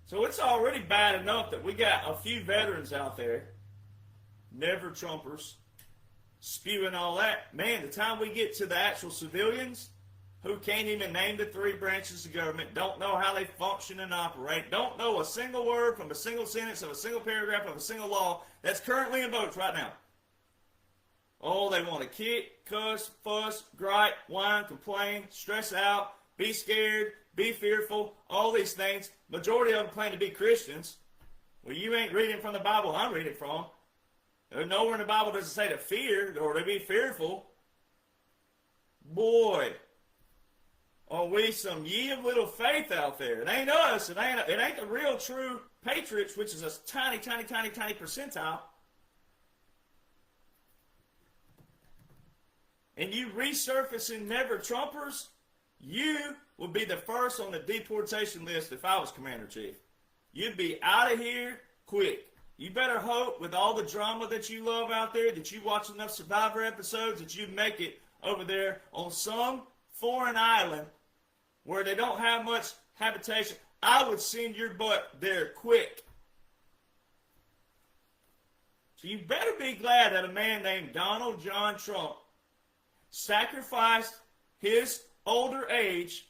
So it's already bad enough that we got a few veterans out there, never Trumpers, spewing all that. Man, the time we get to the actual civilians who can't even name the three branches of government, don't know how they function and operate, don't know a single word from a single sentence of a single paragraph of a single law that's currently in votes right now. Oh, they want to kick, cuss, fuss, gripe, whine, complain, stress out, be scared, be fearful, all these things. Majority of them claim to be Christians. Well, you ain't reading from the Bible I'm reading from. Nowhere in the Bible does it say to fear or to be fearful. Boy, are we some ye of little faith out there. It ain't us. It ain't the real true patriots, which is a tiny, tiny, tiny, tiny percentile. And you resurfacing never Trumpers, you would be the first on the deportation list if I was Commander-Chief. You'd be out of here quick. You better hope with all the drama that you love out there that you watch enough Survivor episodes that you make it over there on some foreign island where they don't have much habitation. I would send your butt there quick. So you better be glad that a man named Donald John Trump sacrificed his older age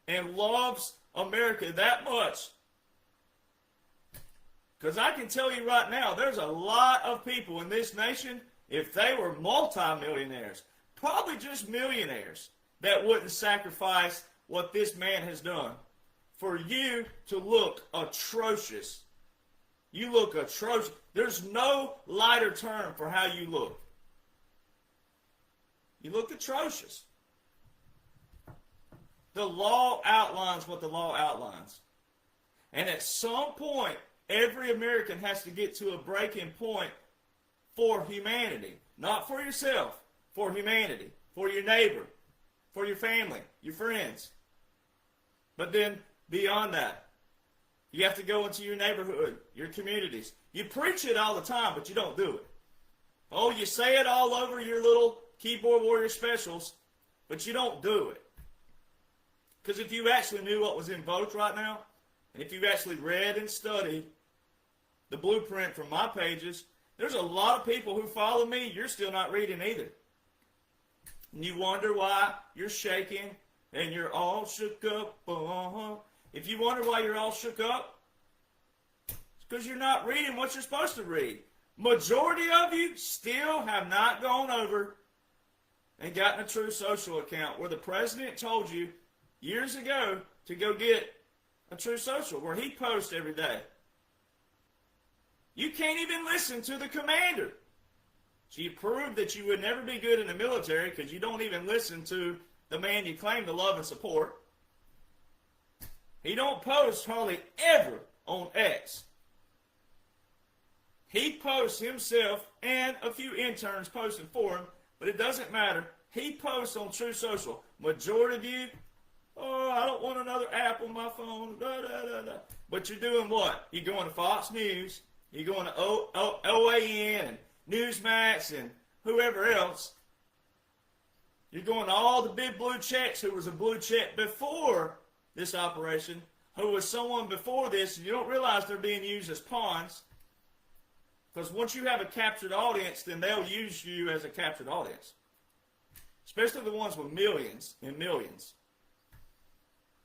and loves America that much. Because I can tell you right now, there's a lot of people in this nation, if they were multimillionaires, probably just millionaires, that wouldn't sacrifice what this man has done for you to look atrocious. You look atrocious. There's no lighter term for how you look. You look atrocious. The law outlines what the law outlines. And at some point, every American has to get to a breaking point for humanity. Not for yourself, for humanity, for your neighbor, for your family, your friends. But then beyond that, you have to go into your neighborhood, your communities. You preach it all the time, but you don't do it. Oh, you say it all over your little keyboard warrior specials, but you don't do it. Because if you actually knew what was in votes right now, and if you actually read and studied the blueprint from my pages, there's a lot of people who follow me, you're still not reading either. And you wonder why you're shaking and you're all shook up. If you wonder why you're all shook up, it's because you're not reading what you're supposed to read. Majority of you still have not gone over and gotten a True Social account where the president told you years ago to go get a True Social, where he posts every day. You can't even listen to the commander. So you prove that you would never be good in the military because you don't even listen to the man you claim to love and support. He don't post hardly ever on X. He posts himself and a few interns posting for him, but it doesn't matter. He posts on True Social. Majority of you, oh, I don't want another app on my phone. Da, da, da, da. But you're doing what? You're going to Fox News. You're going to OAN and Newsmax and whoever else. You're going to all the big blue checks who was a blue check before this operation, who was someone before this, and you don't realize they're being used as pawns. Because once you have a captured audience, then they'll use you as a captured audience. Especially the ones with millions and millions.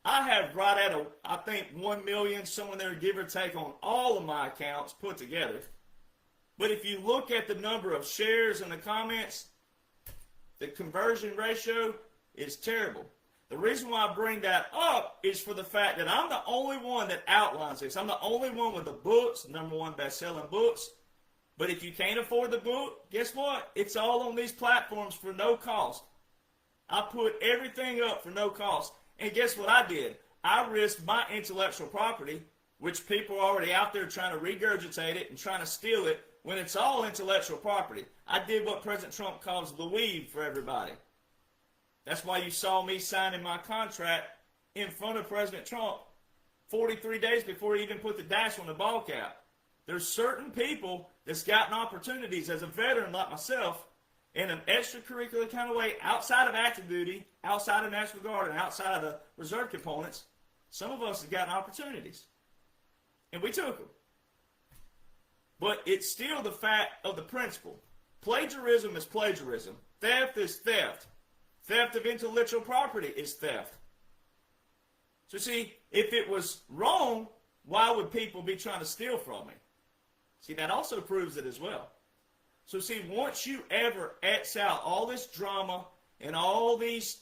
I have right at, I think, 1 million, somewhere there, give or take, on all of my accounts put together. But if you look at the number of shares in the comments, the conversion ratio is terrible. The reason why I bring that up is for the fact that I'm the only one that outlines this. I'm the only one with the books, #1 best-selling books. But if you can't afford the book, guess what? It's all on these platforms for no cost. I put everything up for no cost. And guess what I did? I risked my intellectual property, which people are already out there trying to regurgitate it and trying to steal it, when it's all intellectual property. I did what President Trump calls the weave for everybody. That's why you saw me signing my contract in front of President Trump 43 days before he even put the dash on the ball cap. There's certain people that's gotten opportunities as a veteran like myself in an extracurricular kind of way, outside of active duty, outside of National Guard, and outside of the reserve components. Some of us have gotten opportunities. and we took them. But it's still the fact of the principle. Plagiarism is plagiarism. Theft is theft. Theft of intellectual property is theft. So see, if it was wrong, why would people be trying to steal from me? See, that also proves it as well. So see, once you ever X out all this drama and all these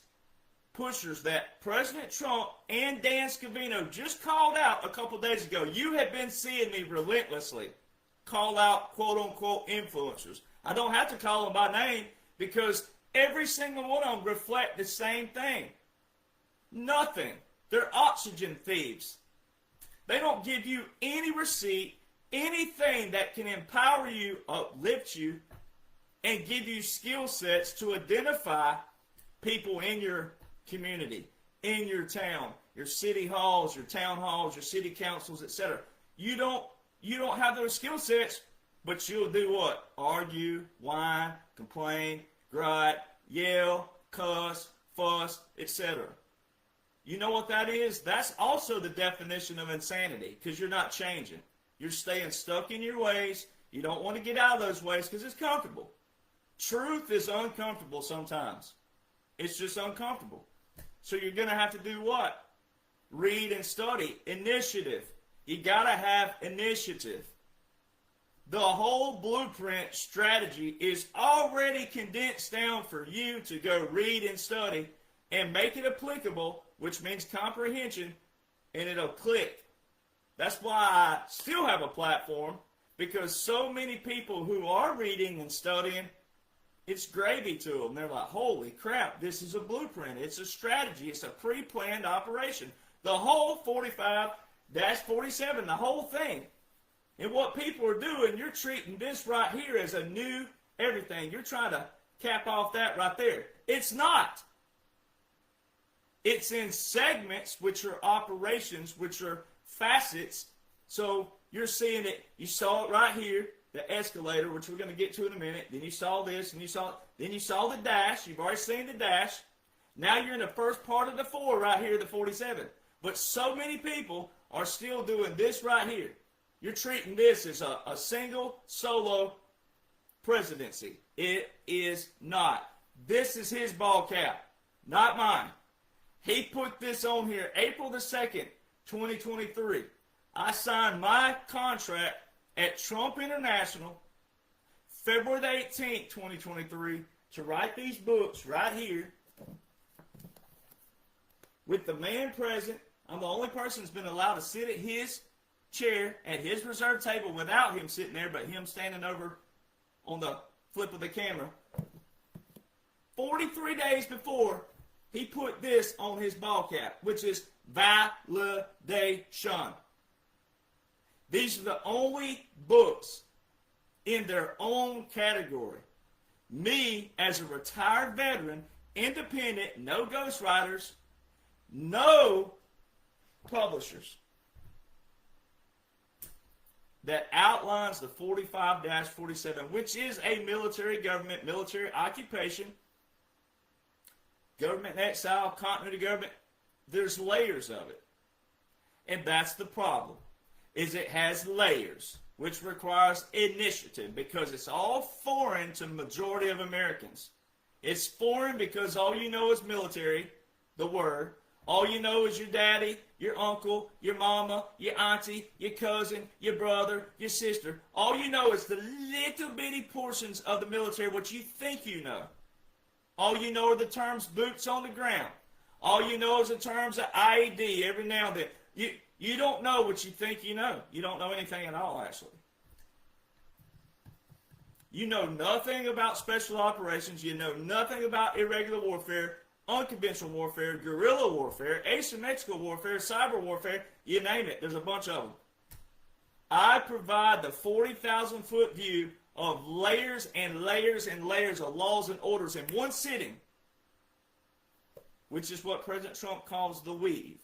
pushers that President Trump and Dan Scavino just called out a couple days ago, you have been seeing me relentlessly call out quote-unquote influencers. I don't have to call them by name because every single one of them reflect the same thing. Nothing. They're oxygen thieves. They don't give you any receipt, anything that can empower you, uplift you, and give you skill sets to identify people in your community, in your town, your city halls, your town halls, your city councils, etc. You don't have those skill sets, but you'll do what? Argue, whine, complain, gripe, yell, cuss, fuss, etc. You know what that is? That's also the definition of insanity, because you're not changing. You're staying stuck in your ways. You don't want to get out of those ways because it's comfortable. Truth is uncomfortable sometimes. It's just uncomfortable. So you're going to have to do what? Read and study. Initiative. You got to have initiative. The whole blueprint strategy is already condensed down for you to go read and study and make it applicable, which means comprehension, and it'll click. That's why I still have a platform, because so many people who are reading and studying, it's gravy to them. They're like, holy crap, this is a blueprint. It's a strategy. It's a pre-planned operation. The whole 45-47, the whole thing. And what people are doing, you're treating this right here as a new everything. You're trying to cap off that right there. It's not. It's in segments, which are operations, which are facets. So you're seeing it. You saw it right here, the escalator, which we're going to get to in a minute. Then you saw this, and then you saw the dash. You've already seen the dash. Now you're in the first part of the 4 right here, the 47. But so many people are still doing this right here. You're treating this as a single, solo presidency. It is not. This is his ball cap, not mine. He put this on here April the 2nd, 2023. I signed my contract at Trump International February the 18th, 2023 to write these books right here with the man present. I'm the only person that's been allowed to sit at his chair at his reserve table without him sitting there, but him standing over on the flip of the camera. 43 days before, he put this on his ball cap, which is validation. These are the only books in their own category. Me, as a retired veteran, independent, no ghostwriters, no publishers, that outlines the 45-47, which is a military government, military occupation, government in exile, continuity government. There's layers of it. And that's the problem, is it has layers, which requires initiative, because it's all foreign to the majority of Americans. It's foreign because all you know is military, the word. All you know is your daddy, your uncle, your mama, your auntie, your cousin, your brother, your sister. All you know is the little bitty portions of the military, what you think you know. All you know are the terms boots on the ground. All you know is the terms of IED every now and then. You don't know what you think you know. You don't know anything at all, actually. You know nothing about special operations. You know nothing about irregular warfare, unconventional warfare, guerrilla warfare, asymmetrical warfare, cyber warfare, you name it. There's a bunch of them. I provide the 40,000-foot view of layers and layers and layers of laws and orders in one sitting, which is what President Trump calls the weave.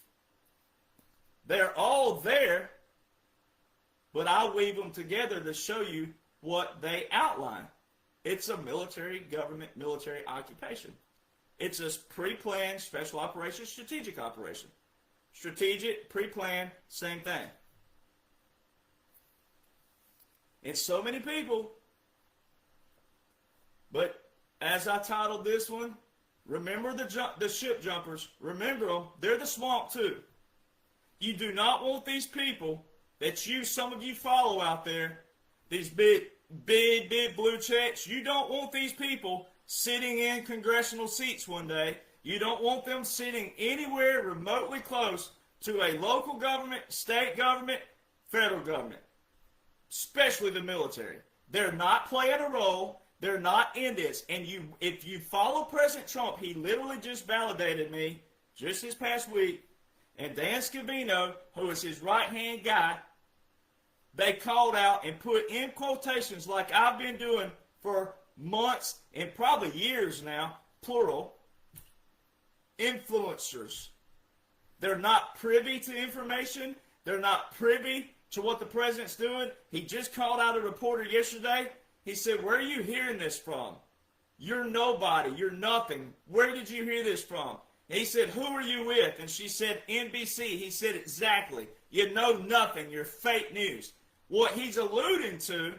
They're all there, but I weave them together to show you what they outline. It's a military government, military occupation. It's a pre-planned special operation, strategic operation. Strategic, pre-planned, same thing. and so many people. But as I titled this one, remember the ship jumpers. Remember them. They're the swamp too. You do not want these people that some of you follow out there, these big blue checks. You don't want these people sitting in congressional seats one day. You don't want them sitting anywhere remotely close to a local government, state government, federal government, especially the military. They're not playing a role. They're not in this. And if you follow President Trump, he literally just validated me just this past week. And Dan Scavino, who is his right-hand guy, they called out and put in quotations like I've been doing for months and probably years now, plural, influencers. They're not privy to information. They're not privy to what the president's doing. He just called out a reporter yesterday. He said, where are you hearing this from? You're nobody. You're nothing. Where did you hear this from? And he said, who are you with? And she said, NBC. He said, exactly. You know nothing. You're fake news. What he's alluding to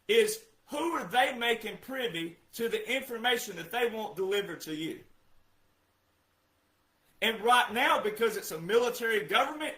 is who are they making privy to the information that they want delivered to you? And right now, because it's a military government,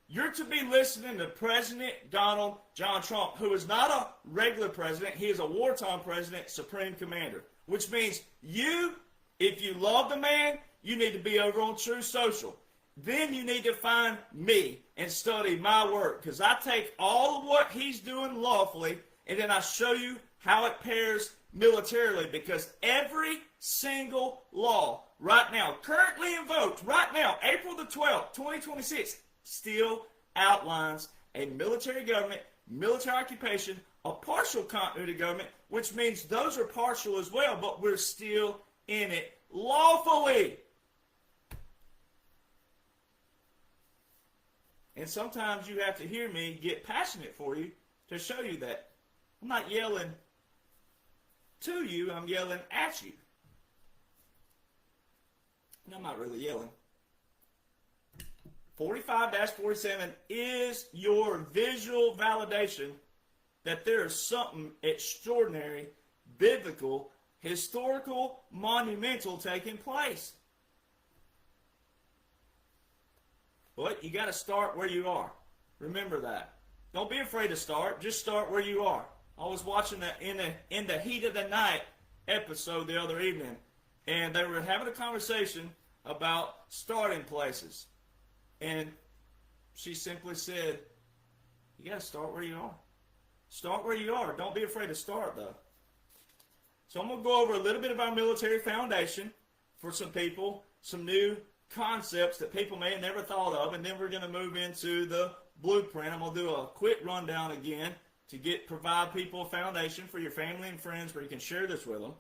you're to be listening to President Donald John Trump, who is not a regular president. He is a wartime president, supreme commander. Which means you, if you love the man, you need to be over on True Social. Then you need to find me and study my work. Because I take all of what he's doing lawfully, and then I show you how it pairs militarily. Because every single law right now, currently invoked, right now, April the 12th, 2026, still outlines a military government, military occupation, a partial continuity government, which means those are partial as well, but we're still in it lawfully. And sometimes you have to hear me get passionate for you to show you that. I'm not yelling to you, I'm yelling at you. And I'm not really yelling. 45-47 is your visual validation that there is something extraordinary, biblical, historical, monumental taking place. But you got to start where you are. Remember that. Don't be afraid to start. Just start where you are. I was watching the in the heat of the night episode the other evening, and they were having a conversation about starting places. And she simply said, you got to start where you are. Start where you are. Don't be afraid to start, though. So I'm going to go over a little bit of our military foundation for some people, some new concepts that people may have never thought of, and then we're going to move into the blueprint. I'm going to do a quick rundown again to provide people a foundation for your family and friends where you can share this with them.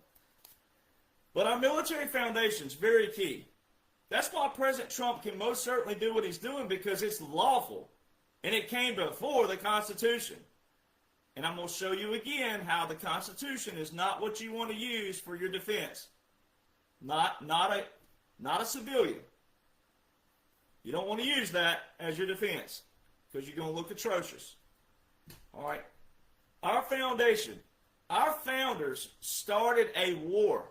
But our military foundation is very key. That's why President Trump can most certainly do what he's doing, because it's lawful. And it came before the Constitution. And I'm going to show you again how the Constitution is not what you want to use for your defense. Not a civilian. You don't want to use that as your defense, because you're going to look atrocious. All right. Our foundation, our founders started a war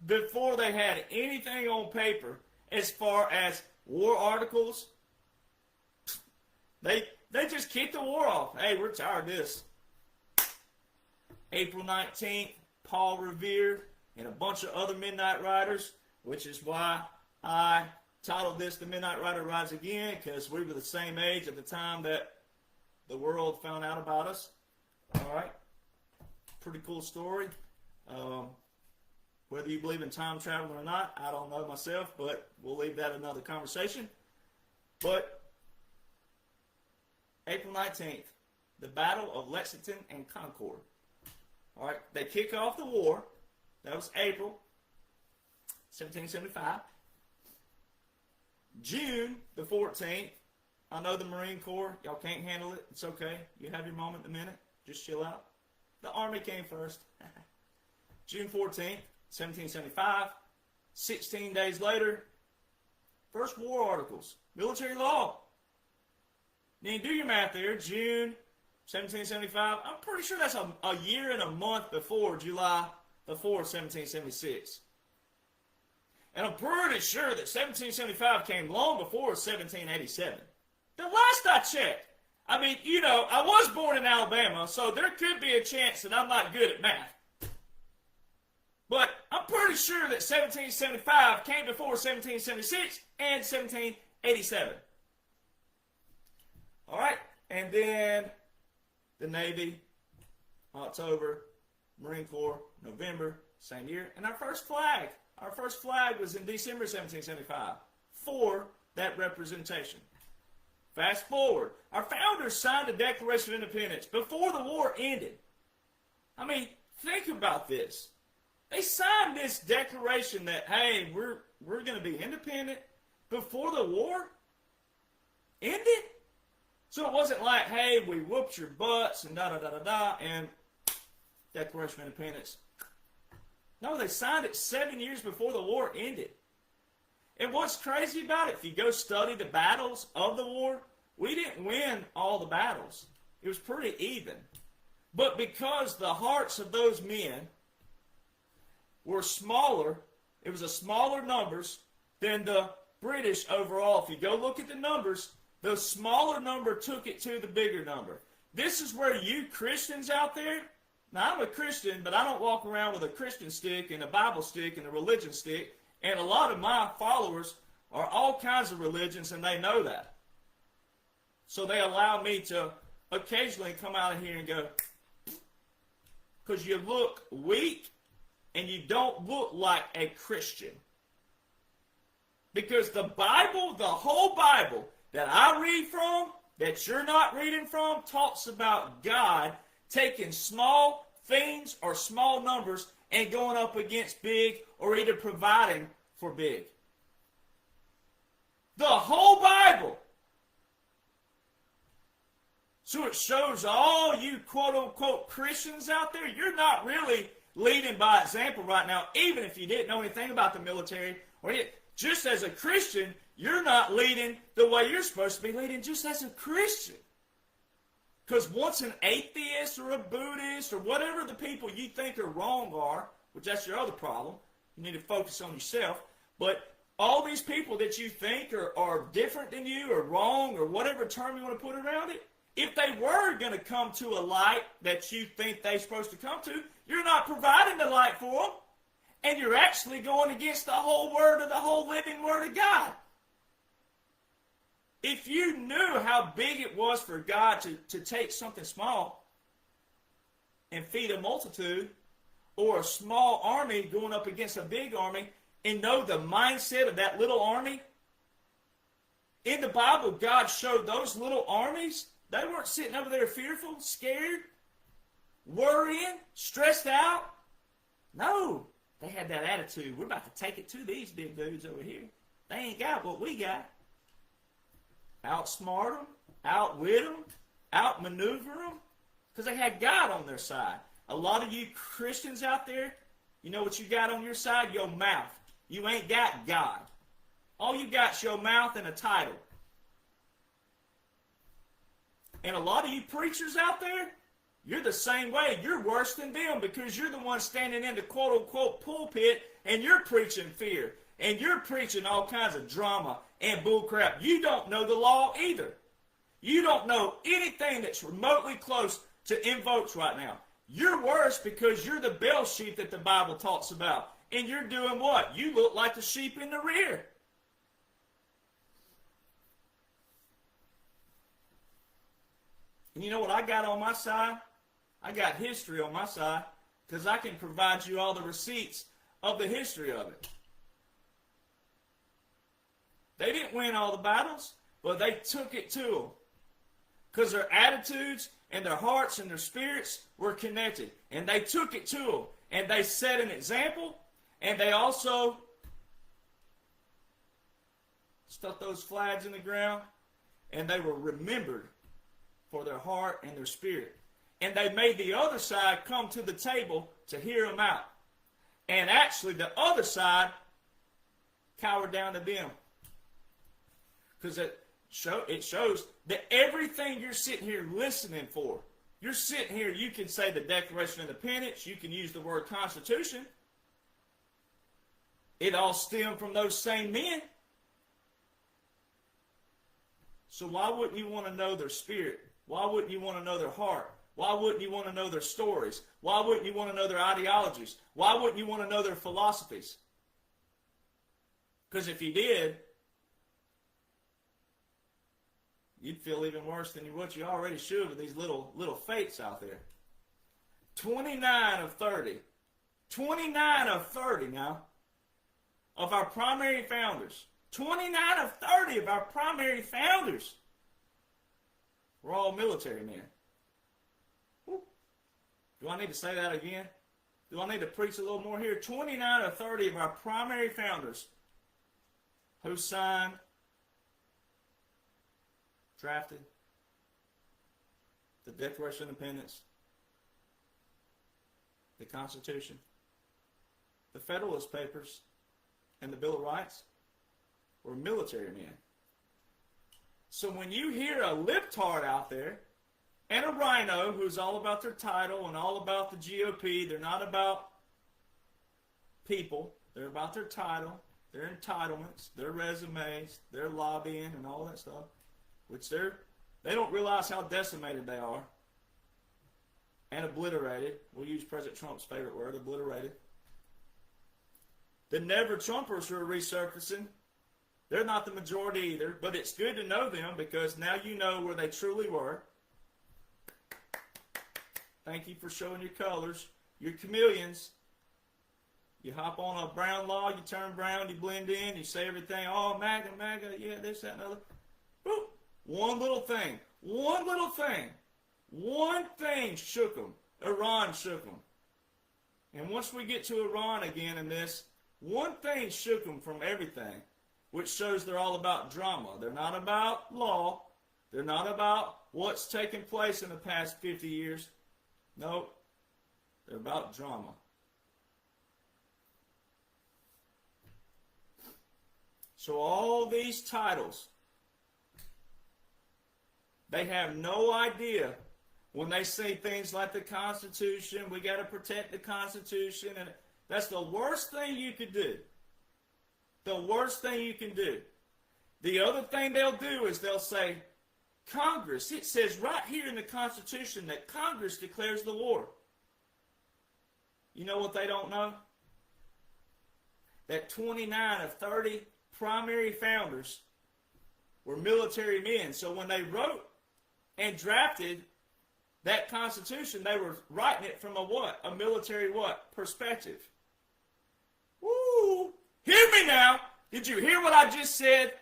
before they had anything on paper as far as war articles. They just kicked the war off. Hey, we're tired of this. April 19th, Paul Revere and a bunch of other Midnight Riders, which is why I titled this The Midnight Rider Rides Again, because we were the same age at the time that the world found out about us. All right. Pretty cool story. Whether you believe in time travel or not, I don't know myself, but we'll leave that another conversation. But April 19th, the Battle of Lexington and Concord. All right, they kick off the war. That was April 1775. June the 14th, I know the Marine Corps, y'all can't handle it. It's okay. You have your moment in a minute. Just chill out. The Army came first. June 14th, 1775. 16 days later, first war articles, military law. Then you do your math there. June 1775. I'm pretty sure that's a year and a month before July the 4th, 1776. And I'm pretty sure that 1775 came long before 1787. The last I checked. I mean, you know, I was born in Alabama, so there could be a chance that I'm not good at math. But I'm pretty sure that 1775 came before 1776 and 1787. All right, and then the Navy, October, Marine Corps, November, same year, and our first flag. Our first flag was in December 1775 for that representation. Fast forward, our founders signed the Declaration of Independence before the war ended. I mean, think about this. They signed this declaration that, hey, we're going to be independent before the war ended. So it wasn't like, hey, we whooped your butts and da-da-da-da-da and Declaration of Independence. No, they signed it 7 years before the war ended. And what's crazy about it, if you go study the battles of the war, we didn't win all the battles. It was pretty even. But because the hearts of those men were smaller, it was a smaller numbers than the British overall. If you go look at the numbers, the smaller number took it to the bigger number. This is where you Christians out there, now I'm a Christian, but I don't walk around with a Christian stick and a Bible stick and a religion stick. And a lot of my followers are all kinds of religions, and they know that. So they allow me to occasionally come out of here and go, because you look weak and you don't look like a Christian. Because the Bible, the whole Bible that I read from, that you're not reading from, talks about God taking small things or small numbers and going up against big, or either providing for big. The whole Bible. So it shows all you quote-unquote Christians out there, you're not really leading by example right now, even if you didn't know anything about the military. Or just as a Christian, you're not leading the way you're supposed to be leading just as a Christian. Because once an atheist or a Buddhist or whatever the people you think are wrong are, which that's your other problem, you need to focus on yourself, but all these people that you think are different than you or wrong or whatever term you want to put around it, if they were going to come to a light that you think they're supposed to come to, you're not providing the light for them, and you're actually going against the whole word of the whole living word of God. If you knew how big it was for God to take something small and feed a multitude, or a small army going up against a big army, and know the mindset of that little army, in the Bible, God showed those little armies, they weren't sitting over there fearful, scared, worrying, stressed out. No, they had that attitude. We're about to take it to these big dudes over here. They ain't got what we got. Outsmart them, outwit them, outmaneuver them, because they had God on their side. A lot of you Christians out there, you know what you got on your side? Your mouth. You ain't got God. All you got's your mouth and a title. And a lot of you preachers out there, you're the same way. You're worse than them because you're the one standing in the quote-unquote pulpit and you're preaching fear. And you're preaching all kinds of drama and bullcrap. You don't know the law either. You don't know anything that's remotely close to invokes right now. You're worse because you're the bell sheep that the Bible talks about. And you're doing what? You look like the sheep in the rear. And you know what I got on my side? I got history on my side because I can provide you all the receipts of the history of it. They didn't win all the battles, but they took it to them because their attitudes and their hearts and their spirits were connected. And they took it to them. And they set an example. And they also stuck those flags in the ground. And they were remembered for their heart and their spirit. And they made the other side come to the table to hear them out. And actually the other side cowered down to them. Because it shows that everything you're sitting here listening for, You're sitting here, you can say the Declaration of Independence, you can use the word Constitution. It all stemmed from those same men. So why wouldn't you want to know their spirit? Why wouldn't you want to know their heart? Why wouldn't you want to know their stories? Why wouldn't you want to know their ideologies? Why wouldn't you want to know their philosophies? Because if you did, you'd feel even worse than what you already should with these little fates out there. 29 of 30. 29 of 30 now of our primary founders. 29 of 30 of our primary founders were all military men. Woo. Do I need to say that again? Do I need to preach a little more here? 29 of 30 of our primary founders who signed, drafted the Declaration of Independence, the Constitution, the Federalist Papers, and the Bill of Rights were military men. So when you hear a libtard out there and a rhino who's all about their title and all about the GOP, they're not about people, they're about their title, their entitlements, their resumes, their lobbying and all that stuff, which they don't realize how decimated they are and obliterated. We'll use President Trump's favorite word, obliterated. The never-Trumpers who are resurfacing, they're not the majority either, but it's good to know them because now you know where they truly were. Thank you for showing your colors. You're chameleons. You hop on a brown log, you turn brown, you blend in, you say everything, oh, MAGA, MAGA, yeah, this, that, and other. Boop. One little thing shook them. Iran shook them. And once we get to Iran again in this, one thing shook them from everything, which shows they're all about drama. They're not about law. They're not about what's taken place in the past 50 years. Nope. They're about drama. So all these titles, they have no idea when they say things like the Constitution, we got to protect the Constitution, and that's the worst thing you could do. The worst thing you can do. The other thing they'll do is they'll say, Congress, it says right here in the Constitution that Congress declares the war. You know what they don't know? That 29 of 30 primary founders were military men. So when they wrote and drafted that Constitution, they were writing it from a what? A military what? Perspective. Woo! Hear me now. Did you hear what I just said?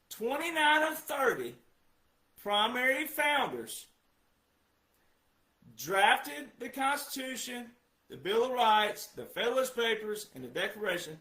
29 of 30 primary founders drafted the Constitution, the Bill of Rights, the Federalist Papers, and the Declaration.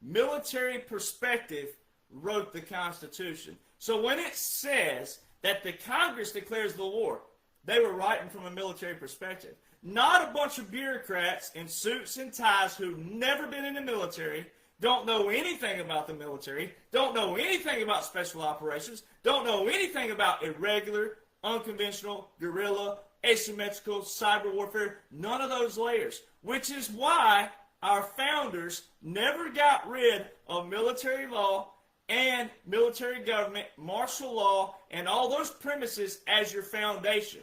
Military perspective wrote the Constitution. So when it says that the Congress declares the war, they were writing from a military perspective. Not a bunch of bureaucrats in suits and ties who've never been in the military, don't know anything about the military, don't know anything about special operations, don't know anything about irregular, unconventional, guerrilla, asymmetrical, cyber warfare, none of those layers. Which is why our founders never got rid of military law and military government, martial law, and all those premises as your foundation.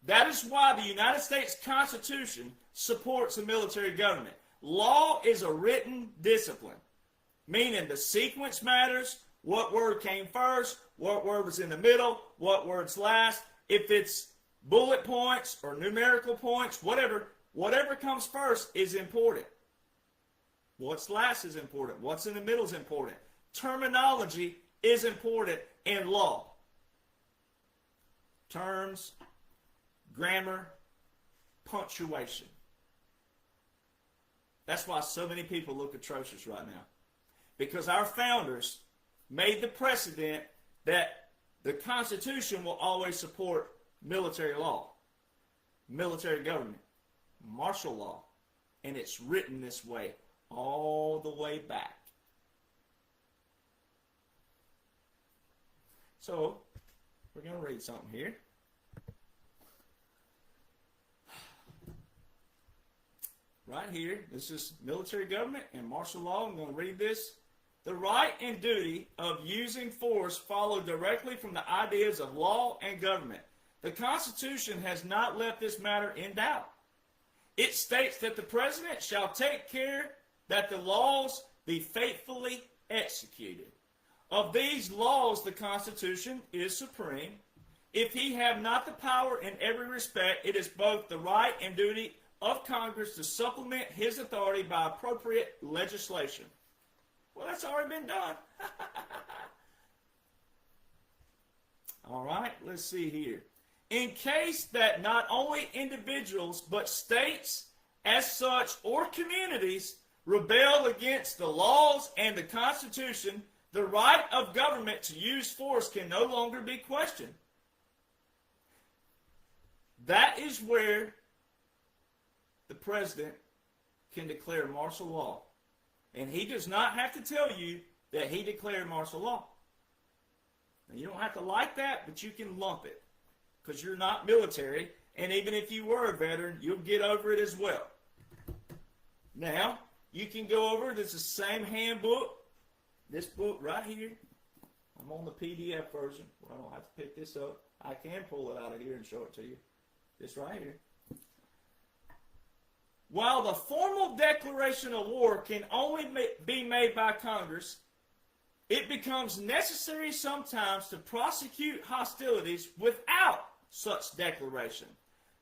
That is why the United States Constitution supports a military government. Law is a written discipline, meaning the sequence matters, what word came first, what word was in the middle, what word's last. If it's bullet points or numerical points, whatever comes first is important. What's last is important. What's in the middle is important. Terminology is important in law. Terms, grammar, punctuation. That's why so many people look atrocious right now. Because our founders made the precedent that the Constitution will always support military law, military government, martial law. And it's written this way all the way back. So, we're going to read something here. Right here, this is military government and martial law. I'm going to read this. The right and duty of using force follow directly from the ideas of law and government. The Constitution has not left this matter in doubt. It states that the President shall take care that the laws be faithfully executed. Of these laws, the Constitution is supreme. If he have not the power in every respect, it is both the right and duty of Congress to supplement his authority by appropriate legislation. Well, that's already been done. All right, let's see here. In case that not only individuals, but states as such or communities rebel against the laws and the Constitution, the right of government to use force can no longer be questioned. That is where the president can declare martial law. And he does not have to tell you that he declared martial law. Now, you don't have to like that, but you can lump it because you're not military. And even if you were a veteran, you'll get over it as well. Now, you can go over, this is the same handbook. This book right here. I'm on the PDF version. Well, I don't have to pick this up. I can pull it out of here and show it to you. This right here. While the formal declaration of war can only be made by Congress, it becomes necessary sometimes to prosecute hostilities without such declaration.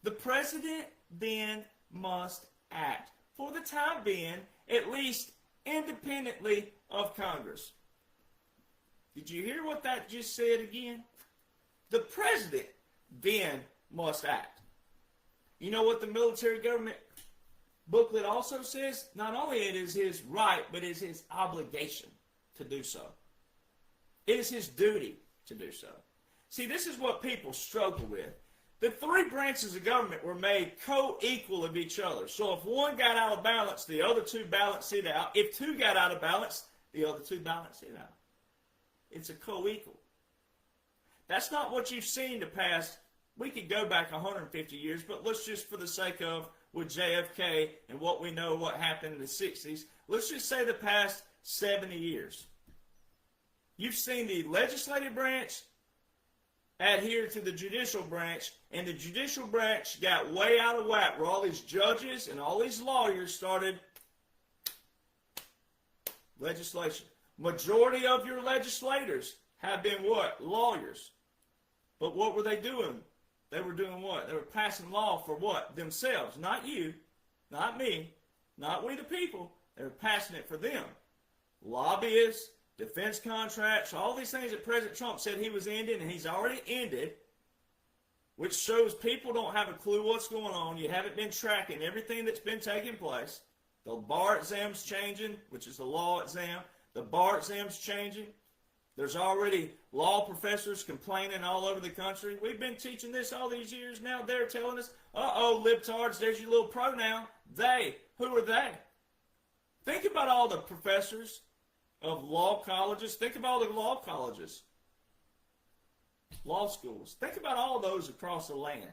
The president then must act, for the time being, at least independently of Congress. Did you hear what that just said again? The president then must act. You know what the military government booklet also says? Not only it is his right, but it is his obligation to do so. It is his duty to do so. See, this is what people struggle with. The three branches of government were made co-equal of each other. So if one got out of balance, the other two balance it out. If two got out of balance, the other two balance it out. It's a co-equal. That's not what you've seen the past. We could go back 150 years, but let's just, for the sake of, with JFK and what we know what happened in the 60s, let's just say the past 70 years. You've seen the legislative branch adhere to the judicial branch, and the judicial branch got way out of whack, where all these judges and all these lawyers started legislation. Majority of your legislators have been what? Lawyers. But what were they doing? They were doing what? They were passing law for what? Themselves. Not you, not me, not we the people. They were passing it for them. Lobbyists, defense contracts, all these things that President Trump said he was ending, and he's already ended, which shows people don't have a clue what's going on. You haven't been tracking everything that's been taking place. The bar exam's changing, which is the law exam. The bar exam's changing. There's already law professors complaining all over the country. We've been teaching this all these years now. They're telling us, uh-oh, libtards, there's your little pronoun. They. Who are they? Think about all the professors of law colleges. Think about all the law colleges, law schools. Think about all those across the land.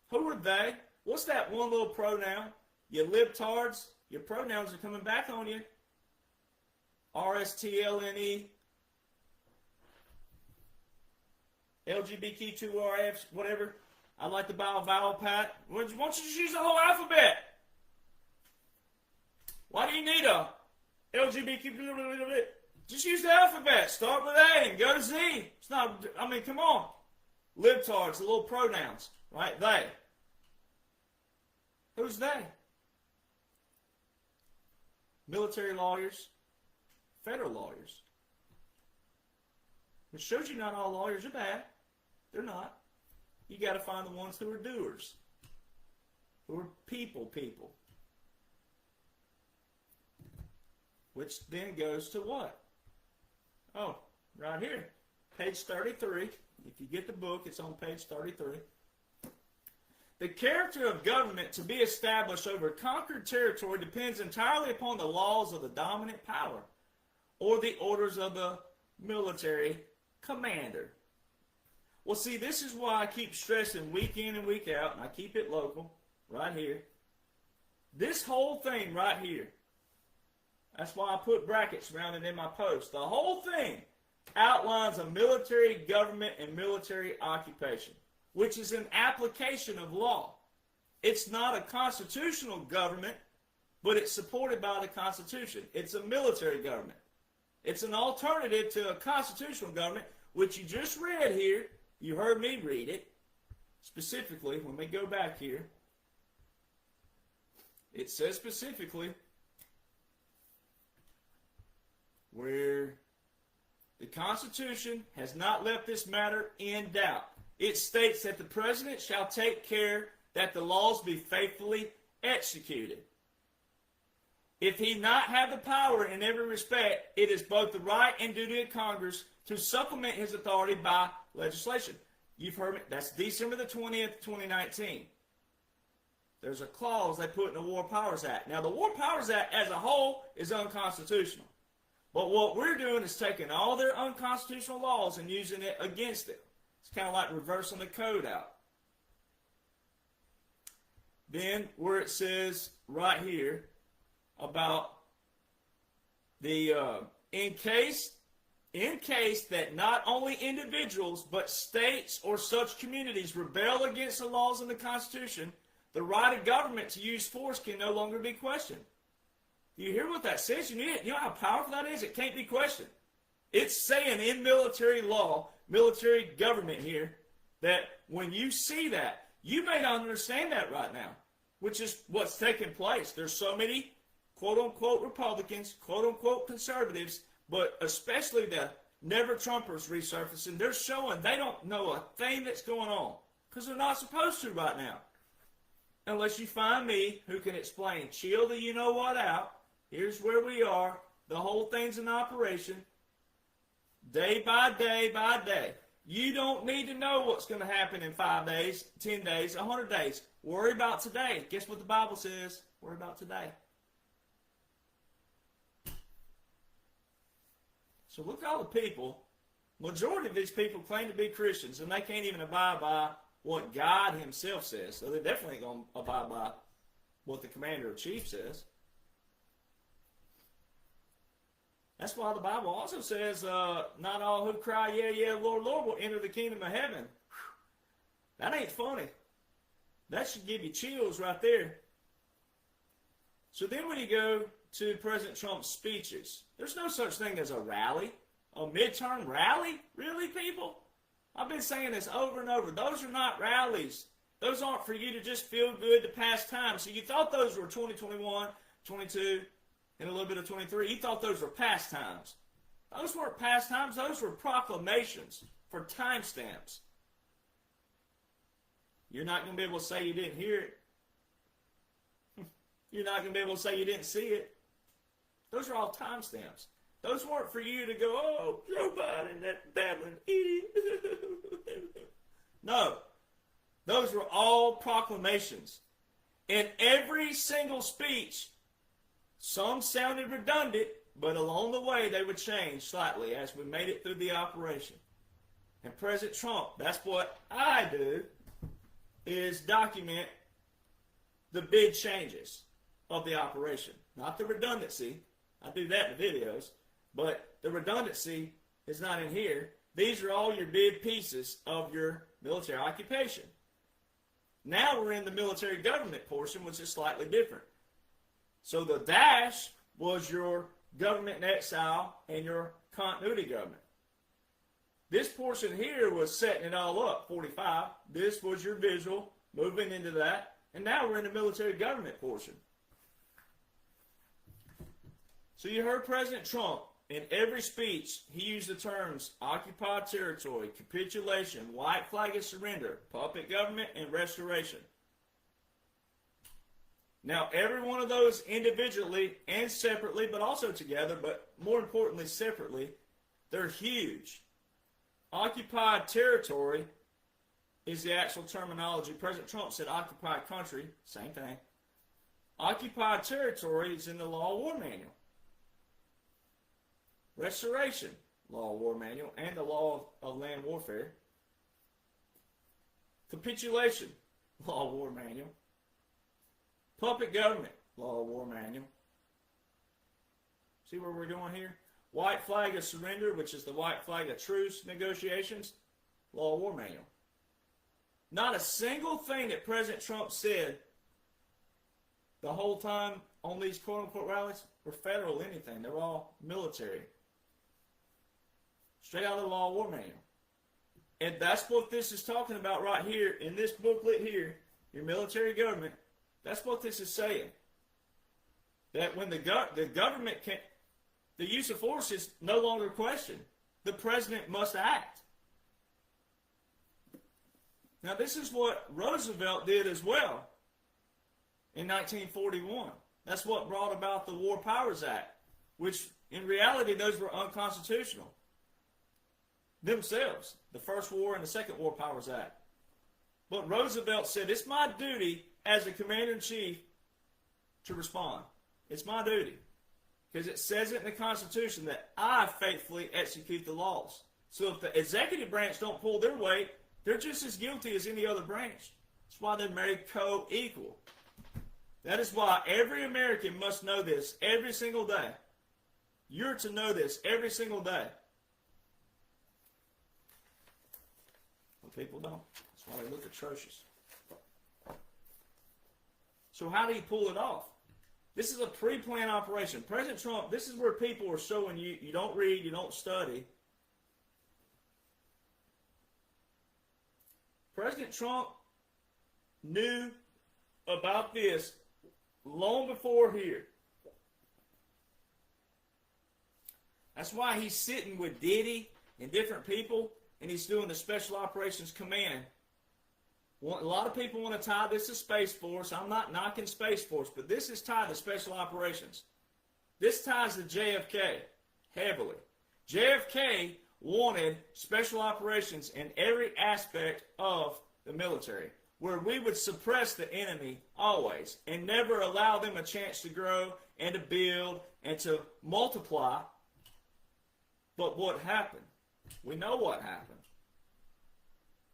Who are they? What's that one little pronoun? You libtards, your pronouns are coming back on you. RSTLNE, LGBTQ2RF, whatever. I'd like to buy a vowel pat. Why don't you just use the whole alphabet? Why do you need a LGBTQ? Just use the alphabet. Start with A and go to Z. It's not, I mean, come on. Libtards, the little pronouns, right? They. Who's they? Military lawyers. Federal lawyers. Which shows you not all lawyers are bad. They're not. You got to find the ones who are doers. Who are people. Which then goes to what? Oh, right here. Page 33. If you get the book, it's on page 33. The character of government to be established over conquered territory depends entirely upon the laws of the dominant power, or the orders of the military commander. Well, see, this is why I keep stressing week in and week out, and I keep it local, right here. This whole thing right here, that's why I put brackets around it in my post. The whole thing outlines a military government and military occupation, which is an application of law. It's not a constitutional government, but it's supported by the Constitution. It's a military government. It's an alternative to a constitutional government, which you just read here. You heard me read it. Specifically, when we go back here, it says specifically where the Constitution has not left this matter in doubt. It states that the President shall take care that the laws be faithfully executed. If he not have the power in every respect, it is both the right and duty of Congress to supplement his authority by legislation. You've heard me. That's December the 20th, 2019. There's a clause they put in the War Powers Act. Now, the War Powers Act as a whole is unconstitutional. But what we're doing is taking all their unconstitutional laws and using it against it. It's kind of like reversing the code out. Then, where it says right here about the in case that not only individuals but states or such communities rebel against the laws of the Constitution, the right of government to use force can no longer be questioned. You hear what that says? You know how powerful that is? It can't be questioned. It's saying in military law, military government here, that when you see that, you may not understand that right now, which is what's taking place. There's so many quote-unquote Republicans, quote-unquote conservatives, but especially the never-Trumpers resurfacing. They're showing they don't know a thing that's going on because they're not supposed to right now. Unless you find me who can explain, chill the you-know-what out. Here's where we are. The whole thing's in operation. Day by day by day. You don't need to know what's going to happen in 5 days, 10 days, 100 days. Worry about today. Guess what the Bible says? Worry about today. So look at all the people. Majority of these people claim to be Christians, and they can't even abide by what God himself says. So they're definitely going to abide by what the commander-in-chief says. That's why the Bible also says, not all who cry, yeah, yeah, Lord, Lord, will enter the kingdom of heaven. Whew. That ain't funny. That should give you chills right there. So then when you go to President Trump's speeches, there's no such thing as a rally, a midterm rally. Really, people? I've been saying this over and over. Those are not rallies. Those aren't for you to just feel good to pass time. So you thought those were 2021, 22, and a little bit of 23. You thought those were pastimes. Those weren't pastimes. Those were proclamations for timestamps. You're not going to be able to say you didn't hear it. You're not going to be able to say you didn't see it. Those are all timestamps. Those weren't for you to go, oh, Joe Biden, that babbling idiot. No. Those were all proclamations. In every single speech, some sounded redundant, but along the way they would change slightly as we made it through the operation. And President Trump, that's what I do, is document the big changes of the operation. Not the redundancy. I do that in the videos. But the redundancy is not in here. These are all your big pieces of your military occupation. Now we're in the military government portion, which is slightly different. So the dash was your government in exile and your continuity government. This portion here was setting it all up, 45. This was your visual, moving into that. And now we're in the military government portion. So you heard President Trump, in every speech, he used the terms occupied territory, capitulation, white flag and surrender, puppet government, and restoration. Now, every one of those individually and separately, but also together, but more importantly separately, they're huge. Occupied territory is the actual terminology. President Trump said occupied country, same thing. Occupied territory is in the Law of War Manual. Restoration. law of war manual, and the law of land warfare. Capitulation, law of war manual. Puppet government, law of war manual. See where we're going here? White flag of surrender, which is the white flag of truce negotiations, law of war manual. Not a single thing that President Trump said the whole time on these quote-unquote rallies were federal anything. They're all military. Straight out of the law of war manual. And that's what this is talking about right here in this booklet here, your military government. That's what this is saying. That when the government can, the use of force is no longer questioned. The president must act. Now this is what Roosevelt did as well in 1941. That's what brought about the War Powers Act, which in reality those were unconstitutional themselves, the First War and the Second War Powers Act. But Roosevelt said, it's my duty as the commander-in-chief to respond. It's my duty. Because it says it in the Constitution that I faithfully execute the laws. So if the executive branch don't pull their weight, they're just as guilty as any other branch. That's why they're made co-equal. That is why every American must know this every single day. You're to know this every single day. But people don't. That's why they look atrocious. So how do you pull it off? This is a pre-planned operation. President Trump, this is where people are showing you don't read, you don't study. President Trump knew about this long before here. That's why he's sitting with Diddy and different people, and he's doing the Special Operations Command. A lot of people want to tie this to Space Force. I'm not knocking Space Force, but this is tied to Special Operations. This ties to JFK heavily. JFK wanted Special Operations in every aspect of the military, where we would suppress the enemy always and never allow them a chance to grow and to build and to multiply. But what happened? We know what happened.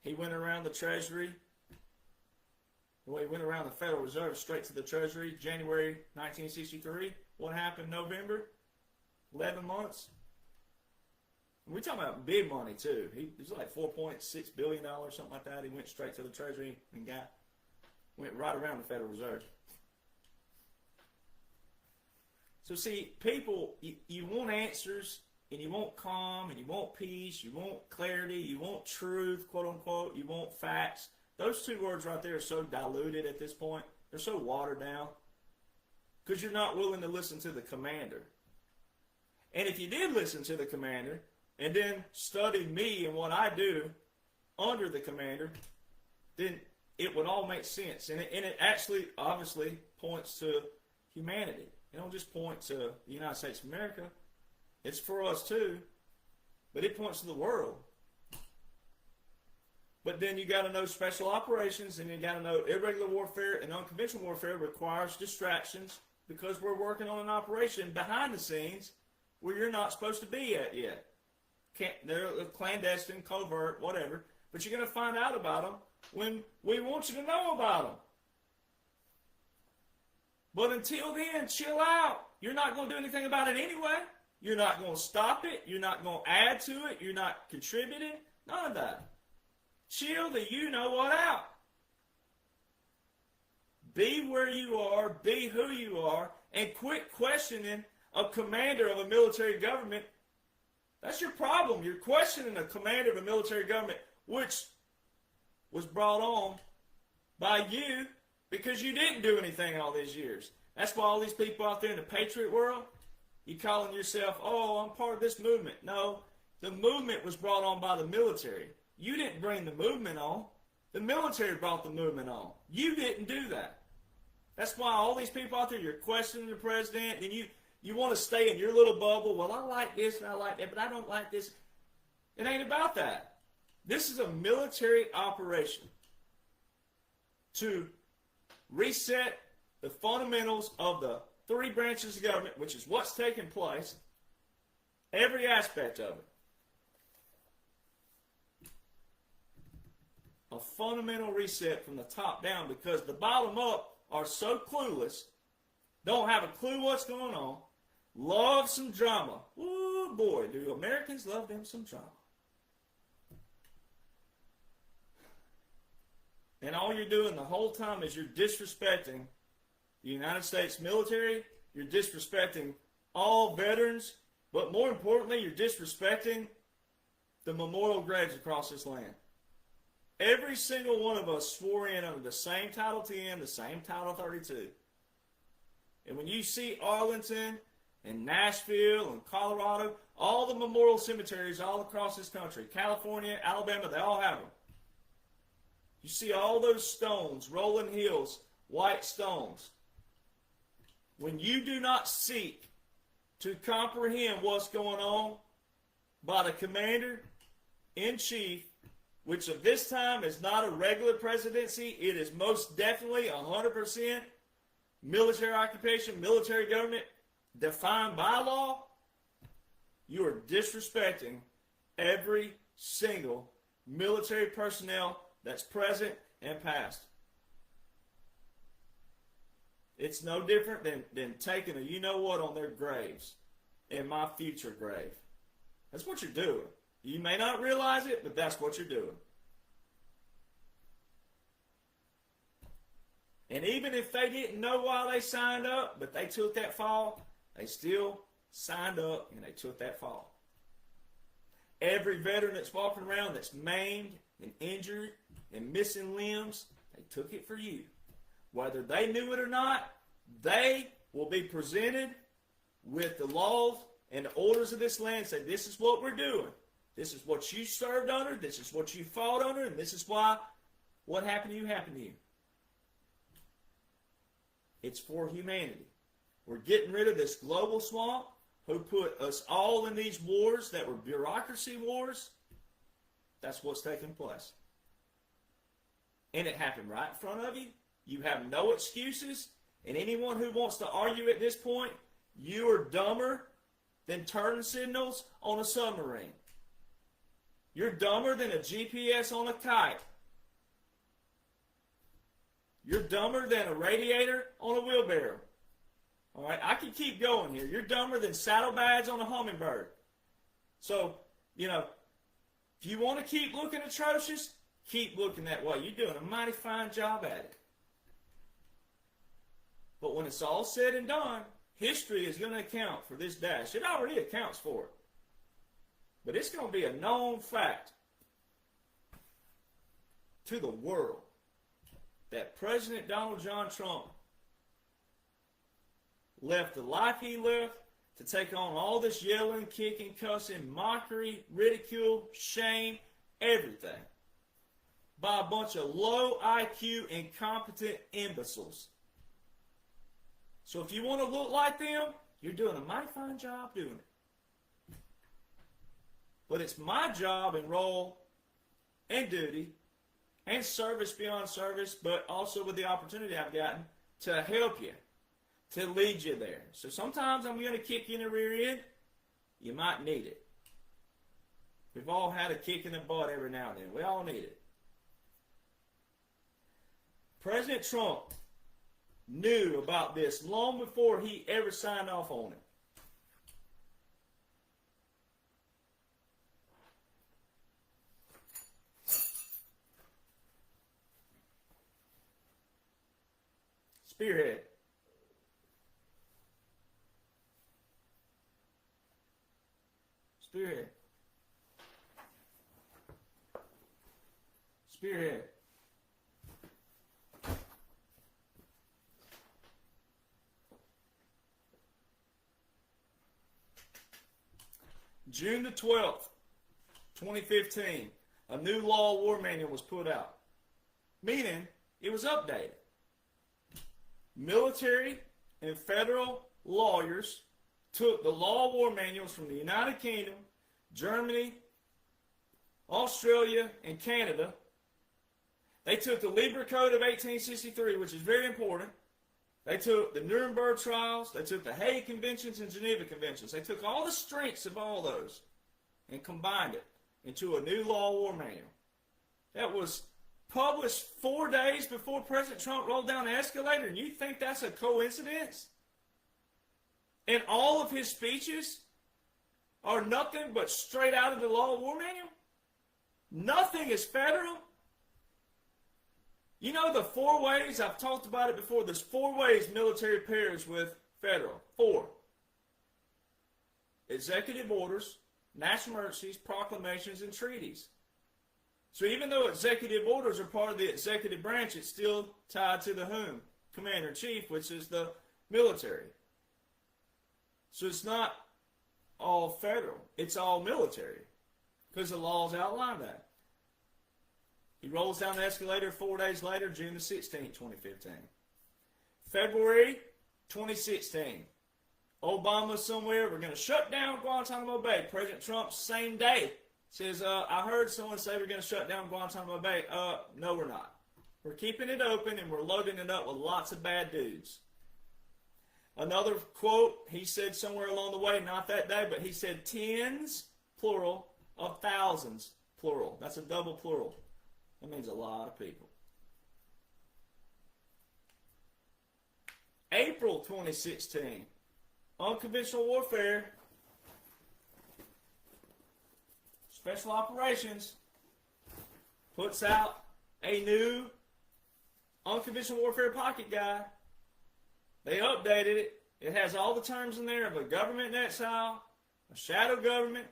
He went around the Treasury. Well, he went around the Federal Reserve straight to the Treasury, January 1963. What happened November? 11 months. We're talking about big money, too. He was like $4.6 billion, something like that. He went straight to the Treasury and went right around the Federal Reserve. So, see, people, you want answers, and you want calm, and you want peace, you want clarity, you want truth, quote unquote, you want facts. Those two words right there are so diluted at this point. They're so watered down. Because you're not willing to listen to the commander. And if you did listen to the commander, and then study me and what I do under the commander, then it would all make sense. And it actually, obviously, points to humanity. It don't just point to the United States of America. It's for us too, but it points to the world. But then you got to know special operations, and you got to know irregular warfare and unconventional warfare requires distractions because we're working on an operation behind the scenes where you're not supposed to be at yet. They're clandestine, covert, whatever, but you're going to find out about them when we want you to know about them. But until then, chill out. You're not going to do anything about it anyway. You're not going to stop it. You're not going to add to it. You're not contributing. None of that. Chill the you-know-what out. Be where you are. Be who you are. And quit questioning a commander of a military government. That's your problem. You're questioning a commander of a military government, which was brought on by you because you didn't do anything all these years. That's why all these people out there in the patriot world, you calling yourself, oh, I'm part of this movement. No, the movement was brought on by the military. You didn't bring the movement on. The military brought the movement on. You didn't do that. That's why all these people out there, you're questioning the president, and you want to stay in your little bubble. Well, I like this and I like that, but I don't like this. It ain't about that. This is a military operation to reset the fundamentals of the three branches of government, which is what's taking place, every aspect of it. a fundamental reset from the top down, because the bottom up are so clueless, don't have a clue what's going on, love some drama. Ooh, boy, do Americans love them some drama. And all you're doing the whole time is you're disrespecting the United States military, you're disrespecting all veterans, but more importantly, you're disrespecting the memorial graves across this land. Every single one of us swore in under the same Title 10, the same Title 32. And when you see Arlington and Nashville and Colorado, all the memorial cemeteries all across this country, California, Alabama, they all have them. You see all those stones, rolling hills, white stones. When you do not seek to comprehend what's going on by the commander-in-chief, which of this time is not a regular presidency, it is most definitely 100% military occupation, military government, defined by law, you are disrespecting every single military personnel that's present and past. It's no different than taking a you-know-what on their graves, in my future grave. That's what you're doing. You may not realize it, but that's what you're doing. And even if they didn't know why they signed up, but they took that fall, they still signed up and they took that fall. Every veteran that's walking around that's maimed and injured and missing limbs, they took it for you. Whether they knew it or not, they will be presented with the laws and the orders of this land and say, this is what we're doing. This is what you served under, this is what you fought under, and this is why what happened to you happened to you. It's for humanity. We're getting rid of this global swamp who put us all in these wars that were bureaucracy wars. That's what's taking place. And it happened right in front of you. You have no excuses. And anyone who wants to argue at this point, you are dumber than turn signals on a submarine. You're dumber than a GPS on a kite. You're dumber than a radiator on a wheelbarrow. All right, I can keep going here. You're dumber than saddlebags on a hummingbird. So, if you want to keep looking atrocious, keep looking that way. You're doing a mighty fine job at it. But when it's all said and done, history is going to account for this dash. It already accounts for it. But it's going to be a known fact to the world that President Donald John Trump left the life he left to take on all this yelling, kicking, cussing, mockery, ridicule, shame, everything by a bunch of low IQ, incompetent imbeciles. So if you want to look like them, you're doing a mighty fine job doing it. But it's my job and role and duty and service beyond service, but also with the opportunity I've gotten to help you, to lead you there. So sometimes I'm going to kick you in the rear end. You might need it. We've all had a kick in the butt every now and then. We all need it. President Trump knew about this long before he ever signed off on it. Spearhead. Spearhead. Spearhead. June the 12th, 2015, a new law war manual was put out, meaning it was updated. Military and federal lawyers took the law war manuals from the United Kingdom, Germany, Australia, and Canada. They took the Lieber Code of 1863, which is very important. They took the Nuremberg trials. They took the Hague Conventions and Geneva Conventions. They took all the strengths of all those and combined it into a new law war manual. That was published 4 days before President Trump rolled down the escalator, and you think that's a coincidence? And all of his speeches are nothing but straight out of the Law of War Manual? Nothing is federal? You know the 4 ways, I've talked about it before, there's 4 ways military pairs with federal. 4. Executive orders, national emergencies, proclamations, and treaties. So even though executive orders are part of the executive branch, it's still tied to the whom? Commander-in-Chief, which is the military. So it's not all federal. It's all military. Because the laws outline that. He rolls down the escalator 4 days later, June the 16th, 2015. February 2016. Obama somewhere, we're going to shut down Guantanamo Bay. President Trump, same day, says, I heard someone say we're going to shut down Guantanamo Bay. No, we're not. We're keeping it open and we're loading it up with lots of bad dudes. Another quote, he said somewhere along the way, not that day, but he said tens, plural, of thousands, plural. That's a double plural. That means a lot of people. April 2016, unconventional warfare, special operations, puts out a new unconventional warfare pocket guide. They updated it. It has all the terms in there of a government in exile, a shadow government.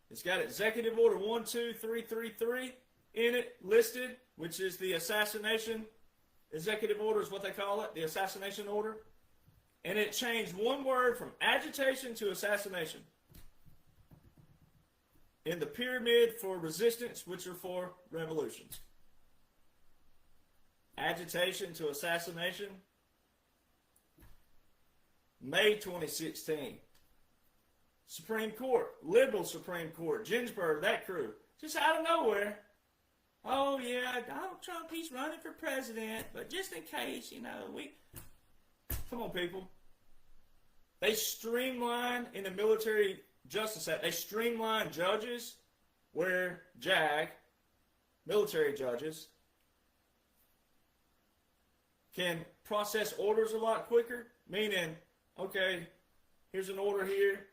It's got Executive Order 12333 in it listed, which is the assassination. Executive Order is what they call it, the assassination order. And it changed one word from agitation to assassination. In the pyramid for resistance, which are for revolutions. Agitation to assassination. May 2016. Supreme Court, liberal Supreme Court, Ginsburg, that crew. Just out of nowhere. Oh yeah, Donald Trump, he's running for president, but just in case, come on people. They streamlined in the Military Justice Act, they streamlined judges where military judges, can process orders a lot quicker, meaning, okay, here's an order here,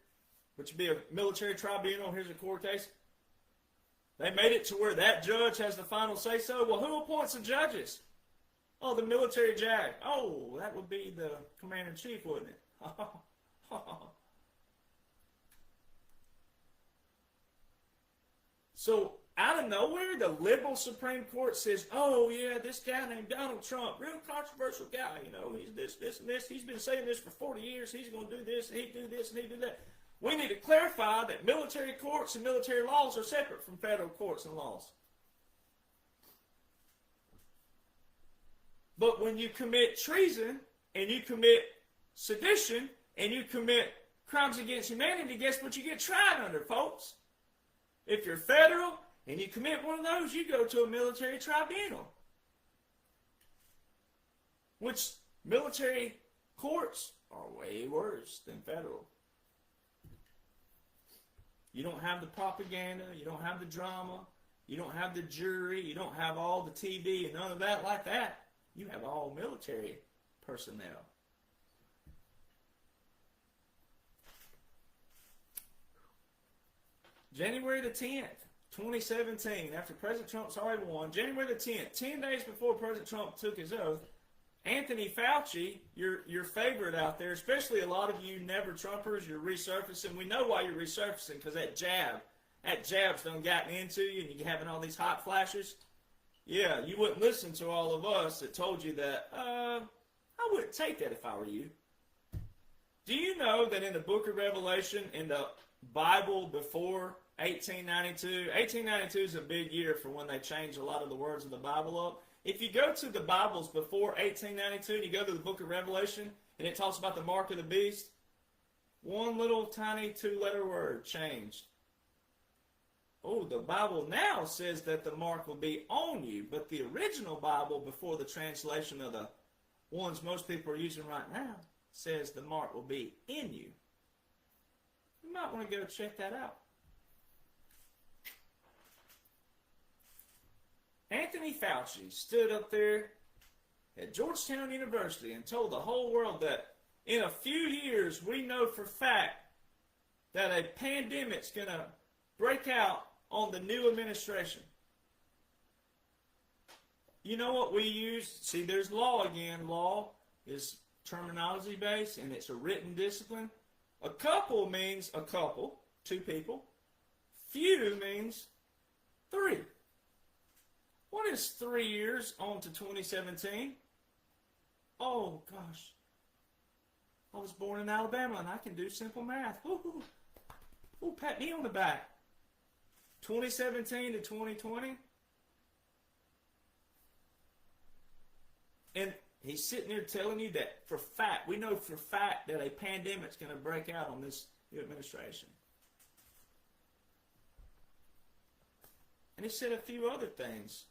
which would be a military tribunal, here's a court case. They made it to where that judge has the final say-so. Well, who appoints the judges? Oh, the military JAG. Oh, that would be the commander-in-chief, wouldn't it? So, out of nowhere, the liberal Supreme Court says, oh, yeah, this guy named Donald Trump, real controversial guy, he's this, and this. He's been saying this for 40 years. He's going to do this, and he'd do this, and he'd do that. We need to clarify that military courts and military laws are separate from federal courts and laws. But when you commit treason, and you commit sedition, and you commit crimes against humanity, guess what you get tried under, folks? If you're federal, and you commit one of those, you go to a military tribunal. Which military courts are way worse than federal. You don't have the propaganda, you don't have the drama, you don't have the jury, you don't have all the TV and none of that like that. You have all military personnel. January the 10th, 2017, after President Trump's already won, January the 10th, 10 days before President Trump took his oath, Anthony Fauci, your favorite out there, especially a lot of you never-Trumpers, you're resurfacing. We know why you're resurfacing, because that jab's done gotten into you, and you're having all these hot flashes. Yeah, you wouldn't listen to all of us that told you that, I wouldn't take that if I were you. Do you know that in the book of Revelation, in the Bible before 1892, 1892 is a big year for when they changed a lot of the words of the Bible up. If you go to the Bibles before 1892 and you go to the book of Revelation and it talks about the mark of the beast, one little tiny 2-letter word changed. Oh, the Bible now says that the mark will be on you, but the original Bible before the translation of the ones most people are using right now says the mark will be in you. You might want to go check that out. Anthony Anthony Fauci stood up there at Georgetown University and told the whole world that in a few years we know for fact that a pandemic's going to break out on the new administration. You know what we use? See, there's law again. Law is terminology based and it's a written discipline. A couple means a couple, two people. Few means three. What is 3 years on to 2017? Oh, gosh. I was born in Alabama and I can do simple math. Ooh, pat me on the back. 2017 to 2020. And he's sitting there telling you that for fact, we know for fact that a pandemic's going to break out on this new administration. And he said a few other things,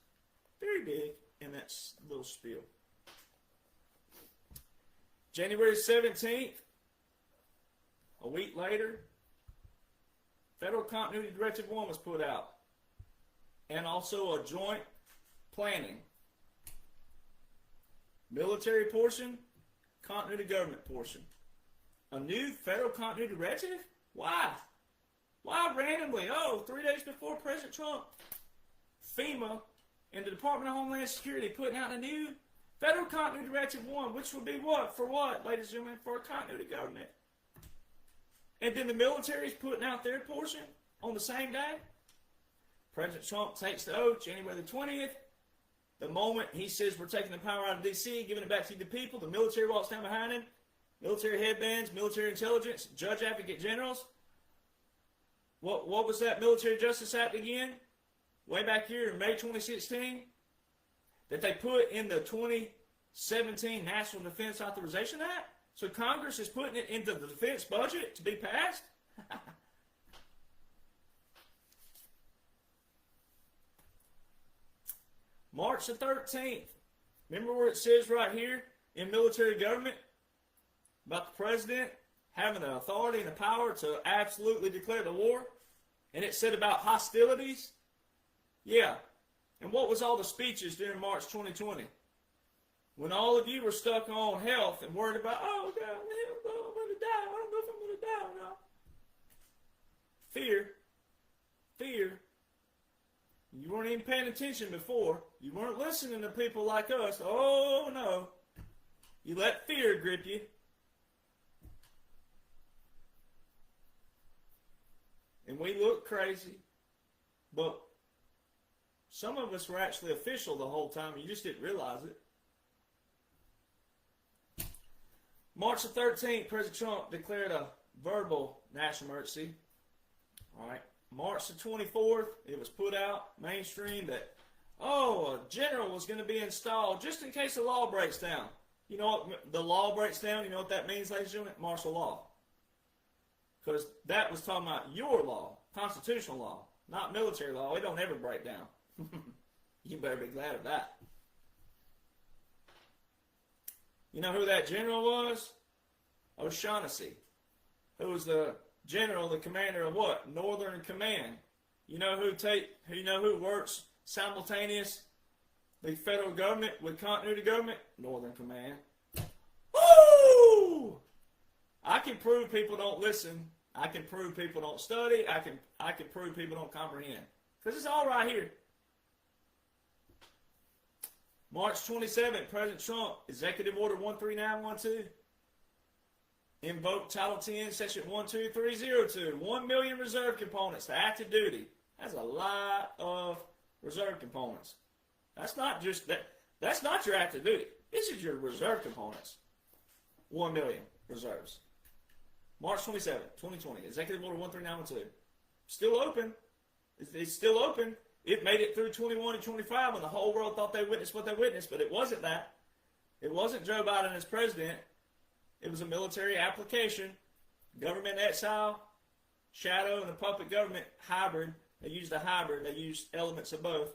very big, in that little spiel. January 17th, a week later, Federal Continuity Directive 1 was put out. And also a joint planning. Military portion, continuity government portion. A new federal continuity directive? Why? Why randomly? Oh, 3 days before President Trump, FEMA and the Department of Homeland Security putting out a new federal continuity directive 1, which would be what? For what, ladies and gentlemen? For a continuity government. And then the military is putting out their portion on the same day. President Trump takes the oath January the 20th. The moment he says we're taking the power out of D.C., giving it back to the people, the military walks down behind him. Military headbands, military intelligence, judge advocate generals. What was that Military Justice Act again? Way back here in May 2016? That they put in the 2017 National Defense Authorization Act? So Congress is putting it into the defense budget to be passed? March the 13th. Remember where it says right here in military government about the president having the authority and the power to absolutely declare the war? And it said about hostilities? Yeah. And what was all the speeches during March 2020? When all of you were stuck on health and worried about, oh, God, I'm going to die. I don't know if I'm going to die or not. Fear. Fear. You weren't even paying attention before. You weren't listening to people like us. Oh, no. You let fear grip you. And we look crazy. But some of us were actually official the whole time. You just didn't realize it. March the 13th, President Trump declared a verbal national emergency. All right. March the 24th, it was put out, mainstream, that, a general was going to be installed just in case the law breaks down. You know what the law breaks down? You know what that means, ladies and gentlemen? Martial law. Because that was talking about your law, constitutional law, not military law. It don't ever break down. You better be glad of that. You know who that general was? Jonhson, who was the general, the commander of what? Northern Command. You know who works simultaneous the federal government with continuity government? Northern Command. Woo! I can prove people don't listen. I can prove people don't study. I can prove people don't comprehend. Because it's all right here. March 27th, President Trump, Executive Order 13912. Invoke Title 10, Section 12302. 1 million reserve components to active duty. That's a lot of reserve components. That's not just that. That's not your active duty. This is your reserve components. 1 million reserves. March 27th, 2020. Executive Order 13912. Still open. It's still open. It made it through 21 and 25 when the whole world thought they witnessed what they witnessed, but it wasn't that. It wasn't Joe Biden as president. It was a military application, government exile, shadow, and a puppet government hybrid. They used a hybrid. They used elements of both.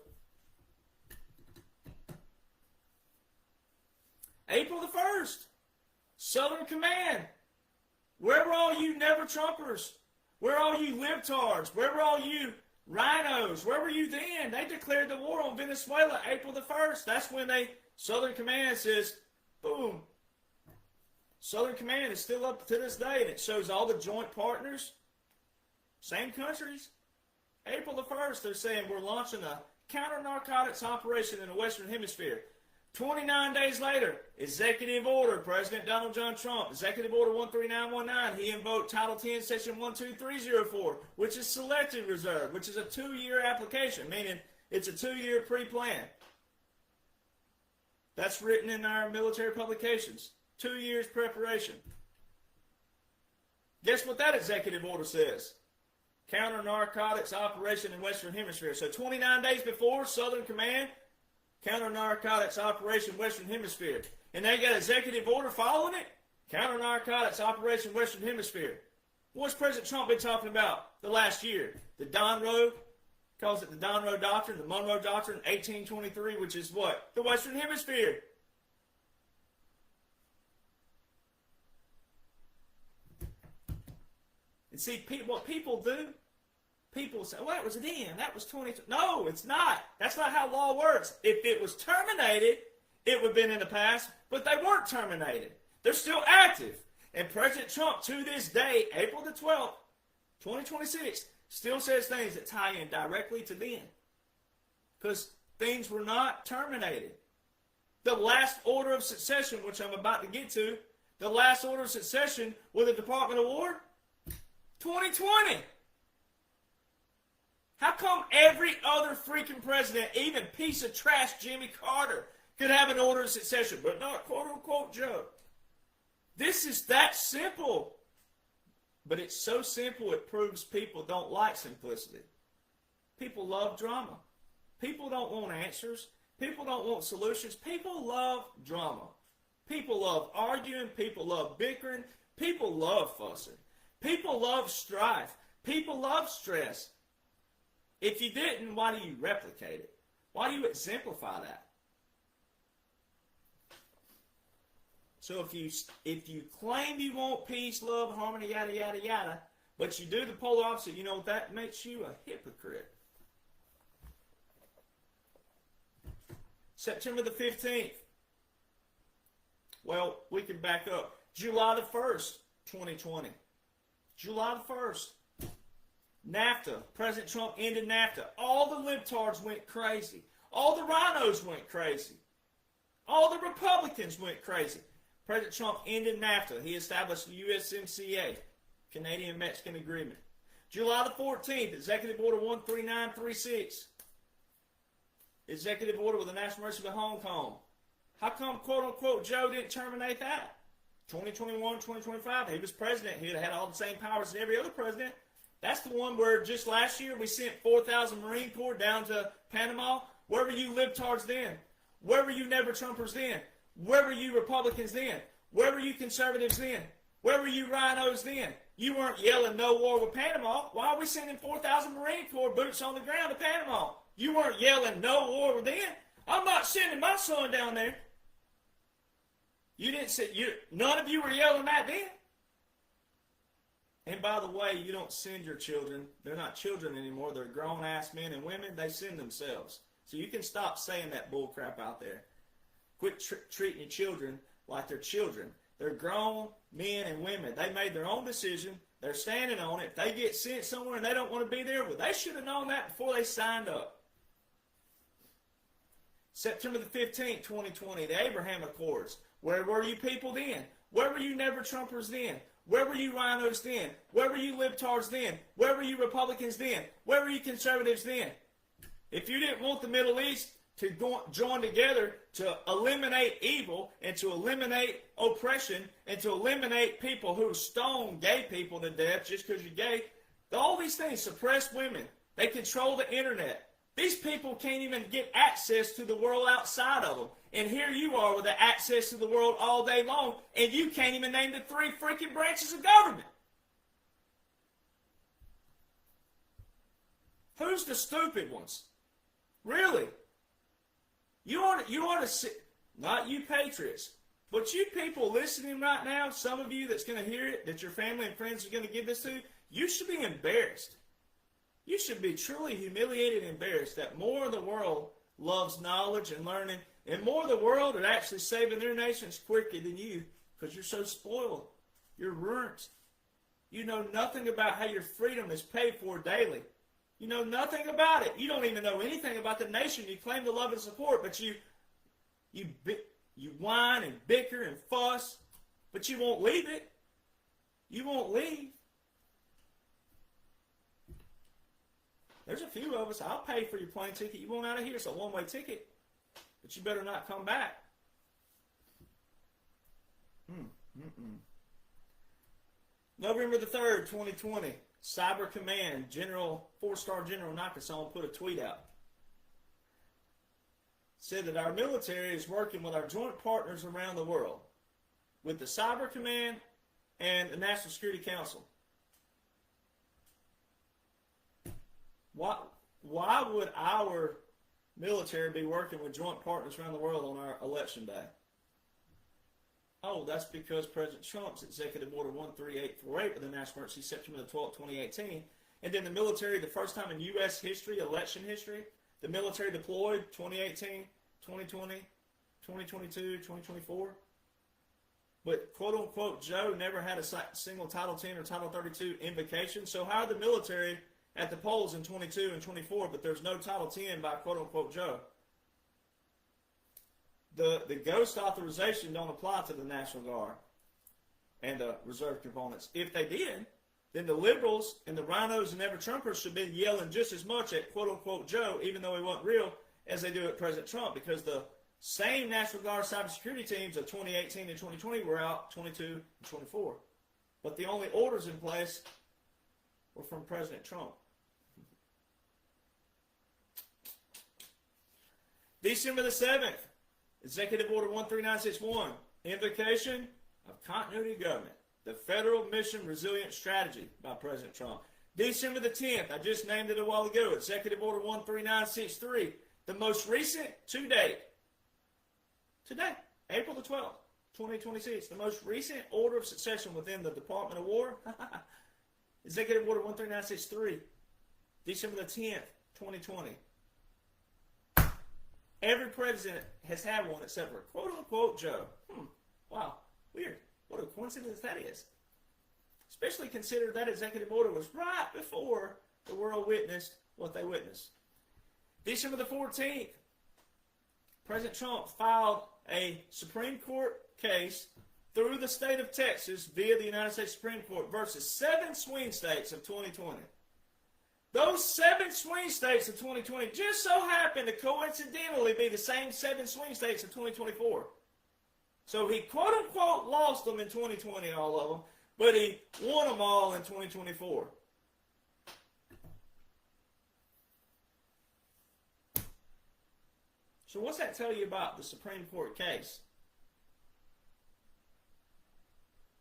April the 1st, Southern Command. Where were all you never Trumpers? Where are all you libtards? Where were all you Rhinos, where were you then? They declared the war on Venezuela April the 1st. That's when Southern Command says, boom. Southern Command is still up to this day, and it shows all the joint partners, same countries. April the 1st, they're saying we're launching a counter-narcotics operation in the Western Hemisphere. 29 days later, executive order, President Donald John Trump, executive order 13919, he invoked Title 10, Section 12304, which is selective reserve, which is a 2-year application, meaning it's a 2-year pre-plan. That's written in our military publications. 2 years preparation. Guess what that executive order says? Counter-narcotics operation in Western Hemisphere. So 29 days before, Southern Command, counter-narcotics operation Western Hemisphere. And they got executive order following it? Counter-narcotics operation Western Hemisphere. What's President Trump been talking about the last year? The Donroe, calls it the Donroe Doctrine, the Monroe Doctrine, 1823, which is what? The Western Hemisphere. And see, what people do, people say, well, that was then. That was 20. No, it's not. That's not how law works. If it was terminated, it would have been in the past, but they weren't terminated. They're still active. And President Trump, to this day, April the 12th, 2026, still says things that tie in directly to then. Because things were not terminated. The last order of succession, which I'm about to get to, the last order of succession with the Department of War, 2020. How come every other freaking president, even piece of trash Jimmy Carter, could have an order of succession, but not quote-unquote Joe? This is that simple. But it's so simple it proves people don't like simplicity. People love drama. People don't want answers. People don't want solutions. People love drama. People love arguing. People love bickering. People love fussing. People love strife. People love stress. If you didn't, why do you replicate it? Why do you exemplify that? So if you claim you want peace, love, harmony, yada, yada, yada, but you do the polar opposite, you know what that makes you? A hypocrite. September the 15th. Well, we can back up. July the 1st, 2020. July the 1st. NAFTA. President Trump ended NAFTA. All the libtards went crazy. All the rhinos went crazy. All the Republicans went crazy. President Trump ended NAFTA. He established the USMCA, Canadian-Mexican Agreement. July the 14th, Executive Order 13936. Executive Order with the National Emergency of Hong Kong. How come, quote-unquote, Joe didn't terminate that? 2021, 2025, he was president. He'd have had all the same powers as every other president. That's the one where just last year we sent 4,000 Marine Corps down to Panama. Where were you libtards then? Where were you never-Trumpers then? Where were you Republicans then? Where were you conservatives then? Where were you rhinos then? You weren't yelling no war with Panama. Why are we sending 4,000 Marine Corps boots on the ground to Panama? You weren't yelling no war then. I'm not sending my son down there. You didn't say, none of you were yelling that then. And by the way, you don't send your children. They're not children anymore. They're grown-ass men and women. They send themselves. So you can stop saying that bull crap out there. Quit treating your children like they're children. They're grown men and women. They made their own decision. They're standing on it. If they get sent somewhere and they don't want to be there, well, they should have known that before they signed up. September the 15th, 2020, the Abraham Accords. Where were you people then? Where were you never-Trumpers then? Where were you rhinos then? Where were you libtards then? Where were you Republicans then? Where were you conservatives then? If you didn't want the Middle East to join together to eliminate evil and to eliminate oppression and to eliminate people who stone gay people to death just because you're gay, all these things, suppress women. They control the internet. These people can't even get access to the world outside of them. And here you are with the access to the world all day long, and you can't even name the 3 freaking branches of government. Who's the stupid ones? Really? You ought to sit, not you patriots, but you people listening right now, some of you that's going to hear it, that your family and friends are going to give this to, you should be embarrassed. You should be truly humiliated and embarrassed that more of the world loves knowledge and learning, and more of the world are actually saving their nations quicker than you because you're so spoiled. You're ruined. You know nothing about how your freedom is paid for daily. You know nothing about it. You don't even know anything about the nation you claim to love and support, but you whine and bicker and fuss, but you won't leave it. You won't leave. There's a few of us, I'll pay for your plane ticket. You want out of here, it's a one-way ticket. But you better not come back. November the 3rd, 2020. Cyber Command, Four-Star General Nakasone put a tweet out. Said that our military is working with our joint partners around the world, with the Cyber Command and the National Security Council. Why would our military be working with joint partners around the world on our election day? Oh, that's because President Trump's Executive Order 13848 with the National Emergency September 12, 2018. And then the military, the first time in U.S. history, election history, the military deployed 2018, 2020, 2022, 2024. But quote-unquote Joe never had a single Title 10 or Title 32 invocation. So how are the military at the polls in 22 and 24, but there's no Title 10 by quote-unquote Joe? The ghost authorization don't apply to the National Guard and the reserve components. If they did, then the liberals and the rhinos and never-Trumpers should be yelling just as much at quote-unquote Joe, even though he wasn't real, as they do at President Trump, because the same National Guard cybersecurity teams of 2018 and 2020 were out 22 and 24. But the only orders in place were from President Trump. December the 7th, Executive Order 13961, Invocation of Continuity of Government, the Federal Mission Resilience Strategy by President Trump. December the 10th, I just named it a while ago, Executive Order 13963, the most recent to date, today, April the 12th, 2026, the most recent order of succession within the Department of War, Executive Order 13963, December the 10th, 2020. Every president has had one except for quote-unquote Joe. Wow, weird. What a coincidence that is. Especially consider that executive order was right before the world witnessed what they witnessed. December the 14th, President Trump filed a Supreme Court case through the state of Texas via the United States Supreme Court versus 7 swing states of 2020. Those 7 swing states of 2020 just so happen to coincidentally be the same 7 swing states of 2024. So he quote-unquote lost them in 2020, all of them, but he won them all in 2024. So what's that tell you about the Supreme Court case?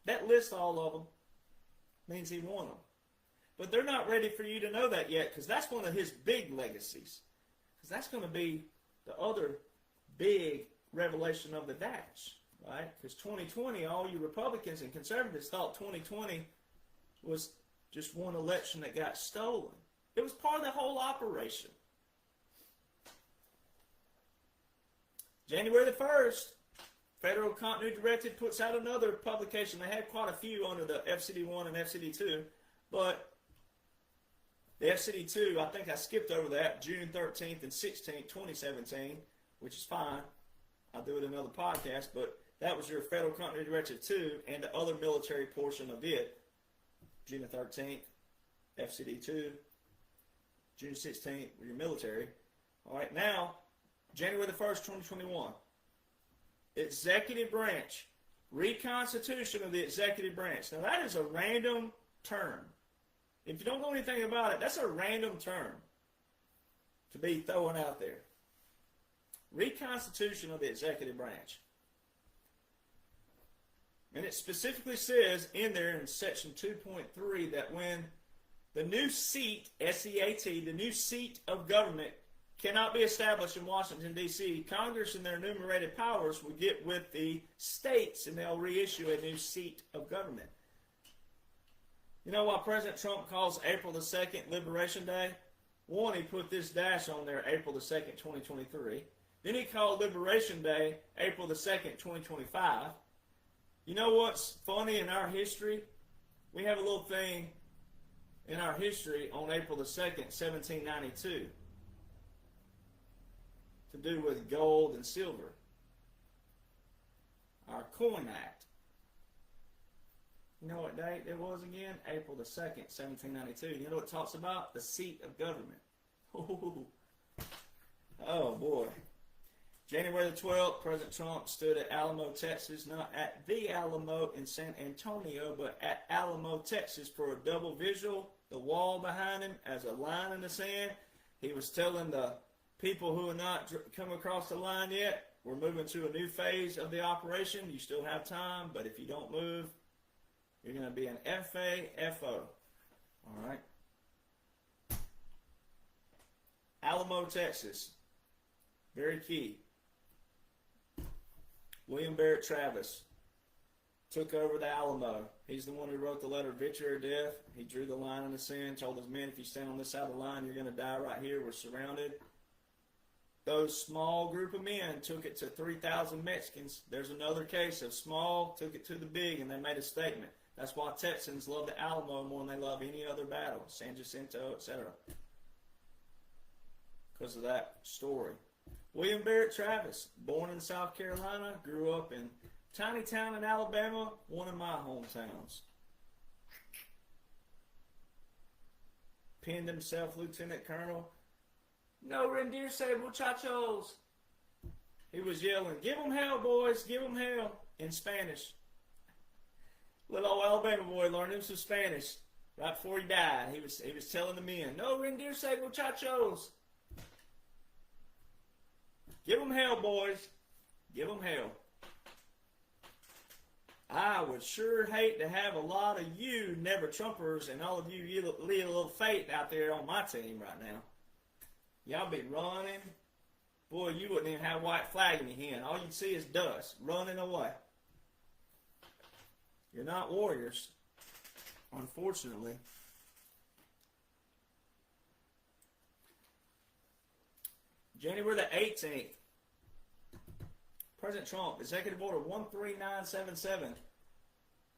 That lists all of them means he won them. But they're not ready for you to know that yet, because that's one of his big legacies. Because that's going to be the other big revelation of the dash, right? Because 2020, all you Republicans and conservatives thought 2020 was just one election that got stolen. It was part of the whole operation. January the 1st, Federal Continuity Directive puts out another publication. They had quite a few under the FCD1 and FCD2, but the FCD2, I think I skipped over that, June 13th and 16th, 2017, which is fine. I'll do it in another podcast, but that was your Federal Continuity Directive 2 and the other military portion of it, June the 13th, FCD2, June 16th, your military. All right, now, January the 1st, 2021, Executive Branch, reconstitution of the Executive Branch. Now, that is a random term. If you don't know anything about it, that's a random term to be thrown out there. Reconstitution of the Executive Branch. And it specifically says in there in section 2.3 that when the new seat, S-E-A-T, the new seat of government cannot be established in Washington, D.C., Congress and their enumerated powers will get with the states and they'll reissue a new seat of government. You know why President Trump calls April the 2nd Liberation Day? One, he put this dash on there, April the 2nd, 2023. Then he called Liberation Day April the 2nd, 2025. You know what's funny in our history? We have a little thing in our history on April the 2nd, 1792, to do with gold and silver. Our Coin Act. You know what date it was again? April the 2nd, 1792. You know what it talks about? The seat of government. Oh boy. January the 12th, President Trump stood at Alamo, Texas, not at the Alamo in San Antonio, but at Alamo, Texas, for a double visual. The wall behind him as a line in the sand. He was telling the people who have not come across the line yet, we're moving to a new phase of the operation. You still have time, but if you don't move, you're going to be an FAFO. All right. Alamo, Texas. Very key. William Barrett Travis took over the Alamo. He's the one who wrote the letter of victory or death. He drew the line in the sand, told his men, if you stand on this side of the line, you're going to die right here. We're surrounded. Those small group of men took it to 3,000 Mexicans. There's another case of small took it to the big, and they made a statement. That's why Texans love the Alamo more than they love any other battle, San Jacinto, etc. Because of that story. William Barrett Travis, born in South Carolina, grew up in tiny town in Alabama, one of my hometowns. Pinned himself Lieutenant Colonel. No rendirse, muchachos. He was yelling, give them hell, boys, give them hell, in Spanish. Little old Alabama boy learned him some Spanish right before he died. He was telling the men, no rendirse, muchachos. Give them hell, boys. Give them hell. I would sure hate to have a lot of you never Trumpers and all of you little faith out there on my team right now. Y'all be running. Boy, you wouldn't even have a white flag in your hand. All you'd see is dust running away. You're not warriors, unfortunately. January the 18th. President Trump, Executive Order 13977.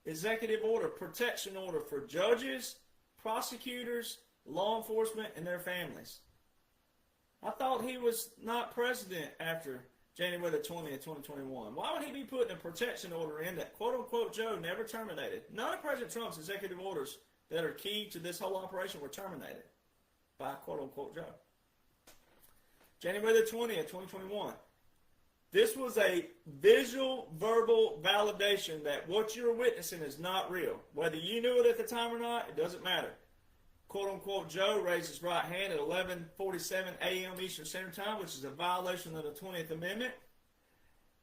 Executive Order, protection order for judges, prosecutors, law enforcement, and their families. I thought he was not president after January the 20th, 2021. Why would he be putting a protection order in that quote-unquote Joe never terminated? None of President Trump's executive orders that are key to this whole operation were terminated by quote-unquote Joe. January the 20th, 2021. This was a visual, verbal validation that what you're witnessing is not real. Whether you knew it at the time or not, it doesn't matter. Quote-unquote Joe raised his right hand at 11:47 a.m. Eastern Standard Time, which is a violation of the 20th Amendment.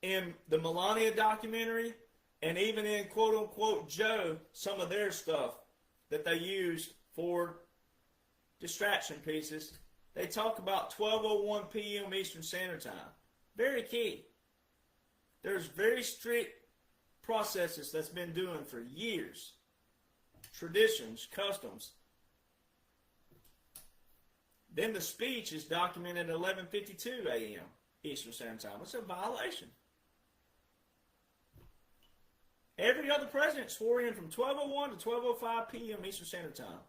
In the Melania documentary, and even in quote-unquote Joe, some of their stuff that they used for distraction pieces, they talk about 12:01 p.m. Eastern Standard Time. Very key. There's very strict processes that's been doing for years. Traditions, customs. Then the speech is documented at 11:52 a.m. Eastern Standard Time. It's a violation. Every other president swore in from 12:01 to 12:05 p.m. Eastern Standard Time.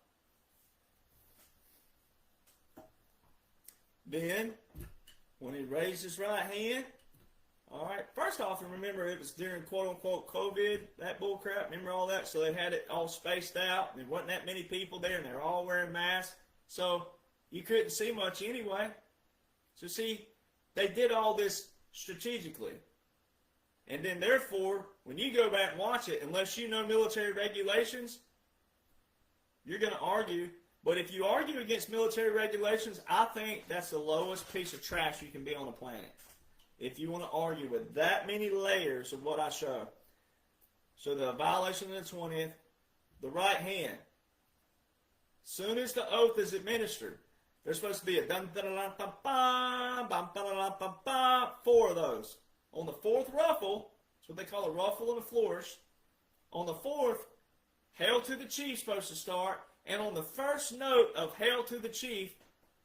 Then, when he raised his right hand, all right, first off, and remember it was during quote-unquote COVID, that bullcrap, remember all that? So they had it all spaced out, and there wasn't that many people there, and they were all wearing masks. So you couldn't see much anyway. So see, they did all this strategically. And then therefore, when you go back and watch it, unless you know military regulations, you're going to argue. But if you argue against military regulations, I think that's the lowest piece of trash you can be on the planet. If you want to argue with that many layers of what I show. So the violation of the 20th, the right hand. Soon as the oath is administered, there's supposed to be a four of those. On the fourth ruffle, that's what they call a ruffle and a flourish. On the fourth, Hail to the Chief's supposed to start, and on the first note of Hail to the Chief,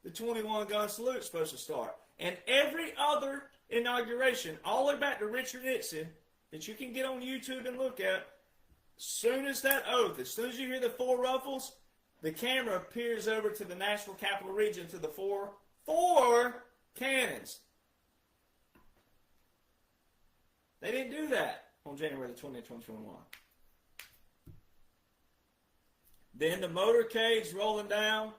the 21 gun salute is supposed to start. And every other inauguration, all the way back to Richard Nixon, that you can get on YouTube and look at, as soon as that oath, as soon as you hear the 4 ruffles, the camera peers over to the National Capital Region to the four cannons. They didn't do that on January the 20th, 2021. Then the motorcades rolling down,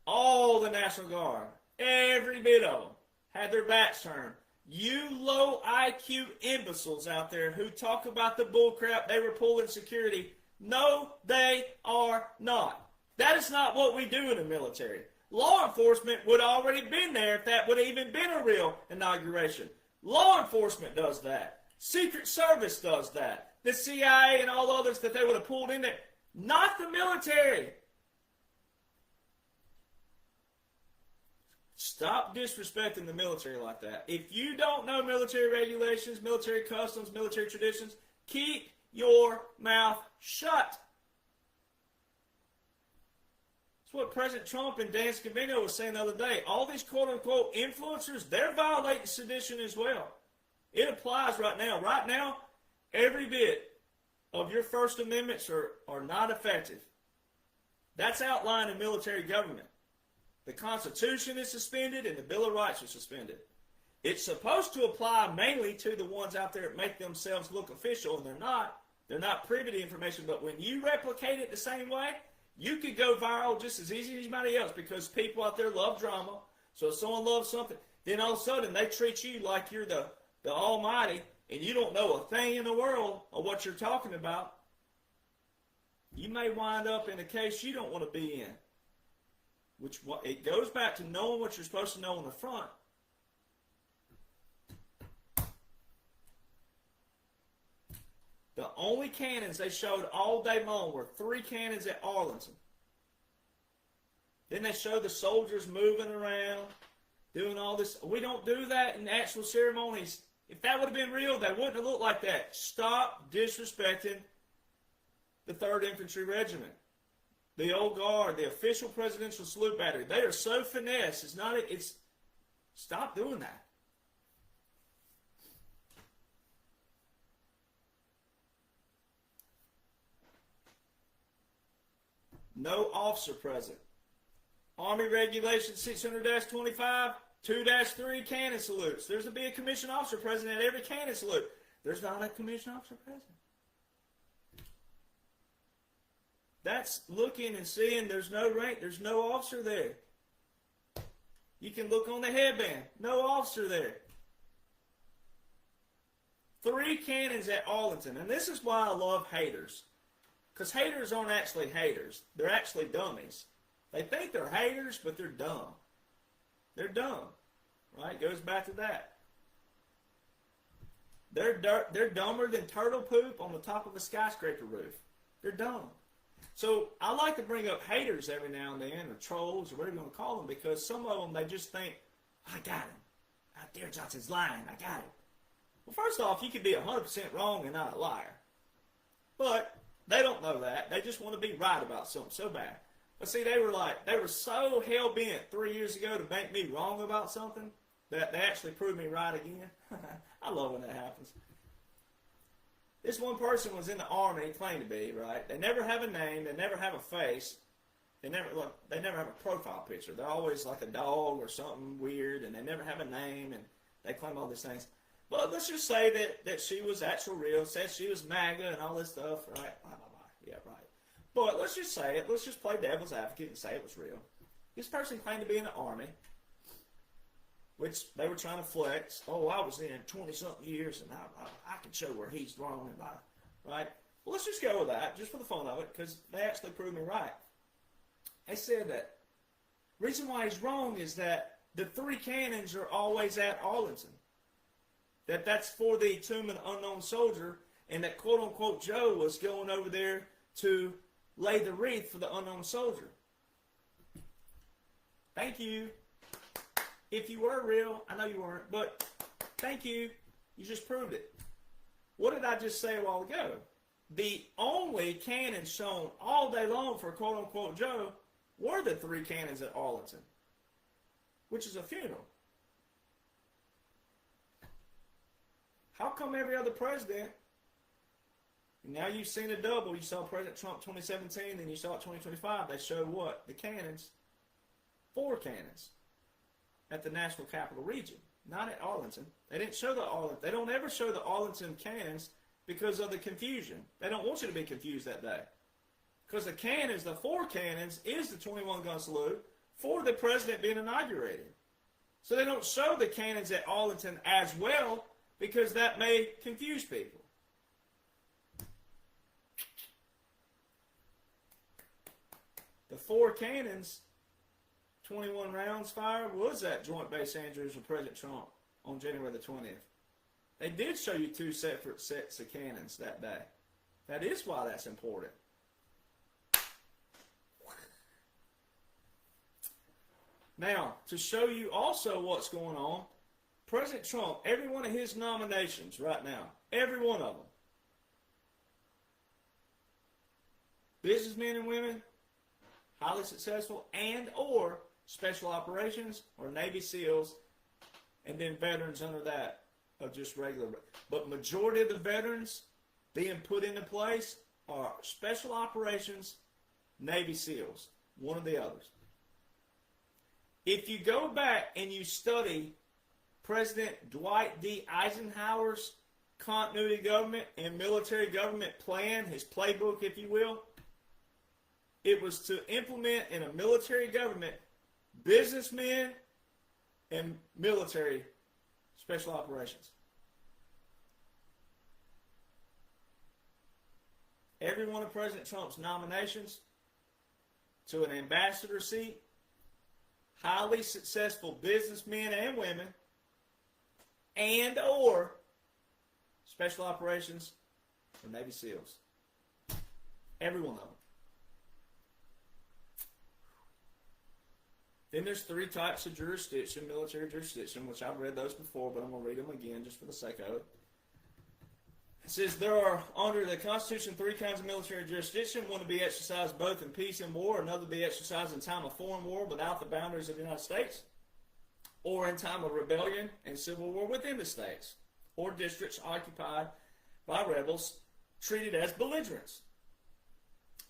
all the National Guard, every bit of them, had their backs turned. You low IQ imbeciles out there who talk about the bullcrap they were pulling security, no, they are not. That is not what we do in the military. Law enforcement would have already been there if that would have even been a real inauguration. Law enforcement does that. Secret Service does that. The CIA and all others that they would have pulled in there. Not the military. Stop disrespecting the military like that. If you don't know military regulations, military customs, military traditions, keep your mouth shut. That's what President Trump and Dan Scavino was saying the other day. All these quote-unquote influencers, they're violating sedition as well. It applies right now. Right now, every bit of your First Amendments are not effective. That's outlined in military government. The Constitution is suspended and the Bill of Rights is suspended. It's supposed to apply mainly to the ones out there that make themselves look official, and they're not. They're not privy to information, but when you replicate it the same way, you could go viral just as easy as anybody else because people out there love drama. So if someone loves something, then all of a sudden they treat you like you're the almighty and you don't know a thing in the world of what you're talking about. You may wind up in a case you don't want to be in. Which it goes back to knowing what you're supposed to know on the front. The only cannons they showed all day long were 3 cannons at Arlington. Then they showed the soldiers moving around, doing all this. We don't do that in actual ceremonies. If that would have been real, they wouldn't have looked like that. Stop disrespecting the 3rd Infantry Regiment. The old guard, the official presidential salute battery. They are so finesse. Stop doing that. No officer present. Army Regulation 600-25, 2-3 cannon salutes. There's to be a commissioned officer present at every cannon salute. There's not a commissioned officer present. That's looking and seeing there's no rank, there's no officer there. You can look on the headband, no officer there. 3 cannons at Arlington, and this is why I love haters. Because haters aren't actually haters. They're actually dummies. They think they're haters, but they're dumb. They're dumb. Right? Goes back to that. They're dumber than turtle poop on the top of a skyscraper roof. They're dumb. So I like to bring up haters every now and then, or trolls, or whatever you want to call them, because some of them, they just think, I got him. Out there, Johnson's lying. I got him. Well, first off, you could be 100% wrong and not a liar. But they don't know that. They just want to be right about something so bad. But see, they were so hell-bent 3 years ago to make me wrong about something that they actually proved me right again. I love when that happens. This one person was in the Army, claimed to be, right? They never have a name. They never have a face. They never have a profile picture. They're always like a dog or something weird, and they never have a name, and they claim all these things. But let's just say that she was actual real, said she was MAGA and all this stuff, right? Blah, blah, blah. Yeah, right. But let's just say it. Let's just play devil's advocate and say it was real. This person claimed to be in the Army, which they were trying to flex. Oh, I was in 20-something years, and I can show where he's wrong, and right? Well, let's just go with that, just for the fun of it, because they actually proved me right. They said that the reason why he's wrong is that the 3 cannons are always at Arlington. That's for the tomb of the unknown soldier, and that quote-unquote Joe was going over there to lay the wreath for the unknown soldier. Thank you. If you were real, I know you weren't, but thank you. You just proved it. What did I just say a while ago? the only cannons shown all day long for quote-unquote Joe were the 3 cannons at Arlington, which is a funeral. How come every other president, now you've seen a double, you saw President Trump 2017, then you saw it 2025, they showed what? The cannons, 4 cannons at the National Capital Region, not at Arlington. They didn't show the Arlington. They don't ever show the Arlington cannons because of the confusion. They don't want you to be confused that day. Because the cannons, the 4 cannons, is the 21-gun salute for the president being inaugurated. So they don't show the cannons at Arlington as well because that may confuse people. The 4 cannons, 21 rounds fired, was at Joint Base Andrews with President Trump on January the 20th. They did show you 2 separate sets of cannons that day. That is why that's important. Now, to show you also what's going on, President Trump, every one of his nominations right now, every one of them, businessmen and women, highly successful, and or special operations or Navy SEALs, and then veterans under that of just regular. But majority of the veterans being put into place are special operations, Navy SEALs, one of the others. If you go back and you study President Dwight D. Eisenhower's continuity government and military government plan, his playbook, if you will, it was to implement in a military government businessmen and military special operations. Every one of President Trump's nominations to an ambassador seat, highly successful businessmen and women, and or special operations or Navy SEALs. Every one of them. Then there's 3 types of jurisdiction, military jurisdiction, which I've read those before, but I'm going to read them again just for the sake of it. It says there are, under the Constitution, 3 kinds of military jurisdiction. One to be exercised both in peace and war, another to be exercised in time of foreign war without the boundaries of the United States, or in time of rebellion and civil war within the states, or districts occupied by rebels treated as belligerents.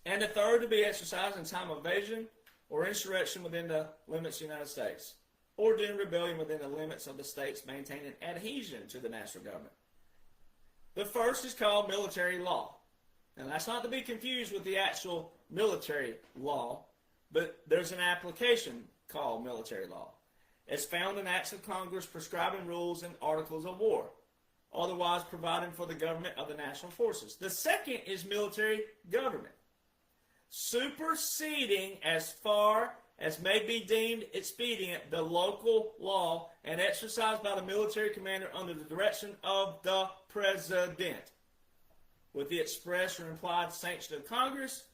And the third to be exercised in time of invasion or insurrection within the limits of the United States, or during rebellion within the limits of the states maintaining adhesion to the national government. The first is called military law. And that's not to be confused with the actual military law, but there's an application called military law. It's found in acts of Congress prescribing rules and articles of war, otherwise providing for the government of the national forces. The second is military government, superseding as far as may be deemed expedient the local law and exercised by the military commander under the direction of the president, with the express or implied sanction of Congress.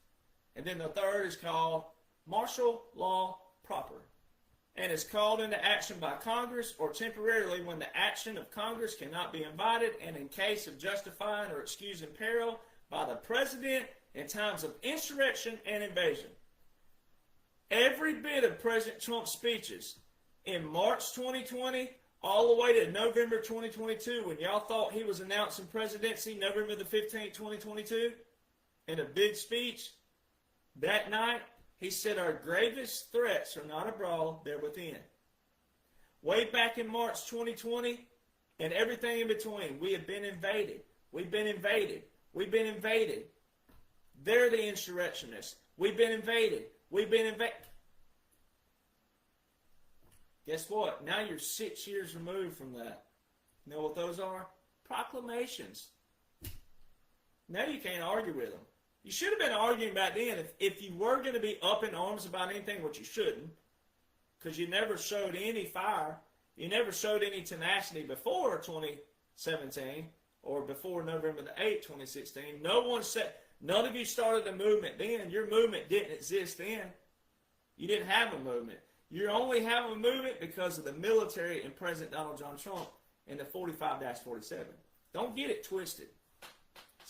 And then the third is called martial law proper, and is called into action by Congress or temporarily when the action of Congress cannot be invited, and in case of justifying or excusing peril by the president in times of insurrection and invasion. Every bit of President Trump's speeches in March 2020 all the way to November 2022, when y'all thought he was announcing presidency November the 15th, 2022, in a big speech that night, he said our gravest threats are not abroad, they're within. Way back in March 2020 and everything in between, we have been invaded. We've been invaded. We've been invaded. They're the insurrectionists. We've been invaded. We've been invaded. Guess what? Now you're 6 years removed from that. You know what those are? Proclamations. Now you can't argue with them. You should have been arguing back then if you were going to be up in arms about anything, which you shouldn't, because you never showed any fire. You never showed any tenacity before 2017 or before November the 8th, 2016. No one said, none of you started the movement then. Your movement didn't exist then. You didn't have a movement. You only have a movement because of the military and President Donald John Trump and the 45-47. Don't get it twisted.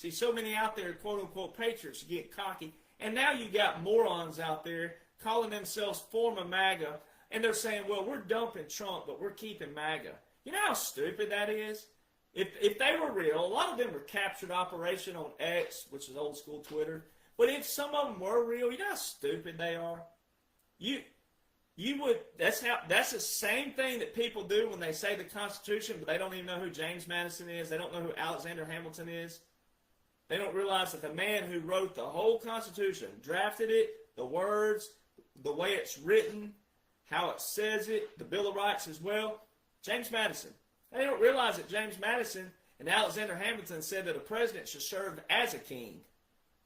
See, so many out there, quote-unquote patriots, get cocky. And now you got morons out there calling themselves former MAGA, and they're saying, well, we're dumping Trump, but we're keeping MAGA. You know how stupid that is? If they were real, a lot of them were captured operation on X, which is old school Twitter. But if some of them were real, you know how stupid they are? That's the same thing that people do when they say the Constitution, but they don't even know who James Madison is. They don't know who Alexander Hamilton is. They don't realize that the man who wrote the whole Constitution, drafted it, the words, the way it's written, how it says it, the Bill of Rights as well, James Madison. They don't realize that James Madison and Alexander Hamilton said that a president should serve as a king,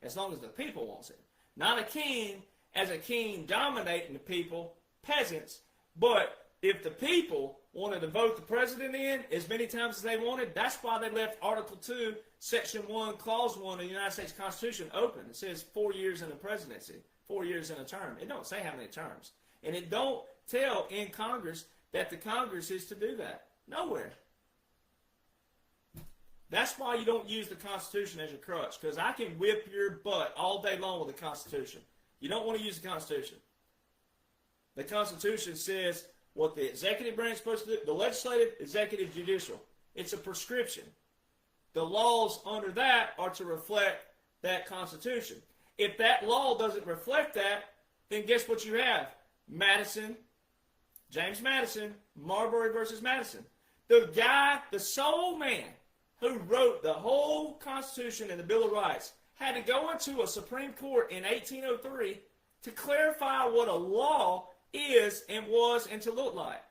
as long as the people wants it. Not a king as a king dominating the people, peasants, but if the people wanted to vote the president in as many times as they wanted, that's why they left Article 2, Section 1, Clause 1 of the United States Constitution open. It says 4 years in a presidency, 4 years in a term. It don't say how many terms. And it don't tell in Congress that the Congress is to do that. Nowhere. That's why you don't use the Constitution as your crutch, because I can whip your butt all day long with the Constitution. You don't want to use the Constitution. The Constitution says what the executive branch is supposed to do, the legislative, executive, judicial. It's a prescription. The laws under that are to reflect that Constitution. If that law doesn't reflect that, then guess what you have? Madison, James Madison, Marbury versus Madison. The guy, the sole man who wrote the whole Constitution and the Bill of Rights had to go into a Supreme Court in 1803 to clarify what a law is and was and to look like.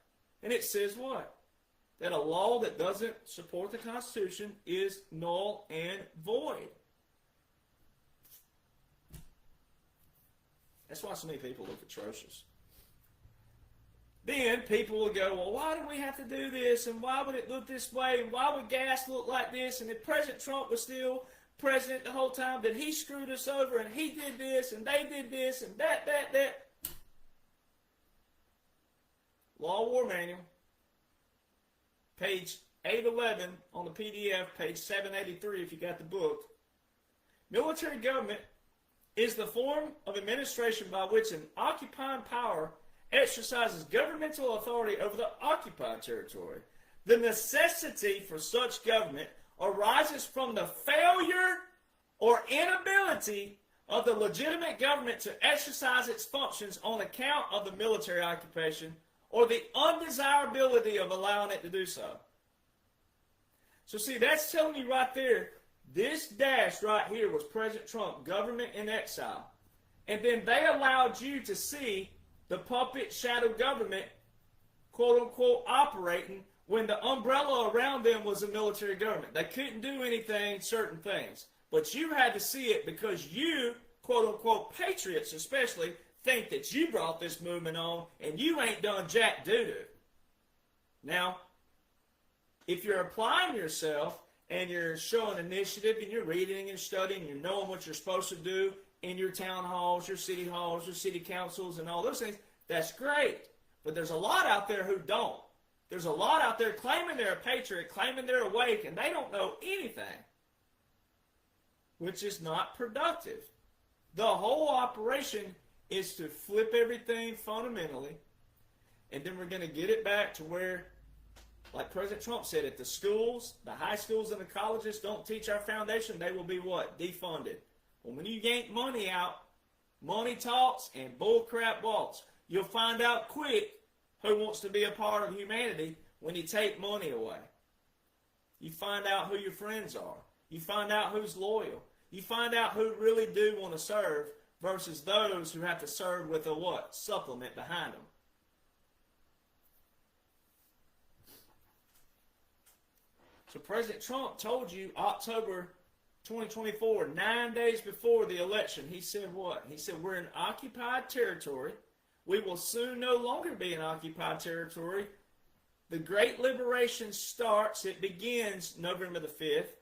And it says what? That a law that doesn't support the Constitution is null and void. That's why so many people look atrocious. Then people will go, well, why do we have to do this? And why would it look this way? And why would gas look like this? And if President Trump was still president the whole time, then he screwed us over and he did this and they did this and that. Law War Manual, page 811 on the PDF, page 783 if you got the book. Military government is the form of administration by which an occupying power exercises governmental authority over the occupied territory. The necessity for such government arises from the failure or inability of the legitimate government to exercise its functions on account of the military occupation or the undesirability of allowing it to do so. So see, that's telling you right there, this dash right here was President Trump, government in exile. And then they allowed you to see the puppet shadow government, quote unquote, operating when the umbrella around them was a military government. They couldn't do anything, certain things. But you had to see it because you, quote unquote, patriots especially, think that you brought this movement on and you ain't done jack doo-doo. Now, if you're applying yourself and you're showing initiative and you're reading and studying, you're knowing what you're supposed to do in your town halls, your city councils, and all those things, that's great. But there's a lot out there who don't. There's a lot out there claiming they're a patriot, claiming they're awake, and they don't know anything, which is not productive. The whole operation is to flip everything fundamentally, and then we're going to get it back to where, like President Trump said, if the schools, the high schools and the colleges don't teach our foundation, they will be what? Defunded. Well, when you yank money out, money talks and bullcrap walks. You'll find out quick who wants to be a part of humanity when you take money away. You find out who your friends are. You find out who's loyal. You find out who really do want to serve versus those who have to serve with a what? Supplement behind them. So President Trump told you October 2024, 9 days before the election, he said what? He said, we're in occupied territory. We will soon no longer be in occupied territory. The Great Liberation starts, it begins November the 5th.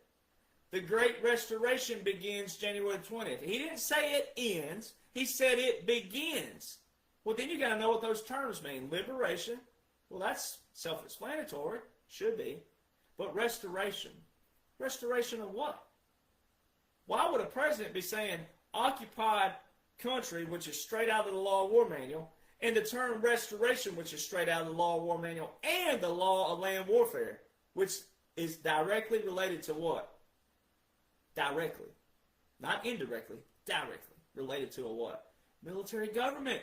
The Great Restoration begins January the 20th. He didn't say it ends. He said it begins. Well, then you got to know what those terms mean. Liberation, well, that's self-explanatory. Should be. But restoration. Restoration of what? Why would a president be saying occupied country, which is straight out of the Law of War Manual, and the term restoration, which is straight out of the Law of War Manual, and the Law of Land Warfare, which is directly related to what? Directly. Not indirectly, directly related to a what? Military government.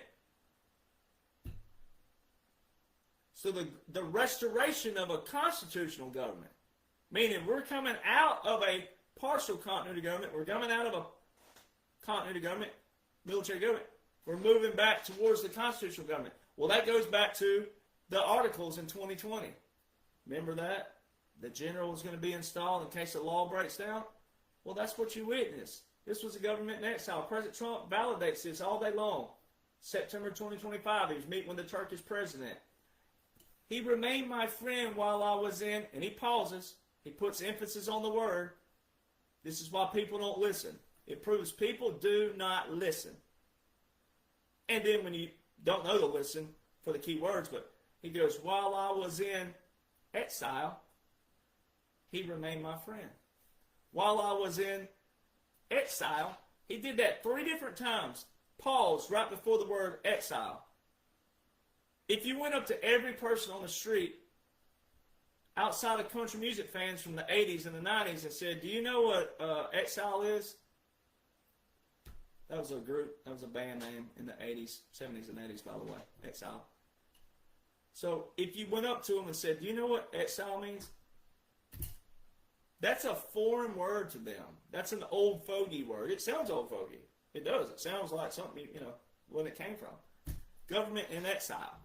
So the restoration of a constitutional government, meaning we're coming out of a partial continuity government, we're coming out of a continuity government, military government, we're moving back towards the constitutional government. Well, that goes back to the articles in 2020. Remember that? The general was going to be installed in case the law breaks down? Well, that's what you witnessed. This was a government in exile. President Trump validates this all day long. September 2025, he was meeting with the Turkish president. He remained my friend while I was in, and he pauses. He puts emphasis on the word. This is why people don't listen. It proves people do not listen. And then when you don't know to listen for the key words, but he goes, while I was in exile, he remained my friend. While I was in exile, he did that 3 different times. Pause right before the word exile. If you went up to every person on the street outside of country music fans from the 80s and the 90s and said, do you know what exile is? That was a group, that was a band name in the 80s, 70s and 80s, by the way, exile. So if you went up to them and said, do you know what exile means? That's a foreign word to them. That's an old fogey word. It sounds old fogey. It does. It sounds like something, when it came from. Government in exile.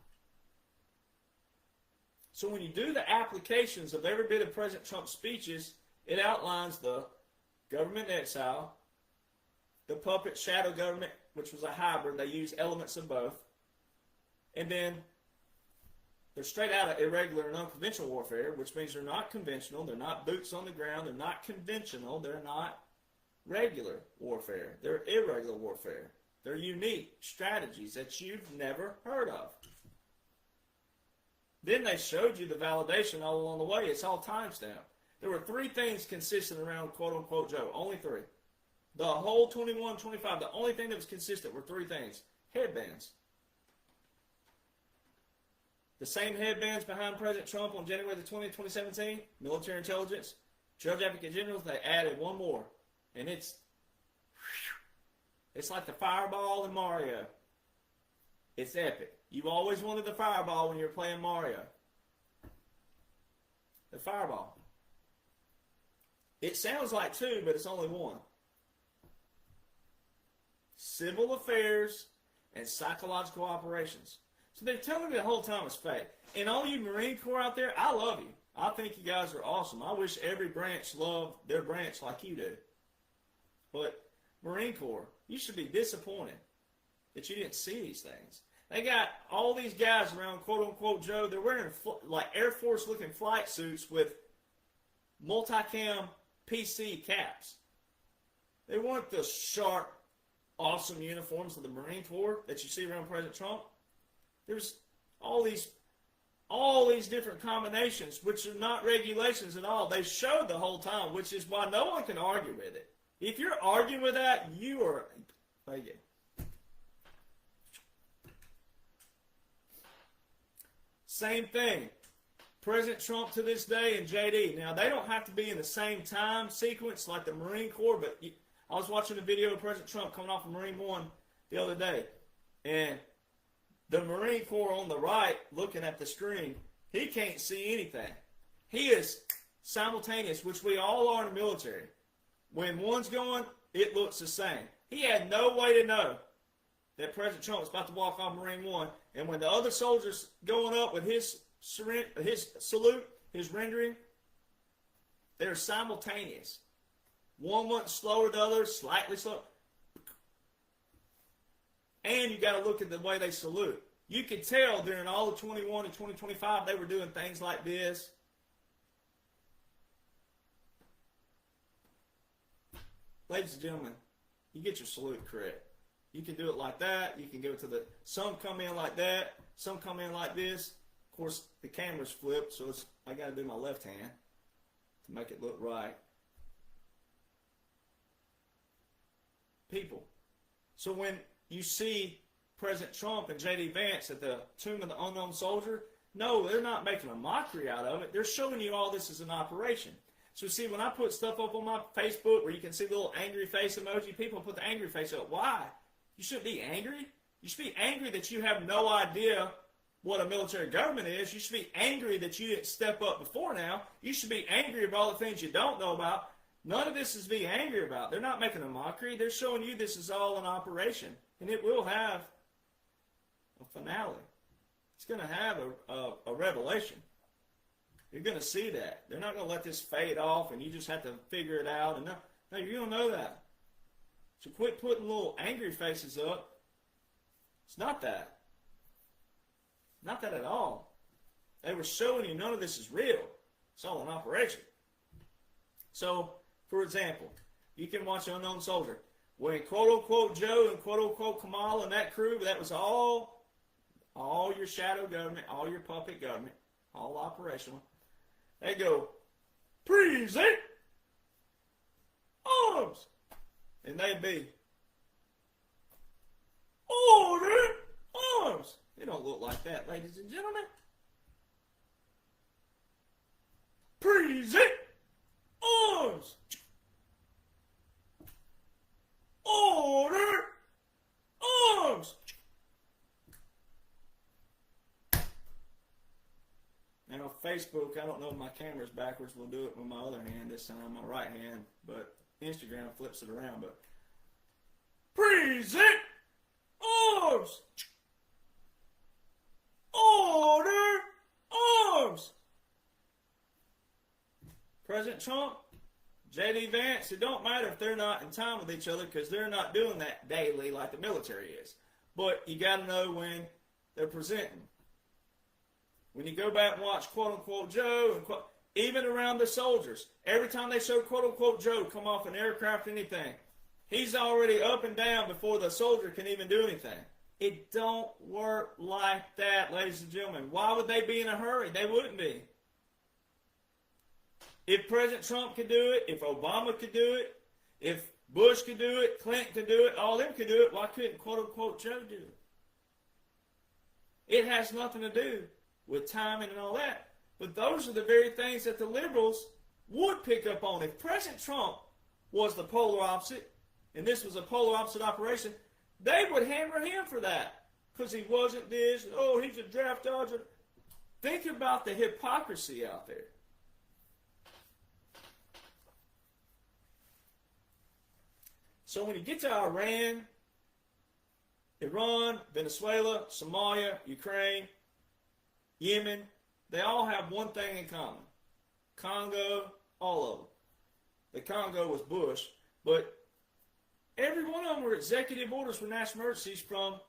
So when you do the applications of every bit of President Trump's speeches, it outlines the government in exile, the puppet shadow government, which was a hybrid. They used elements of both. And then they're straight out of irregular and unconventional warfare, which means they're not conventional, they're not boots on the ground, they're not conventional, they're not regular warfare. They're irregular warfare. They're unique strategies that you've never heard of. Then they showed you the validation all along the way. It's all timestamped. There were 3 things consistent around quote-unquote Joe. Only 3. The whole 21, 25, the only thing that was consistent were 3 things. Headbands. The same headbands behind President Trump on January the 20th, 2017, military intelligence, Judge Advocate Generals, they added one more. And it's like the fireball in Mario. It's epic. You've always wanted the fireball when you were playing Mario. The fireball. It sounds like 2, but it's only 1. Civil affairs and psychological operations. So they're telling me the whole time it's fake. And all you Marine Corps out there, I love you. I think you guys are awesome. I wish every branch loved their branch like you do. But Marine Corps, you should be disappointed that you didn't see these things. They got all these guys around quote-unquote Joe. They're wearing like Air Force-looking flight suits with multicam PC caps. They weren't the sharp, awesome uniforms of the Marine Corps that you see around President Trump. There's all these different combinations, which are not regulations at all. They showed the whole time, which is why no one can argue with it. If you're arguing with that, you are... Again. Same thing. President Trump to this day and JD. Now, they don't have to be in the same time sequence like the Marine Corps, but I was watching a video of President Trump coming off of Marine One the other day, and the Marine Corps on the right, looking at the screen, he can't see anything. He is simultaneous, which we all are in the military. When one's going, it looks the same. He had no way to know that President Trump was about to walk off Marine One, and when the other soldiers going up with his salute, his rendering, they're simultaneous. One went slower, the other slightly slower. And you got to look at the way they salute. You could tell during all of 21 and 2025 they were doing things like this. Ladies and gentlemen, you get your salute correct. You can do it like that. You can go to the... Some come in like that. Some come in like this. Of course, the camera's flipped, so I got to do my left hand to make it look right. people. So when you see President Trump and J.D. Vance at the Tomb of the Unknown Soldier, no, they're not making a mockery out of it. They're showing you all this is an operation. So see, when I put stuff up on my Facebook where you can see the little angry face emoji, people put the angry face up. Why? You shouldn't be angry. You should be angry that you have no idea what a military government is. You should be angry that you didn't step up before now. You should be angry about all the things you don't know about. None of this is being angry about. They're not making a mockery. They're showing you this is all an operation. And it will have a finale. It's going to have a revelation. You're going to see that. They're not going to let this fade off and you just have to figure it out. And no, you don't know that. So quit putting little angry faces up. It's not that. Not that at all. They were showing you none of this is real. It's all an operation. So, for example, you can watch Unknown Soldier. When quote-unquote Joe and quote-unquote Kamala and that crew, that was all your shadow government, all your puppet government, all operational. They go, present arms. And they'd be, order arms. They don't look like that, ladies and gentlemen. Present arms. Order arms. Now, Facebook, I don't know if my camera's backwards. We'll do it with my other hand this time, my right hand. But Instagram flips it around. But present arms. Order arms. President Trump, J.D. Vance, it don't matter if they're not in time with each other because they're not doing that daily like the military is. But you got to know when they're presenting. When you go back and watch quote-unquote Joe, and even around the soldiers, every time they show quote-unquote Joe come off an aircraft or anything, he's already up and down before the soldier can even do anything. It don't work like that, ladies and gentlemen. Why would they be in a hurry? They wouldn't be. If President Trump could do it, if Obama could do it, if Bush could do it, Clinton could do it, all of them could do it, why couldn't quote-unquote Joe do it? It has nothing to do with timing and all that. But those are the very things that the liberals would pick up on. If President Trump was the polar opposite, and this was a polar opposite operation, they would hammer him for that. Because he wasn't this, oh, he's a draft dodger. Think about the hypocrisy out there. So when you get to Iran, Venezuela, Somalia, Ukraine, Yemen, they all have one thing in common. Congo, all of them. The Congo was Bush, but every one of them were executive orders for national emergencies from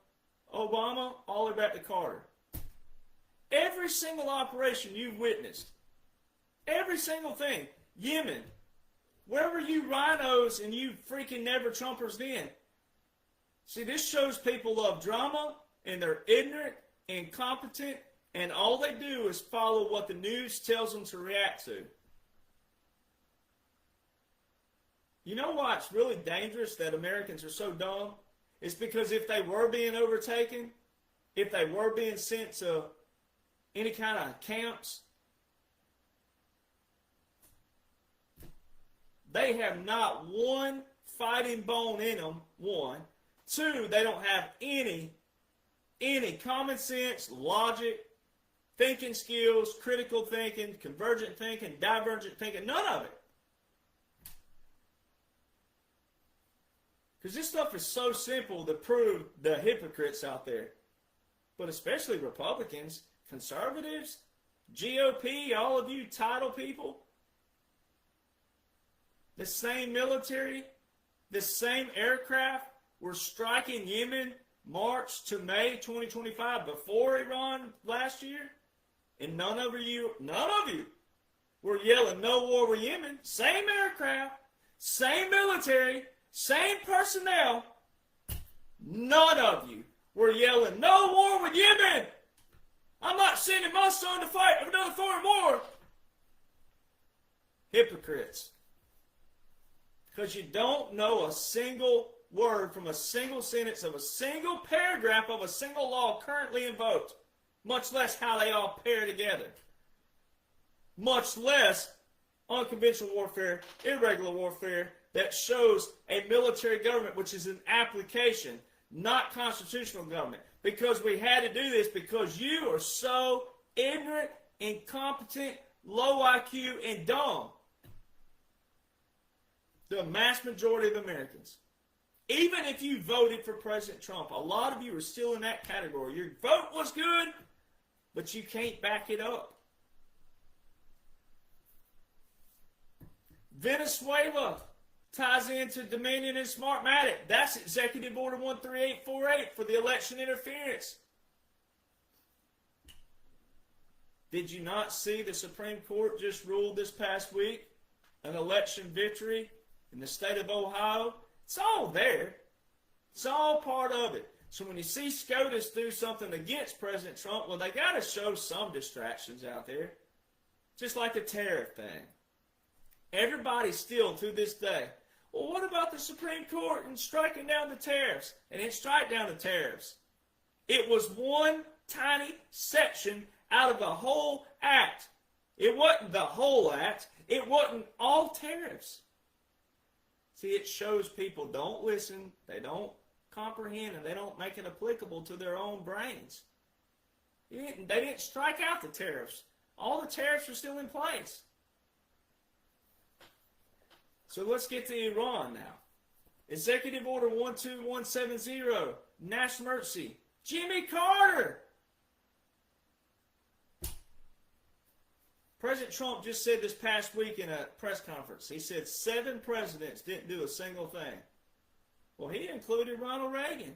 Obama all the way back to Carter. Every single operation you've witnessed, every single thing, Yemen, where were you rhinos and you freaking never Trumpers then? See, this shows people love drama and they're ignorant, incompetent, and all they do is follow what the news tells them to react to. You know what's really dangerous that Americans are so dumb? It's because if they were being overtaken, if they were being sent to any kind of camps, they have not one fighting bone in them, one. Two, they don't have any common sense, logic, thinking skills, critical thinking, convergent thinking, divergent thinking, none of it. Because this stuff is so simple to prove the hypocrites out there. But especially Republicans, conservatives, GOP, all of you title people, the same military, the same aircraft were striking Yemen March to May 2025 before Iran last year. And none of you were yelling no war with Yemen. Same aircraft, same military, same personnel. None of you were yelling no war with Yemen. I'm not sending my son to fight another foreign war. Hypocrites. Because you don't know a single word from a single sentence of a single paragraph of a single law currently invoked, much less how they all pair together, much less unconventional warfare, irregular warfare that shows a military government, which is an application, not constitutional government. Because we had to do this because you are so ignorant, incompetent, low IQ, and dumb. The mass majority of Americans. Even if you voted for President Trump, a lot of you are still in that category. Your vote was good, but you can't back it up. Venezuela ties into Dominion and Smartmatic. That's Executive Order 13848 for the election interference. Did you not see the Supreme Court just ruled this past week an election victory in the state of Ohio? It's all there. It's all part of it. So when you see SCOTUS do something against President Trump, well, they got to show some distractions out there. Just like the tariff thing. Everybody still, to this day, well, what about the Supreme Court and striking down the tariffs? And it strike down the tariffs. It was one tiny section out of the whole act. It wasn't the whole act. It wasn't all tariffs. See, it shows people don't listen, they don't comprehend, and they don't make it applicable to their own brains. They didn't strike out the tariffs. All the tariffs are still in place. So let's get to Iran now. Executive Order 12170, national emergency. Jimmy Carter. President Trump just said this past week in a press conference, he said 7 presidents didn't do a single thing. Well, he included Ronald Reagan.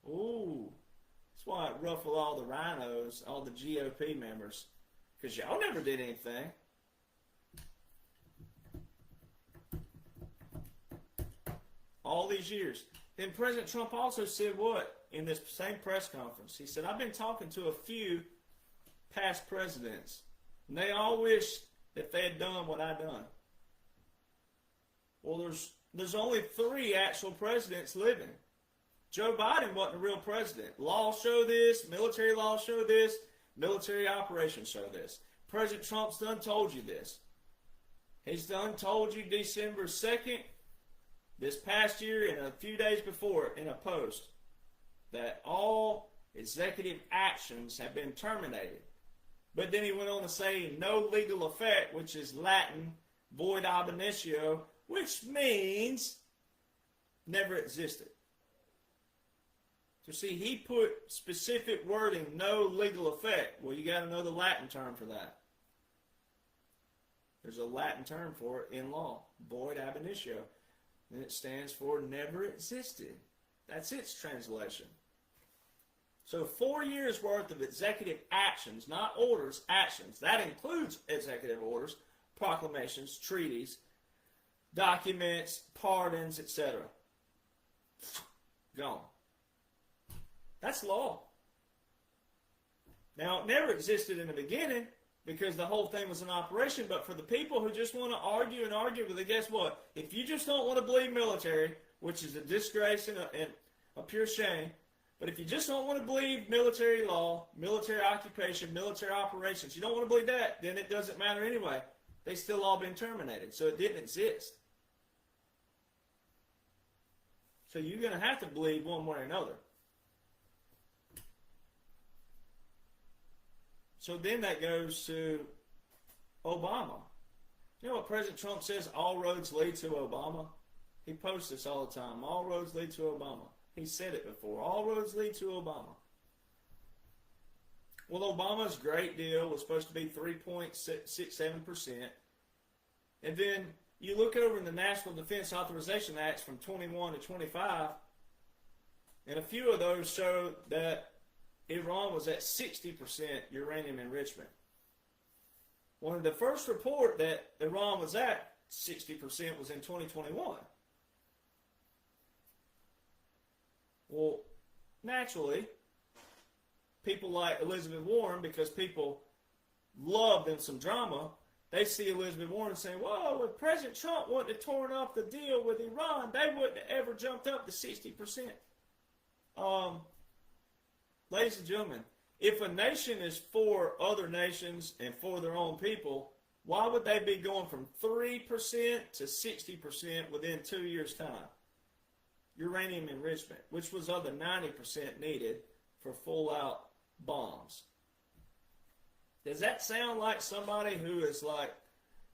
Ooh, that's why it ruffled all the rhinos, all the GOP members, because y'all never did anything. All these years. Then President Trump also said what in this same press conference? He said, I've been talking to a few past presidents, and they all wished that they had done what I done. Well, there's only 3 actual presidents living. Joe Biden wasn't a real president. Laws show this, military laws show this, military operations show this. President Trump's done told you this. He's done told you December 2nd, this past year and a few days before in a post, that all executive actions have been terminated. But then he went on to say no legal effect, which is Latin, void ab initio, which means never existed. So see, he put specific wording, no legal effect. Well, you got to know the Latin term for that. There's a Latin term for it in law, void ab initio. And it stands for never existed. That's its translation. So 4 years worth of executive actions, not orders, actions. That includes executive orders, proclamations, treaties, documents, pardons, etc. Gone. That's law. Now, it never existed in the beginning because the whole thing was an operation, but for the people who just want to argue and argue with it, guess what? If you just don't want to believe military, which is a disgrace and a pure shame, but if you just don't want to believe military law, military occupation, military operations, you don't want to believe that, then it doesn't matter anyway. They still all been terminated, so it didn't exist. So you're going to have to believe one way or another. So then that goes to Obama. You know what President Trump says? All roads lead to Obama. He posts this all the time. All roads lead to Obama. He said it before. All roads lead to Obama. Well, Obama's great deal was supposed to be 3.67%. And then you look over in the National Defense Authorization Acts from 21 to 25, and a few of those show that Iran was at 60% uranium enrichment. One of the first report that Iran was at 60% was in 2021. Well, naturally, people like Elizabeth Warren, because people love them some drama, they see Elizabeth Warren saying, whoa, if President Trump wouldn't have torn up the deal with Iran, they wouldn't have ever jumped up to 60%. Ladies and gentlemen, if a nation is for other nations and for their own people, why would they be going from 3% to 60% within 2 years' time? Uranium enrichment, which was other 90% needed for full-out bombs. Does that sound like somebody who is like,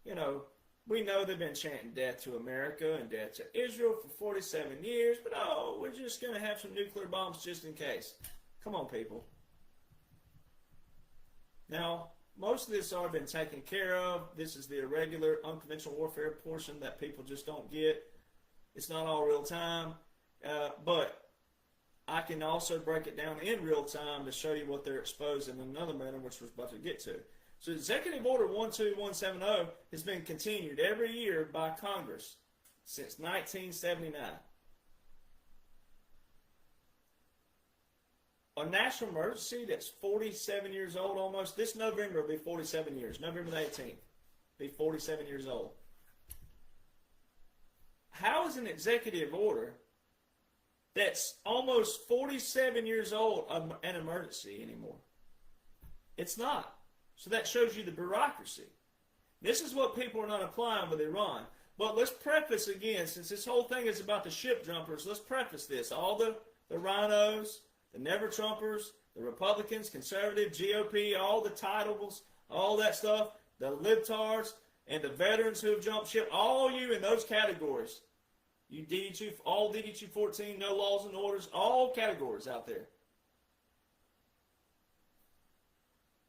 we know they've been chanting death to America and death to Israel for 47 years, but we're just going to have some nuclear bombs just in case. Come on, people. Now, most of this has already been taken care of. This is the irregular, unconventional warfare portion that people just don't get. It's not all real time, but I can also break it down in real time to show you what they're exposed in another manner, which we're about to get to. So Executive Order 12170 has been continued every year by Congress since 1979. A national emergency that's 47 years old almost. This November will be 47 years. November the 18th. Be 47 years old. How is an executive order that's almost 47 years old an emergency anymore? It's not. So that shows you the bureaucracy. This is what people are not applying with Iran. But let's preface again, since this whole thing is about the ship jumpers, let's preface this. All the rhinos, the never-Trumpers, the Republicans, conservative, GOP, all the titles, all that stuff, the libtards, and the veterans who have jumped ship, all you in those categories. You DD2, all DD 14, no laws and orders, all categories out there.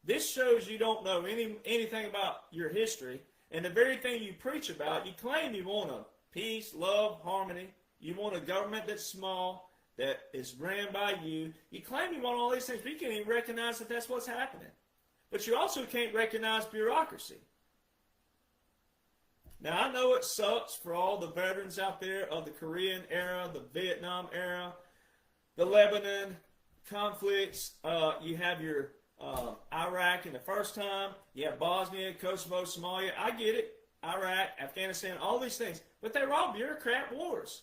This shows you don't know anything about your history, and the very thing you preach about, you claim you want a peace, love, harmony. You want a government that's small, that is ran by you. You claim you want all these things, but you can't even recognize that that's what's happening. But you also can't recognize bureaucracy. Now, I know it sucks for all the veterans out there of the Korean era, the Vietnam era, the Lebanon conflicts. You have your Iraq in the first time. You have Bosnia, Kosovo, Somalia. I get it. Iraq, Afghanistan, all these things. But they're all bureaucrat wars.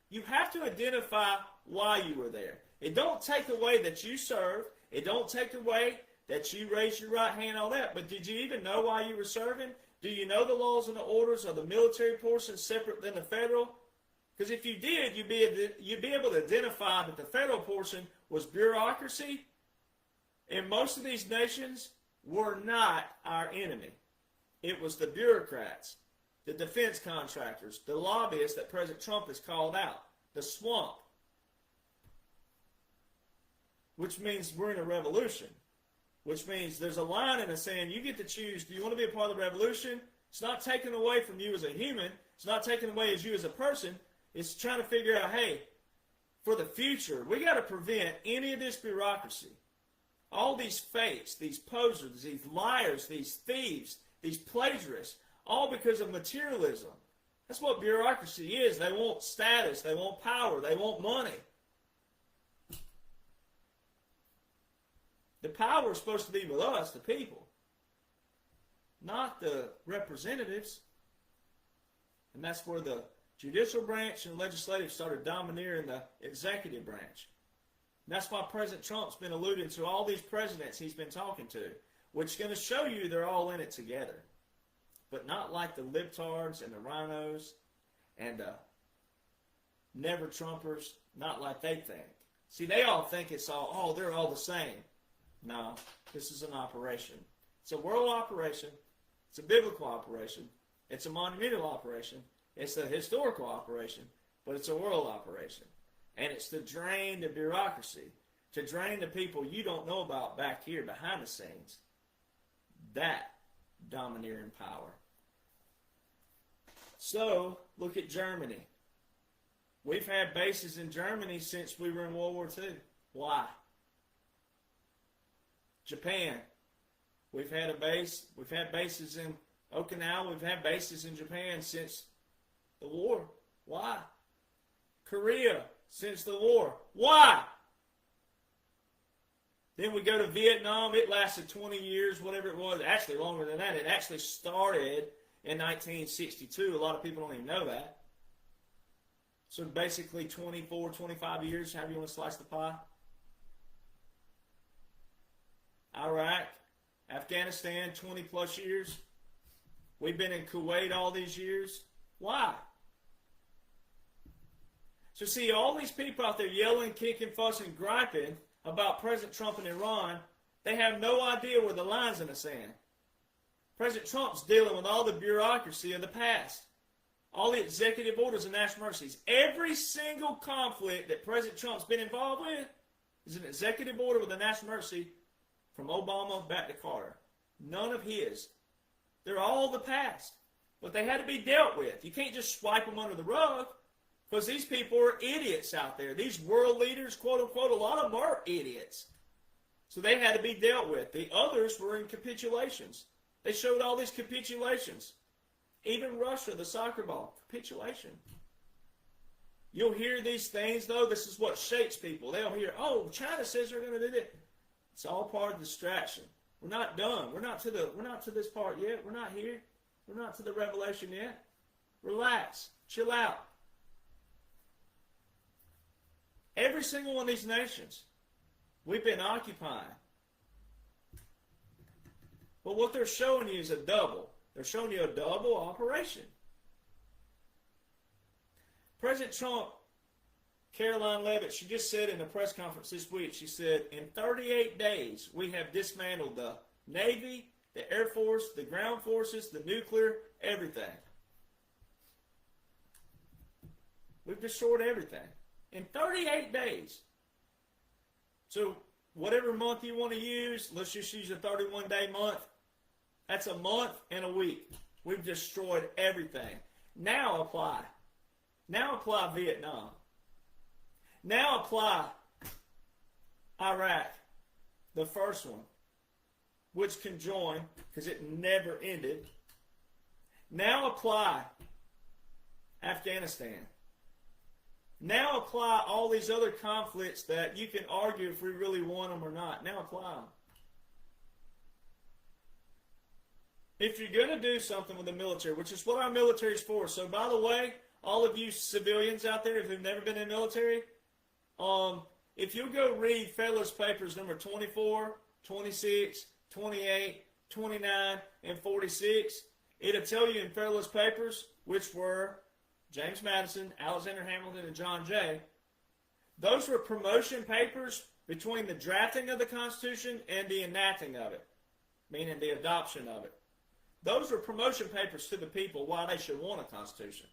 You have to identify why you were there. It don't take away that you served. It don't take away that you raised your right hand, all that. But did you even know why you were serving? Do you know the laws and the orders of the military portion separate than the federal? Because if you did, you'd be able to identify that the federal portion was bureaucracy, and most of these nations were not our enemy. It was the bureaucrats, the defense contractors, the lobbyists that President Trump has called out, the swamp, which means we're in a revolution. Which means there's a line in it saying you get to choose, do you want to be a part of the revolution? It's not taken away from you as a human. It's not taken away as you as a person. It's trying to figure out, hey, for the future, we got to prevent any of this bureaucracy. All these fakes, these posers, these liars, these thieves, these plagiarists, all because of materialism. That's what bureaucracy is. They want status. They want power. They want money. The power is supposed to be with us, the people, not the representatives. And that's where the judicial branch and legislative started domineering the executive branch. And that's why President Trump's been alluding to all these presidents he's been talking to, which is going to show you they're all in it together. But not like the libtards and the rhinos and the never-Trumpers, not like they think. See, they all think it's all, they're all the same. No, this is an operation. It's a world operation. It's a biblical operation. It's a monumental operation. It's a historical operation, but it's a world operation. And it's to drain the bureaucracy, to drain the people you don't know about back here behind the scenes. That domineering power. So, look at Germany. We've had bases in Germany since we were in World War II. Why? Japan. We've had a base. We've had bases in Okinawa. We've had bases in Japan since the war. Why? Korea since the war. Why? Then we go to Vietnam. It lasted 20 years, whatever it was. Actually, longer than that. It actually started in 1962. A lot of people don't even know that. So basically 24, 25 years, however you want to slice the pie. Iraq, Afghanistan, 20 plus years. We've been in Kuwait all these years. Why? So see, all these people out there yelling, kicking, fussing, griping about President Trump and Iran, they have no idea where the line's in the sand. President Trump's dealing with all the bureaucracy of the past. All the executive orders and national emergencies. Every single conflict that President Trump's been involved with is an executive order with a national emergency from Obama back to Carter. None of his. They're all the past. But they had to be dealt with. You can't just swipe them under the rug because these people are idiots out there. These world leaders, quote unquote, a lot of them are idiots. So they had to be dealt with. The others were in capitulations. They showed all these capitulations. Even Russia, the soccer ball, capitulation. You'll hear these things, though. This is what shakes people. They'll hear, oh, China says they're going to do this. It's all part of distraction. We're not done. We're not to this part yet. We're not here. We're not to the revelation yet. Relax. Chill out. Every single one of these nations, we've been occupying. But what they're showing you is a double. They're showing you a double operation. President Trump, Caroline Leavitt, she just said in a press conference this week, she said, in 38 days, we have dismantled the Navy, the Air Force, the ground forces, the nuclear, everything. We've destroyed everything. In 38 days. So whatever month you want to use, let's just use a 31-day month. That's a month and a week. We've destroyed everything. Now apply. Now apply Vietnam. Now apply Iraq, the first one, which can join because it never ended. Now apply Afghanistan. Now apply all these other conflicts that you can argue if we really want them or not. Now apply them. If you're going to do something with the military, which is what our military is for. So, by the way, all of you civilians out there who've never been in the military, if you'll go read Federalist Papers number 24, 26, 28, 29, and 46, it'll tell you in Federalist Papers, which were James Madison, Alexander Hamilton, and John Jay, those were promotion papers between the drafting of the Constitution and the enacting of it, meaning the adoption of it. Those were promotion papers to the people why they should want a Constitution.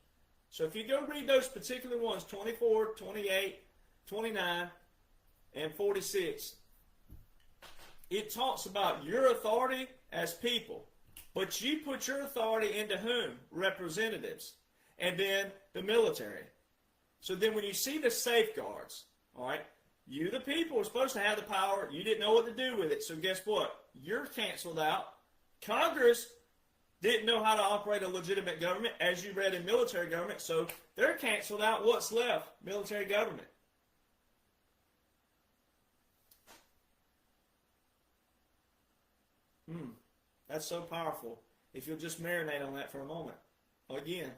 So if you go read those particular ones, 24, 28, 29, and 46, it talks about your authority as people. But you put your authority into whom? Representatives. And then the military. So then when you see the safeguards, all right, you the people are supposed to have the power. You didn't know what to do with it. So guess what? You're canceled out. Congress didn't know how to operate a legitimate government, as you read in military government. So they're canceled out. What's left? Military government. That's so powerful. If you'll just marinate on that for a moment. Again,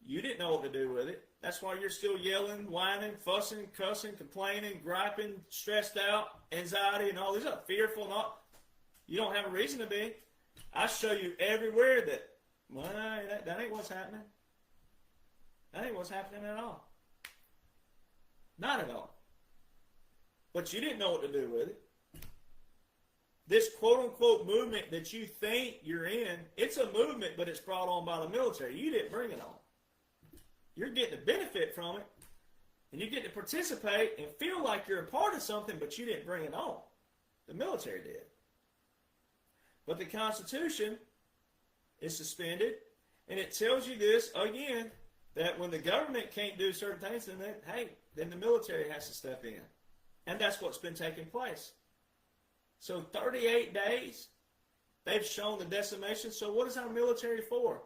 you didn't know what to do with it. That's why you're still yelling, whining, fussing, cussing, complaining, griping, stressed out, anxiety, and all these other fearful. And all. You don't have a reason to be. I show you everywhere that, well, that ain't what's happening. That ain't what's happening at all. Not at all. But you didn't know what to do with it. This quote-unquote movement that you think you're in, it's a movement, but it's brought on by the military. You didn't bring it on. You're getting to benefit from it, and you get to participate and feel like you're a part of something, but you didn't bring it on. The military did. But the Constitution is suspended, and it tells you this, again, that when the government can't do certain things, then the military has to step in. And that's what's been taking place. So 38 days, they've shown the decimation. So what is our military for?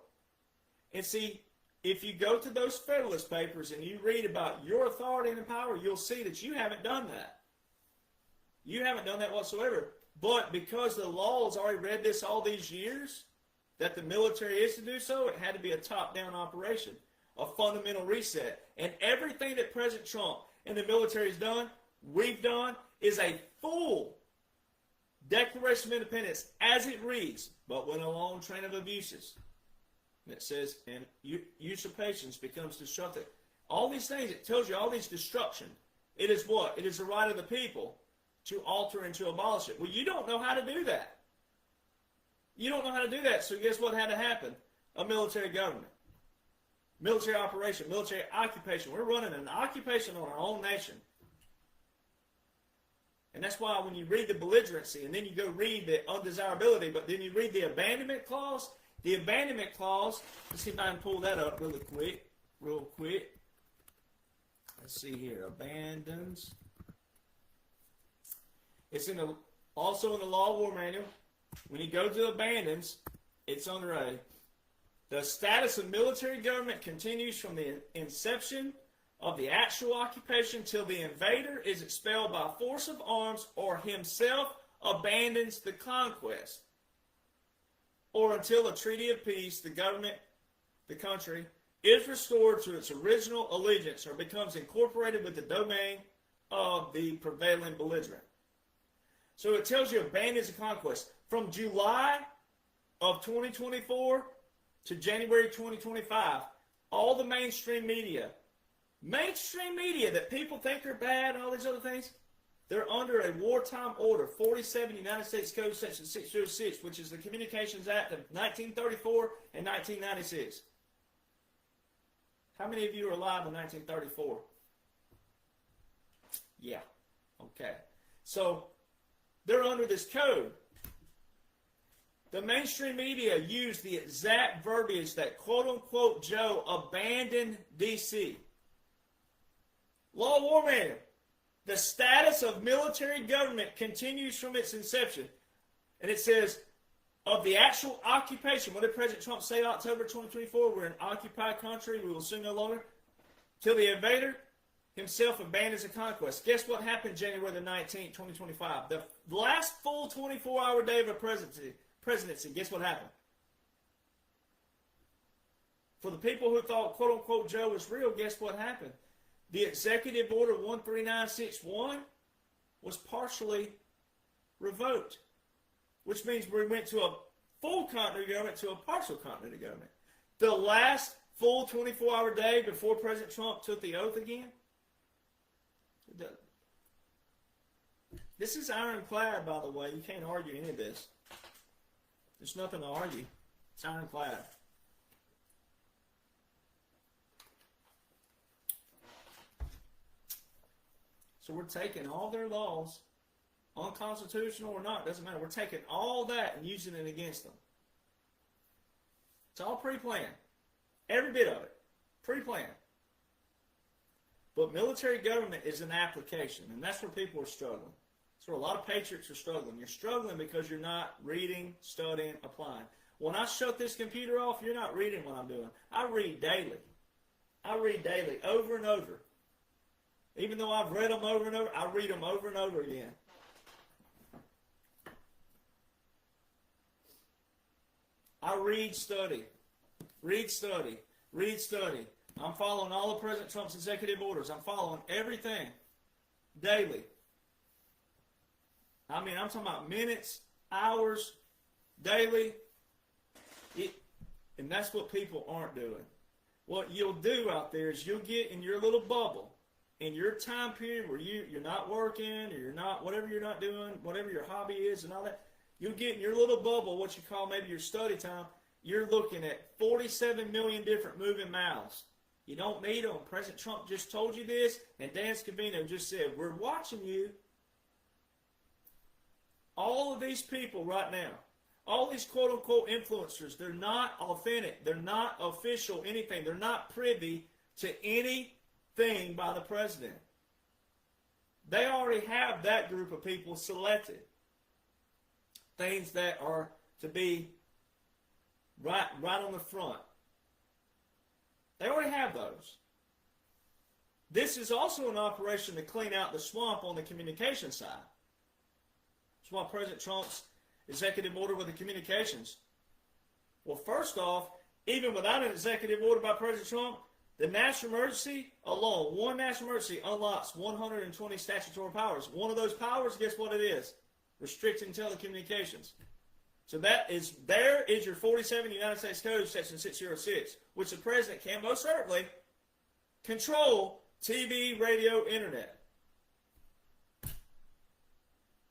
And see, if you go to those Federalist Papers and you read about your authority and power, you'll see that you haven't done that. You haven't done that whatsoever. But because the law's already read this all these years, that the military is to do so, it had to be a top-down operation, a fundamental reset. And everything that President Trump and the military has done, we've done, is a full Declaration of Independence as it reads, but with a long train of abuses. And it says, and usurpations becomes destructive. All these things, it tells you all these destruction. It is what? It is the right of the people to alter and to abolish it. Well, you don't know how to do that. You don't know how to do that, so guess what had to happen? A military government. Military operation, military occupation. We're running an occupation on our own nation. And that's why when you read the belligerency, and then you go read the undesirability, but then you read the abandonment clause, let's see if I can pull that up real quick. Let's see here, abandons. It's also in the Law of War Manual. When you go to abandons, it's under the status of military government continues from the inception of the actual occupation till the invader is expelled by force of arms or himself abandons the conquest, or until a treaty of peace, the country, is restored to its original allegiance or becomes incorporated with the domain of the prevailing belligerent. So it tells you abandons the conquest. From July of 2024 to January 2025, all the mainstream media that people think are bad and all these other things, they're under a wartime order, 47 United States Code Section 606, which is the Communications Act of 1934 and 1996. How many of you are alive in 1934? Yeah. Okay. So they're under this code. The mainstream media used the exact verbiage that quote-unquote Joe abandoned D.C. Law of War Manual. The status of military government continues from its inception. And it says, of the actual occupation, what did President Trump say October 2024? We're an occupied country, we will soon no longer. Till the invader himself abandons the conquest. Guess what happened January the 19th, 2025? The last full 24-hour day of a presidency, guess what happened? For the people who thought, quote-unquote, Joe was real, guess what happened? The Executive Order 13961 was partially revoked, which means we went to a full continuity government to a partial continuity government. The last full 24-hour day before President Trump took the oath again, this is ironclad, by the way. You can't argue any of this. There's nothing to argue. It's ironclad. So we're taking all their laws, unconstitutional or not, doesn't matter. We're taking all that and using it against them. It's all pre-planned. Every bit of it. Pre-planned. But military government is an application, and that's where people are struggling. That's where a lot of patriots are struggling. You're struggling because you're not reading, studying, applying. When I shut this computer off, you're not reading what I'm doing. I read daily. I read daily, over and over. Even though I've read them over and over, I read them over and over again. I read, study. Read, study. Read, study. I'm following all of President Trump's executive orders. I'm following everything daily. I mean, I'm talking about minutes, hours, daily. And that's what people aren't doing. What you'll do out there is you'll get in your little bubble, in your time period where you're not working, or you're not, whatever you're not doing, whatever your hobby is and all that, you'll get in your little bubble, what you call maybe your study time. You're looking at 47 million different moving mouths. You don't need them. President Trump just told you this, and Dan Scavino just said, we're watching you. All of these people right now, all these quote-unquote influencers, they're not authentic. They're not official anything. They're not privy to anything by the president. They already have that group of people selected. Things that are to be right on the front. They already have those. This is also an operation to clean out the swamp on the communication side. That's why President Trump's executive order with the communications. Well, first off, even without an executive order by President Trump, the national emergency alone, one national emergency unlocks 120 statutory powers. One of those powers, guess what it is? Restricting telecommunications. So there is your 47 United States Code, Section 606, which the president can most certainly control TV, radio, internet.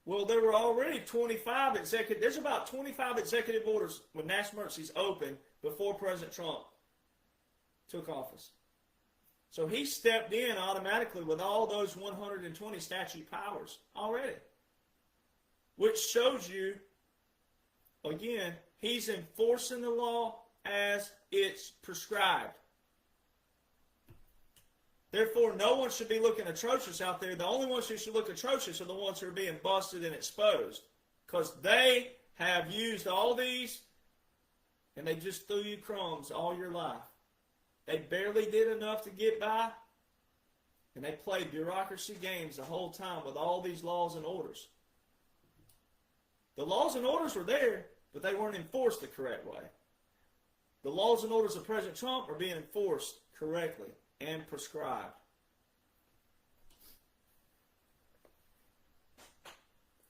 Well, there were already there's about 25 executive orders when national emergencies opened before President Trump took office. So he stepped in automatically with all those 120 statute powers already, which shows you, again, he's enforcing the law as it's prescribed. Therefore, no one should be looking atrocious out there. The only ones who should look atrocious are the ones who are being busted and exposed, because they have used all these and they just threw you crumbs all your life. They barely did enough to get by, and they played bureaucracy games the whole time with all these laws and orders. The laws and orders were there, but they weren't enforced the correct way. The laws and orders of President Trump are being enforced correctly and prescribed.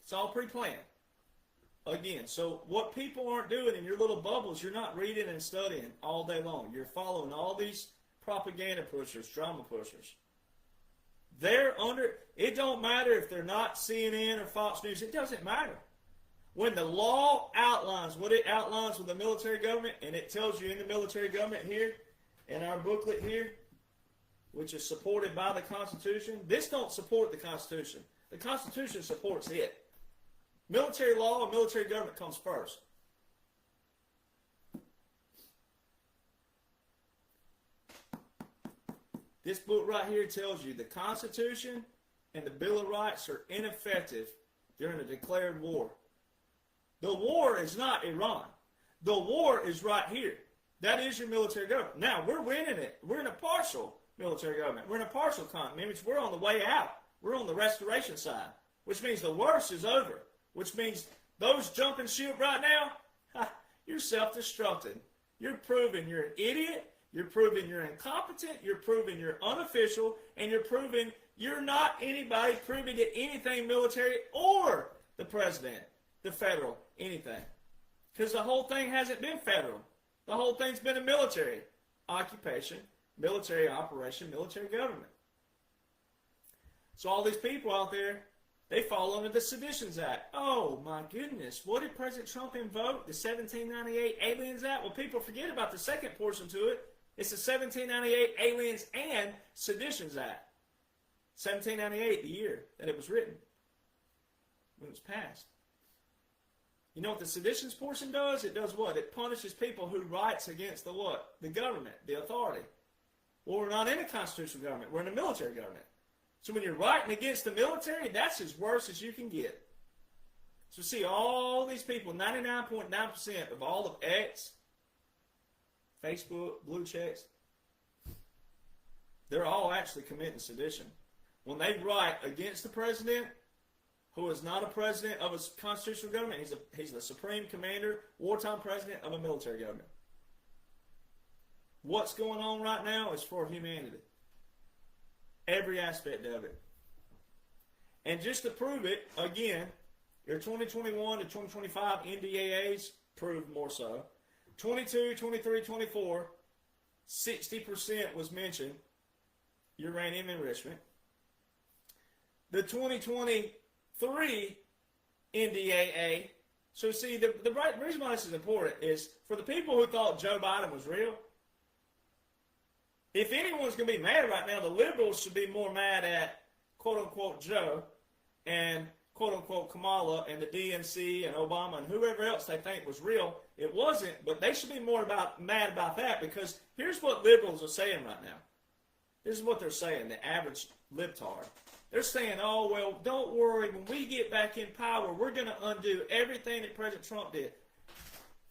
It's all pre-planned. Again, so what people aren't doing in your little bubbles, you're not reading and studying all day long. You're following all these propaganda pushers, drama pushers. It don't matter if they're not CNN or Fox News. It doesn't matter. When the law outlines what it outlines with the military government, and it tells you in the military government here, in our booklet here, which is supported by the Constitution, this don't support the Constitution. The Constitution supports it. Military law and military government comes first. This book right here tells you the Constitution and the Bill of Rights are ineffective during a declared war. The war is not Iran. The war is right here. That is your military government. Now, we're winning it. We're in a partial military government. We're in a partial continent, which we're on the way out. We're on the restoration side, which means the worst is over. Which means those jumping ship right now, you're self-destructing. You're proving you're an idiot. You're proving you're incompetent. You're proving you're unofficial. And you're proving you're not anybody proving to anything military or the president, the federal, anything. Because the whole thing hasn't been federal. The whole thing's been a military occupation, military operation, military government. So all these people out there, they fall under the Seditions Act. Oh, my goodness. What did President Trump invoke? The 1798 Aliens Act? Well, people forget about the second portion to it. It's the 1798 Aliens and Seditions Act. 1798, the year that it was written, when it was passed. You know what the seditions portion does? It does what? It punishes people who writes against the what? The government, the authority. Well, we're not in a constitutional government. We're in a military government. So when you're writing against the military, that's as worse as you can get. So see, all these people, 99.9% of all of X, Facebook, blue checks, they're all actually committing sedition. When they write against the president, who is not a president of a constitutional government, he's the supreme commander, wartime president of a military government. What's going on right now is for humanity. Every aspect of it. And just to prove it, again, your 2021 to 2025 NDAAs proved more so. 22, 23, 24, 60% was mentioned uranium enrichment. The 2023 NDAA, so see, the reason why this is important is for the people who thought Joe Biden was real, if anyone's going to be mad right now, the liberals should be more mad at quote-unquote Joe and quote-unquote Kamala and the DNC and Obama and whoever else they think was real. It wasn't, but they should be more mad about that, because here's what liberals are saying right now. This is what they're saying, the average libtard. They're saying, oh, well, don't worry. When we get back in power, we're going to undo everything that President Trump did.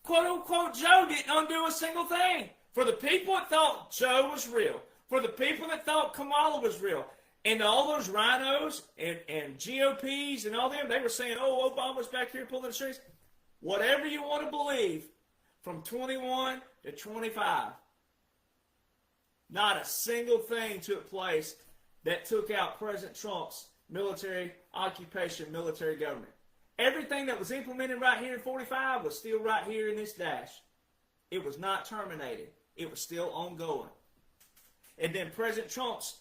Quote-unquote Joe didn't undo a single thing. For the people that thought Joe was real, for the people that thought Kamala was real, And all those rhinos and GOPs and all them, they were saying, oh, Obama's back here pulling the strings. Whatever you want to believe, from 21 to 25, not a single thing took place that took out President Trump's military occupation, military government. Everything that was implemented right here in 45 was still right here in this dash. It was not terminated. It was still ongoing. And then President Trump's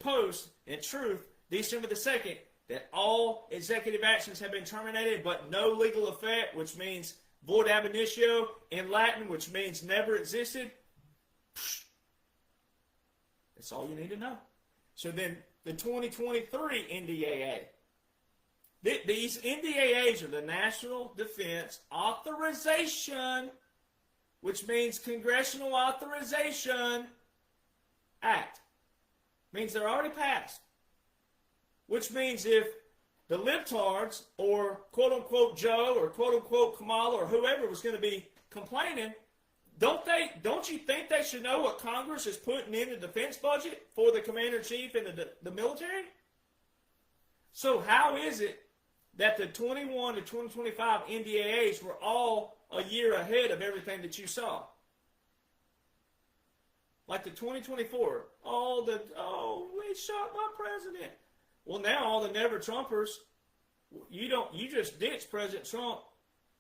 post in Truth, December the 2nd, that all executive actions have been terminated but no legal effect, which means void ab initio in Latin, which means never existed. That's all you need to know. So then the 2023 NDAA. These NDAAs are the National Defense Authorization, which means Congressional Authorization Act. Means they're already passed. Which means if the libtards or quote-unquote Joe or quote-unquote Kamala or whoever was going to be complaining, don't you think they should know what Congress is putting in the defense budget for the commander-in-chief and the military? So how is it that the 21 to 2025 NDAAs were all a year ahead of everything that you saw? Like the 2024, we shot my president. Well, now all the never-Trumpers, you just ditch President Trump.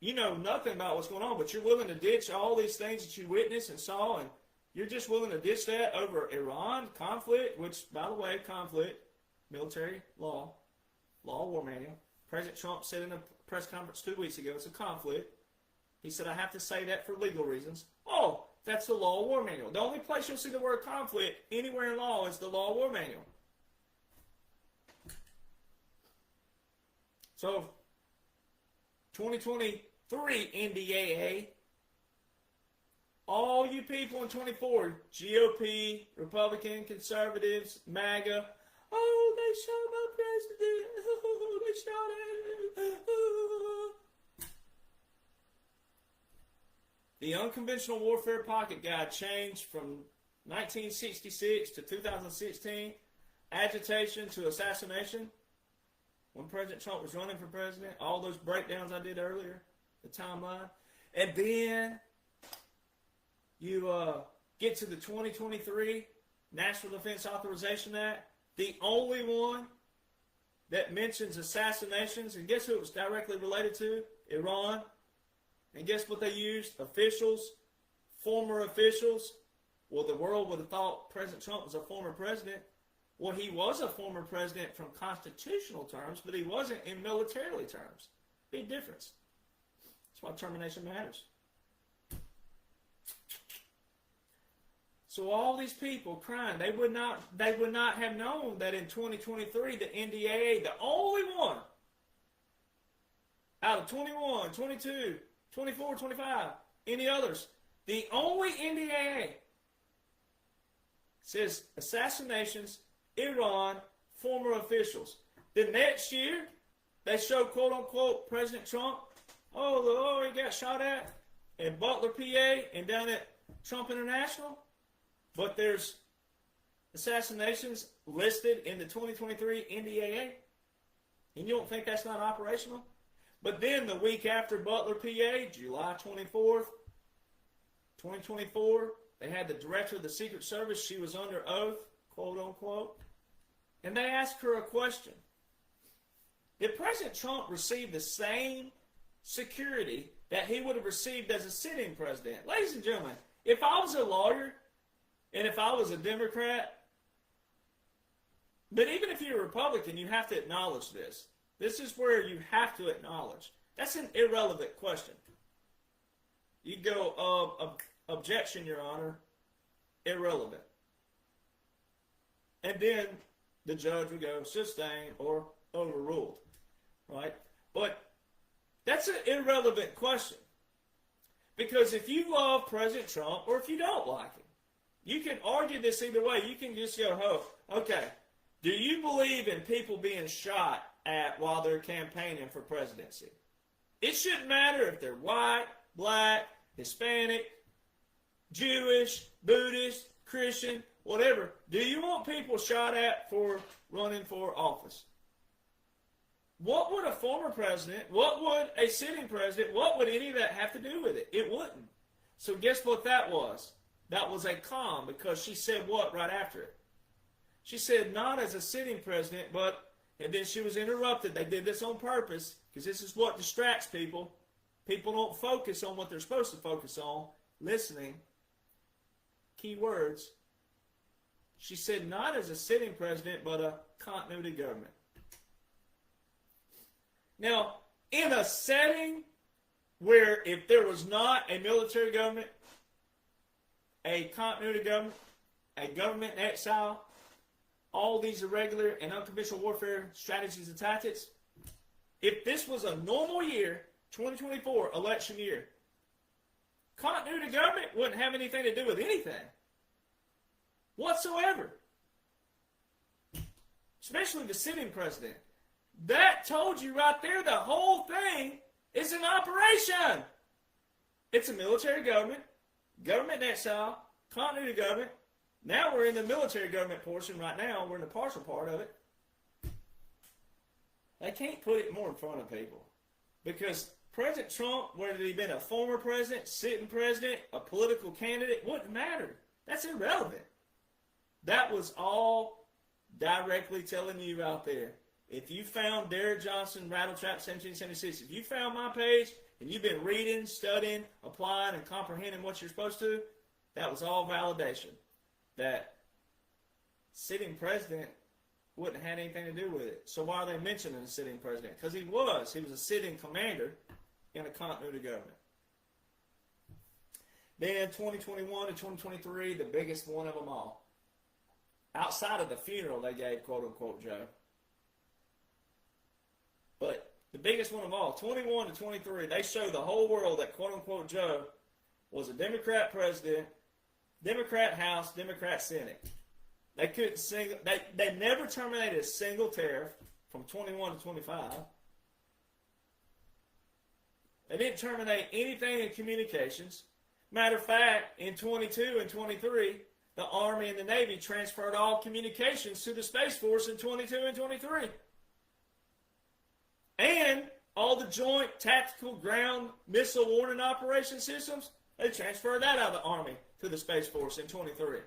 You know nothing about what's going on, but you're willing to ditch all these things that you witnessed and saw, and you're just willing to ditch that over Iran conflict, which, by the way, conflict, military law war manual. President Trump said in a press conference 2 weeks ago, it's a conflict. He said, I have to say that for legal reasons. Oh, that's the law war manual. The only place you'll see the word conflict anywhere in law is the law war manual. So, 2023 NDAA, all you people in 24, GOP, Republican, conservatives, MAGA, oh, they shot my president, oh, they shot him, oh. The Unconventional Warfare Pocket Guide changed from 1966 to 2016, agitation to assassination. When President Trump was running for president, all those breakdowns I did earlier, the timeline. And then you get to the 2023 National Defense Authorization Act, the only one that mentions assassinations. And guess who it was directly related to? Iran. And guess what they used? Officials, former officials. Well, the world would have thought President Trump was a former president. Well, he was a former president from constitutional terms, but he wasn't in militarily terms. Big difference. That's why termination matters. So all these people crying, they would not have known that in 2023, the NDAA, the only one out of 21, 22, 24, 25, any others, the only NDAA says assassinations, Iran, former officials. The next year, they show quote-unquote President Trump, he got shot at in Butler, PA, and down at Trump International. But there's assassinations listed in the 2023 NDAA. And you don't think that's not operational? But then the week after Butler, PA, July 24th, 2024, they had the director of the Secret Service. She was under oath, quote-unquote. And they asked her a question. Did President Trump receive the same security that he would have received as a sitting president? Ladies and gentlemen, if I was a lawyer and if I was a Democrat, but even if you're a Republican, you have to acknowledge this. This is where you have to acknowledge. That's an irrelevant question. You go, objection, Your Honor, irrelevant. And then the judge would go, sustained or overruled, right? But that's an irrelevant question. Because if you love President Trump or if you don't like him, you can argue this either way. You can just go, okay, do you believe in people being shot at while they're campaigning for presidency? It shouldn't matter if they're white, black, Hispanic, Jewish, Buddhist, Christian, whatever. Do you want people shot at for running for office? What would a former president, what would a sitting president, what would any of that have to do with it? It wouldn't. So guess what that was? That was a con, because she said what right after it? She said not as a sitting president, but, and then she was interrupted. They did this on purpose, because this is what distracts people. People don't focus on what they're supposed to focus on. Listening. Key words. She said not as a sitting president, but a continuity government. Now, in a setting where if there was not a military government, a continuity government, a government in exile, all these irregular and unconventional warfare strategies and tactics, if this was a normal year, 2024 election year, continuity government wouldn't have anything to do with anything whatsoever, especially the sitting president. That told you right there the whole thing is an operation. It's a military government, government in exile, continuity government. Now we're in the military government portion right now. We're in the partial part of it. They can't put it more in front of people. Because President Trump, whether he'd been a former president, sitting president, a political candidate, wouldn't matter. That's irrelevant. That was all directly telling you out there. If you found Derek Jonhson, Rattletrap 1776, if you found my page and you've been reading, studying, applying, and comprehending what you're supposed to, that was all validation. That sitting president wouldn't have had anything to do with it. So why are they mentioning the sitting president? Because he was a sitting commander in a continuity government. Then 2021 and 2023, the biggest one of them all. Outside of the funeral they gave, quote unquote, Joe. But the biggest one of all, 21 to 23, they showed the whole world that, quote unquote, Joe was a Democrat president, Democrat House, Democrat Senate. They couldn't they never terminated a single tariff from 21 to 25. They didn't terminate anything in communications. Matter of fact, in 22 and 23, the Army and the Navy transferred all communications to the Space Force in 22 and 23. And all the joint tactical ground missile warning operation systems, they transferred that out of the Army to the Space Force in 23.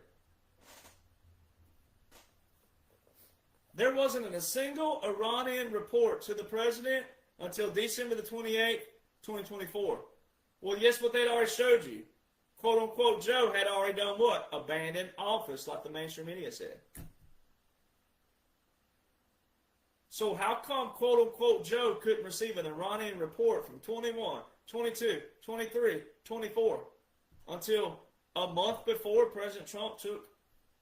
There wasn't a single Iranian report to the president until December the 28th, 2024. Well, guess what they'd already showed you? Quote unquote Joe had already done what? Abandoned office, like the mainstream media said. So how come quote unquote Joe couldn't receive an Iranian report from 21, 22, 23, 24 until a month before President Trump took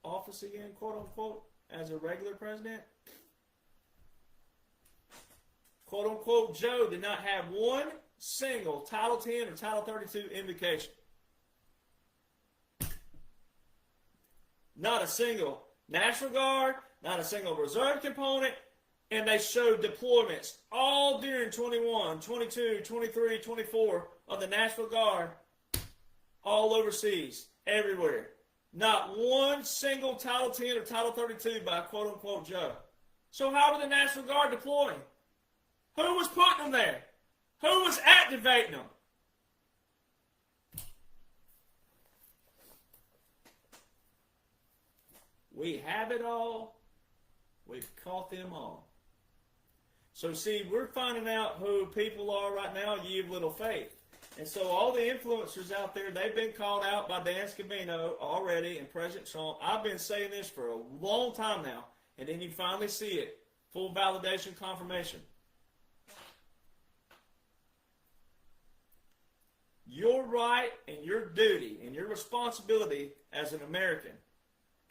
office again, quote unquote, as a regular president? Quote unquote Joe did not have one single Title 10 or Title 32 invocation. Not a single National Guard, not a single reserve component, and they showed deployments all during 21, 22, 23, 24 of the National Guard all overseas, everywhere. Not one single Title 10 or Title 32 by quote-unquote Joe. So how were the National Guard deploying? Who was putting them there? Who was activating them? We have it all. We've caught them all. So see, we're finding out who people are right now, ye of little faith. And so all the influencers out there, they've been called out by Dan Scavino already and President Trump. I've been saying this for a long time now. And then you finally see it. Full validation, confirmation. Your right and your duty and your responsibility as an American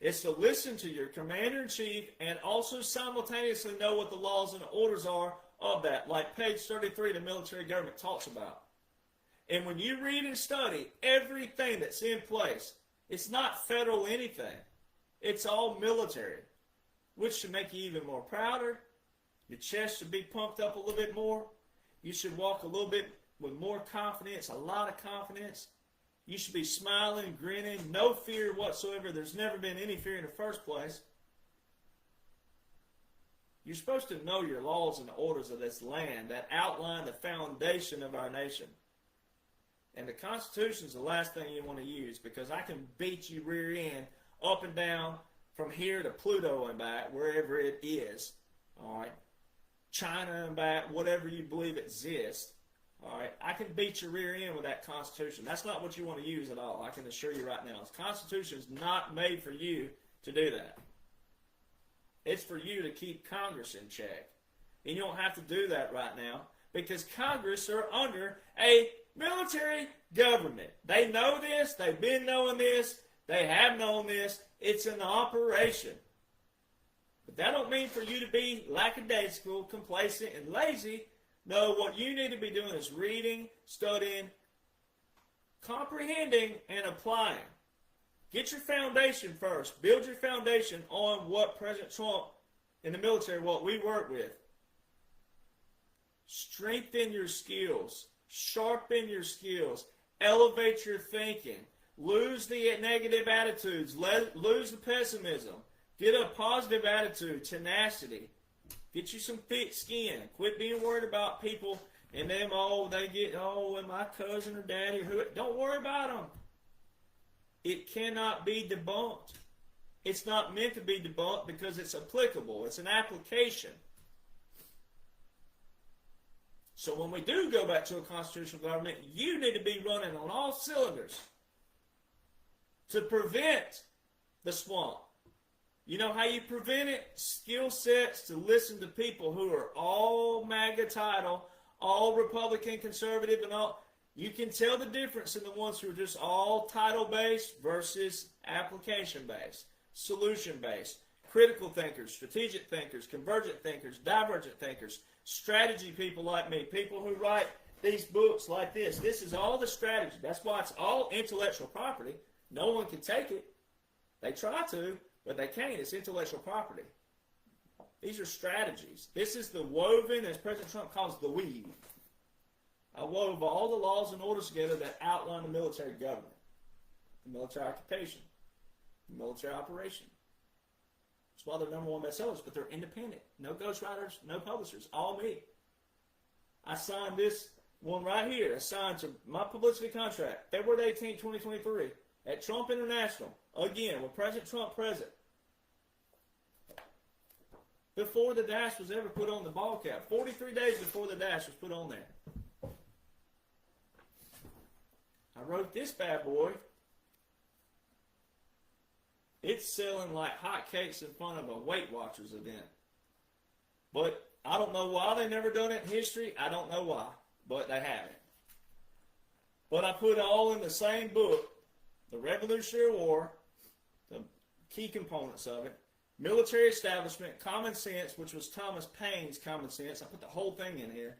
is to listen to your commander-in-chief and also simultaneously know what the laws and the orders are of that, like page 33 the military government talks about. And when you read and study everything that's in place, it's not federal anything. It's all military, which should make you even more prouder. Your chest should be pumped up a little bit more. You should walk a little bit with more confidence, a lot of confidence. You should be smiling, grinning, no fear whatsoever. There's never been any fear in the first place. You're supposed to know your laws and orders of this land that outline the foundation of our nation. And the Constitution is the last thing you want to use, because I can beat you rear end up and down from here to Pluto and back, wherever it is. All right, China and back, whatever you believe exists. All right, I can beat your rear end with that Constitution. That's not what you want to use at all. I can assure you right now. The Constitution is not made for you to do that. It's for you to keep Congress in check. And you don't have to do that right now, because Congress are under a military government. They know this. They've been knowing this. They have known this. It's an operation. But that don't mean for you to be lackadaisical, complacent, and lazy. No, what you need to be doing is reading, studying, comprehending, and applying. Get your foundation first. Build your foundation on what President Trump in the military, what we work with. Strengthen your skills. Sharpen your skills. Elevate your thinking. Lose the negative attitudes. Lose the pessimism. Get a positive attitude, tenacity. Get you some thick skin. Quit being worried about people and them, and my cousin or daddy or who. Don't worry about them. It cannot be debunked. It's not meant to be debunked because it's applicable. It's an application. So when we do go back to a constitutional government, you need to be running on all cylinders to prevent the swamp. You know how you prevent it? Skill sets to listen to people who are all MAGA title, all Republican, conservative, and all. You can tell the difference in the ones who are just all title-based versus application-based, solution-based, critical thinkers, strategic thinkers, convergent thinkers, divergent thinkers, strategy people like me, people who write these books like this. This is all the strategy. That's why it's all intellectual property. No one can take it. They try to, but they can't. It's intellectual property. These are strategies. This is the woven, as President Trump calls the weave. I wove all the laws and orders together that outline the military government, the military occupation, the military operation. That's why they're #1 bestsellers, but they're independent. No ghostwriters, no publishers, all me. I signed this one right here. I signed to my publicity contract, February 18, 2023, at Trump International, again, with President Trump present. Before the dash was ever put on the ball cap, 43 days before the dash was put on there. I wrote this bad boy. It's selling like hotcakes in front of a Weight Watchers event. But I don't know why they never done it in history. I don't know why, but they haven't. But I put it all in the same book, the Revolutionary War, the key components of it, military establishment, common sense, which was Thomas Paine's common sense. I put the whole thing in here.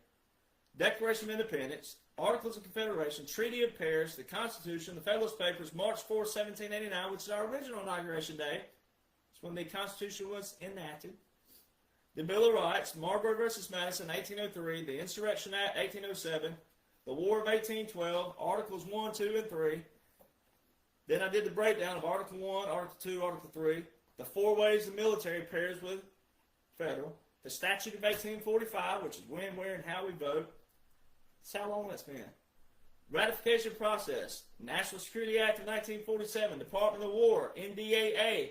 Declaration of Independence, Articles of Confederation, Treaty of Paris, the Constitution, the Federalist Papers, March 4, 1789, which is our original inauguration day. It's when the Constitution was enacted. The Bill of Rights, Marlborough versus Madison, 1803, the Insurrection Act, 1807, the War of 1812, Articles 1, 2, and 3. Then I did the breakdown of Article 1, Article 2, Article 3, the 4 ways the military pairs with federal, the Statute of 1845, which is when, where, and how we vote. That's how long that's been. Ratification process, National Security Act of 1947, Department of War, NDAA,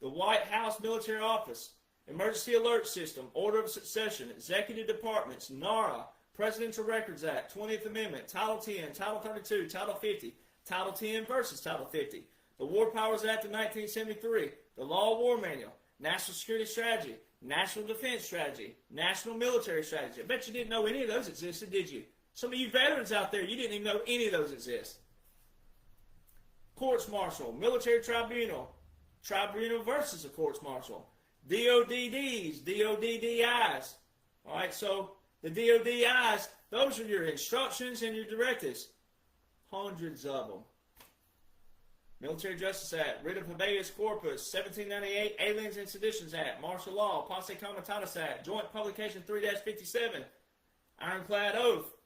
the White House Military Office, Emergency Alert System, Order of Succession, Executive Departments, NARA, Presidential Records Act, 20th Amendment, Title 10, Title 32, Title 50, Title 10 versus Title 50, the War Powers Act of 1973, the Law of War Manual, National Security Strategy, National Defense Strategy, National Military Strategy. I bet you didn't know any of those existed, did you? Some of you veterans out there, you didn't even know any of those exist. Courts Martial, Military Tribunal, Tribunal versus a Courts Martial, DODDs, DODDIs. All right, so the DODIs, those are your instructions and your directives. Hundreds of them. Military Justice Act, Writ of Habeas Corpus, 1798, Aliens and Seditions Act, Martial Law, Posse Comitatus Act, Joint Publication 3-57, Ironclad Oath,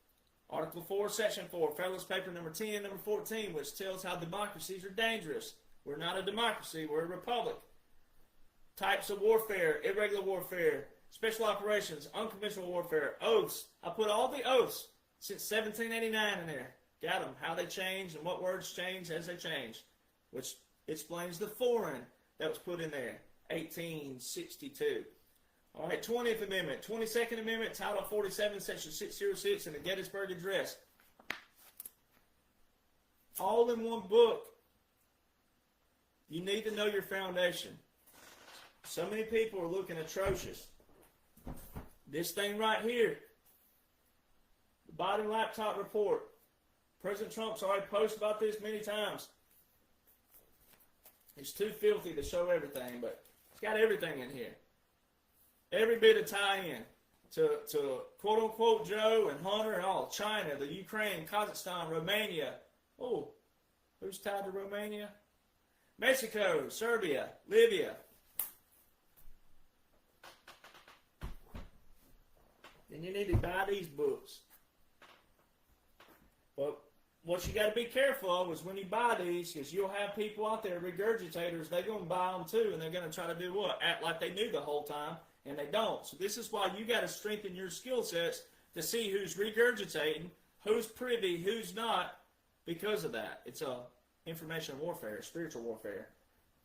Article 4, Section 4, Federalist Paper number 10, number 14, which tells how democracies are dangerous. We're not a democracy, we're a republic. Types of warfare, irregular warfare, special operations, unconventional warfare, oaths. I put all the oaths since 1789 in there. Got them, how they change and what words change as they change, which explains the foreign that was put in there, 1862. All right, 20th Amendment, 22nd Amendment, Title 47, Section 606 in the Gettysburg Address. All in one book. You need to know your foundation. So many people are looking atrocious. This thing right here, the Biden laptop report. President Trump's already posted about this many times. It's too filthy to show everything, but it's got everything in here. Every bit of tie-in to quote-unquote Joe and Hunter and all. China, the Ukraine, Kazakhstan, Romania. Oh, who's tied to Romania? Mexico, Serbia, Libya. Then you need to buy these books. But what you got to be careful of is when you buy these, because you'll have people out there, regurgitators, they're going to buy them too, and they're going to try to do what? Act like they knew the whole time, and they don't. So this is why you got to strengthen your skill sets to see who's regurgitating, who's privy, who's not, because of that. It's information warfare, spiritual warfare.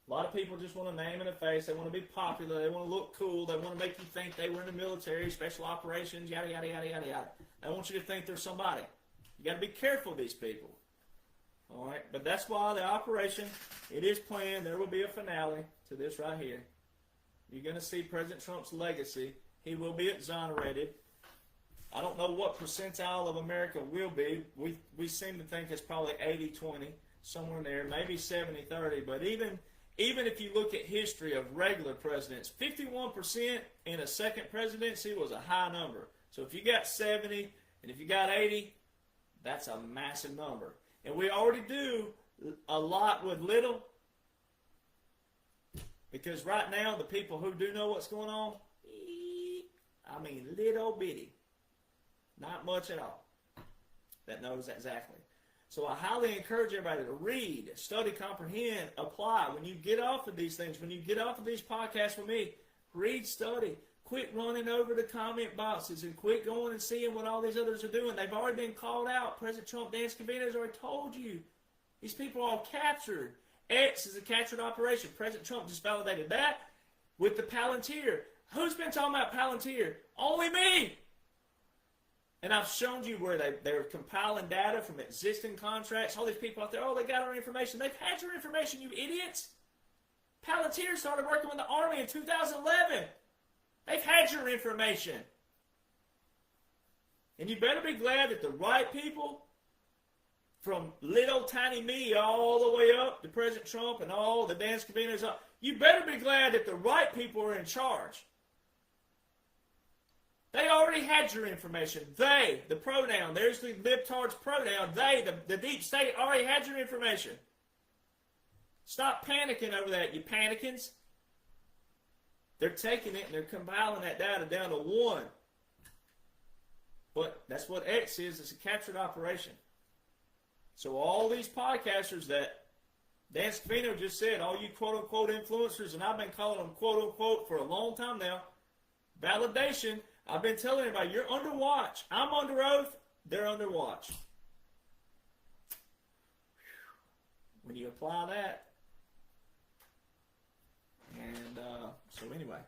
A lot of people just want a name and a face. They want to be popular. They want to look cool. They want to make you think they were in the military, special operations, yada, yada, yada, yada, yada. They want you to think they're somebody. You got to be careful of these people. All right? But that's why the operation, it is planned. There will be a finale to this right here. You're going to see President Trump's legacy. He will be exonerated. I don't know what percentile of America will be. We seem to think it's probably 80-20, somewhere in there, maybe 70-30. But even if you look at history of regular presidents, 51% in a second presidency was a high number. So if you got 70 and if you got 80, that's a massive number. And we already do a lot with little, because right now the people who do know what's going on, I mean little bitty, not much at all, that knows exactly. So I highly encourage everybody to read, study, comprehend, apply. When you get off of these things, when you get off of these podcasts with me, read, study. Quit running over the comment boxes and quit going and seeing what all these others are doing. They've already been called out. President Trump, Dan Scavino has already told you. These people are all captured. X is a captured operation. President Trump just validated that with the Palantir. Who's been talking about Palantir? Only me. And I've shown you where they're compiling data from existing contracts. All these people out there, oh, they got our information. They've had your information, you idiots. Palantir started working with the Army in 2011. They've had your information. And you better be glad that the right people, from little tiny me all the way up to President Trump and all the Dan Scavinos, you better be glad that the right people are in charge. They already had your information. They, the pronoun, there's the libtard's pronoun. They, the deep state, already had your information. Stop panicking over that, you panicins. They're taking it and they're compiling that data down to 1. But that's what X is. It's a captured operation. So all these podcasters that Dan Scavino just said, all you quote-unquote influencers, and I've been calling them quote-unquote for a long time now, validation, I've been telling everybody, you're under watch. I'm under oath. They're under watch. When you apply that, and so anyway,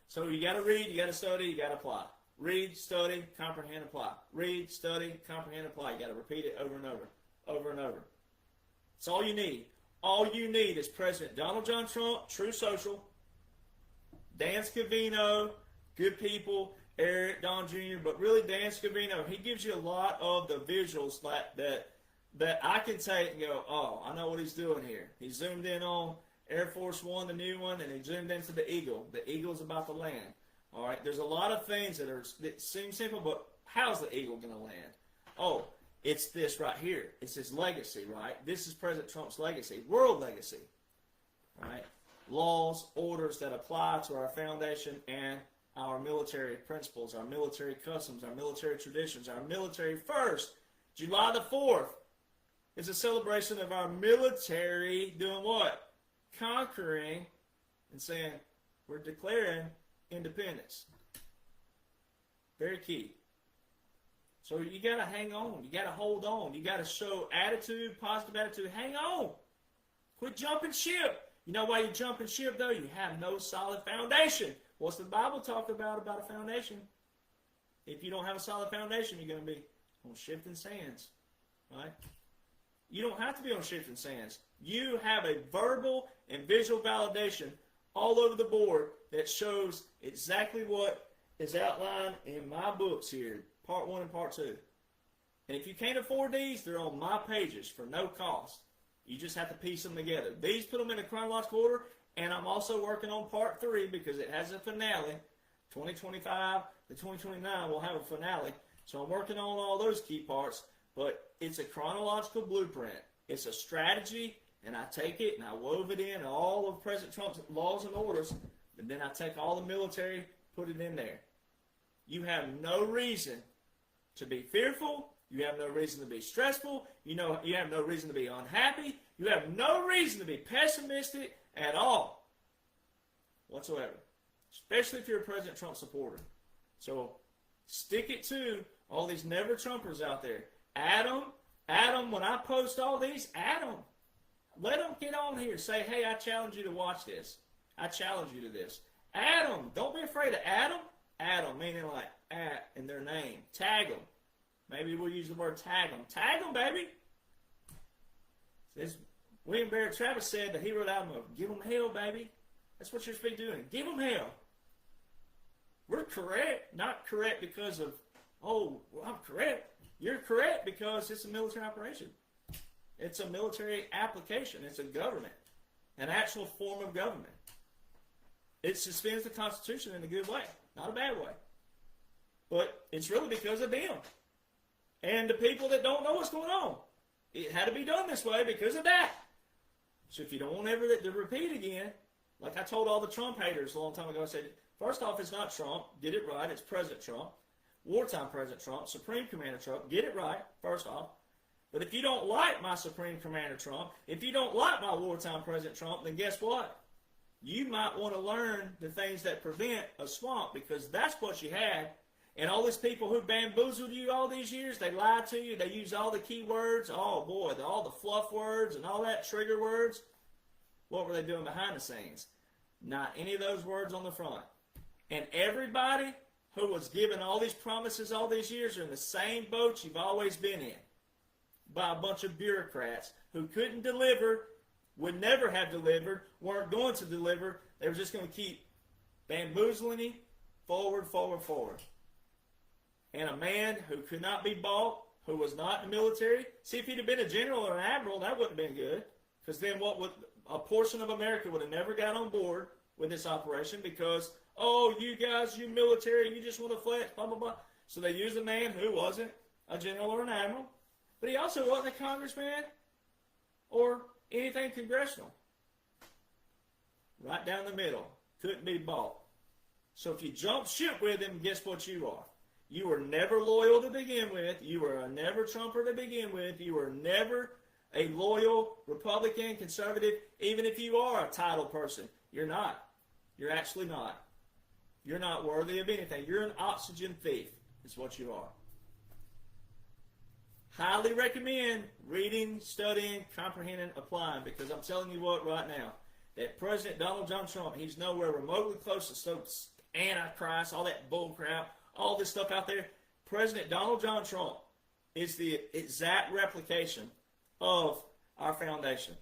so you got to read, you got to study, you got to apply. Read, study, comprehend, apply. Read, study, comprehend, apply. You got to repeat it over and over, over and over. It's all you need. All you need is President Donald John Trump, True Social, Dan Scavino, good people, Eric, Don Jr., but really Dan Scavino, he gives you a lot of the visuals that I can take and go, oh, I know what he's doing here. He zoomed in on Air Force One, the new one, and he zoomed into the Eagle. The Eagle's about to land. All right, there's a lot of things that seem simple, but how's the Eagle going to land? Oh, it's this right here. It's his legacy, right? This is President Trump's legacy, world legacy, right? Laws, orders that apply to our foundation and our military principles, our military customs, our military traditions, our military first. July the 4th is a celebration of our military doing what? Conquering and saying we're declaring independence. Very key. So you got to hang on. You got to hold on. You got to show attitude, positive attitude. Hang on. Quit jumping ship. You know why you're jumping ship, though? You have no solid foundation. What's the Bible talk about a foundation? If you don't have a solid foundation, you're going to be on shifting sands. Right? You don't have to be on shifting sands. You have a verbal and visual validation all over the board that shows exactly what is outlined in my books here, Part 1 and Part 2. And if you can't afford these, they're on my pages for no cost. You just have to piece them together. These put them in a chronological order, and I'm also working on Part 3 because it has a finale. 2025 to 2029 will have a finale. So I'm working on all those key parts, but it's a chronological blueprint. It's a strategy, and I take it and I wove it in all of President Trump's laws and orders, and then I take all the military, put it in there. You have no reason to be fearful. You have no reason to be stressful. You have no reason to be unhappy. You have no reason to be pessimistic at all whatsoever, especially if you're a President Trump supporter. So stick it to all these never Trumpers out there. Adam, when I post all these, let them get on here. Say, hey, I challenge you to watch this. I challenge you to this. Adam, don't be afraid of Adam. Adam, meaning like at in their name. Tag them. Maybe we'll use the word tag them. Tag them, baby. As William Barrett Travis said, the hero album of give them hell, baby. That's what you're supposed to be doing. Give them hell. We're correct. Not correct because of, oh, well, I'm correct. You're correct because it's a military operation. It's a military application. It's a government. An actual form of government. It suspends the Constitution in a good way. Not a bad way. But it's really because of them. And the people that don't know what's going on. It had to be done this way because of that. So if you don't want ever to repeat again, like I told all the Trump haters a long time ago, I said, first off, it's not Trump. Get it right. It's President Trump. Wartime President Trump. Supreme Commander Trump. Get it right, first off. But if you don't like my Supreme Commander Trump, if you don't like my wartime President Trump, then guess what? You might want to learn the things that prevent a swamp, because that's what you had. And all these people who bamboozled you all these years, they lied to you, they used all the key words, oh boy, all the fluff words and all that trigger words. What were they doing behind the scenes? Not any of those words on the front. And everybody who was given all these promises all these years are in the same boat you've always been in, by a bunch of bureaucrats who couldn't deliver, would never have delivered, weren't going to deliver. They were just going to keep bamboozling you forward, forward, forward. And a man who could not be bought, who was not in the military. See, if he'd have been a general or an admiral, that wouldn't have been good. Because then a portion of America would have never got on board with this operation because, oh, you guys, you military, you just want to flex, blah, blah, blah. So they used a man who wasn't a general or an admiral. But he also wasn't a congressman or anything congressional. Right down the middle. Couldn't be bought. So if you jump ship with him, guess what you are? You were never loyal to begin with. You were a never Trumper to begin with. You were never a loyal Republican, conservative, even if you are a title person. You're not. You're actually not. You're not worthy of anything. You're an oxygen thief is what you are. Highly recommend reading, studying, comprehending, applying, because I'm telling you what right now, that President Donald John Trump, he's nowhere remotely close to some Antichrist, all that bull crap, all this stuff out there. President Donald John Trump is the exact replication of our foundation.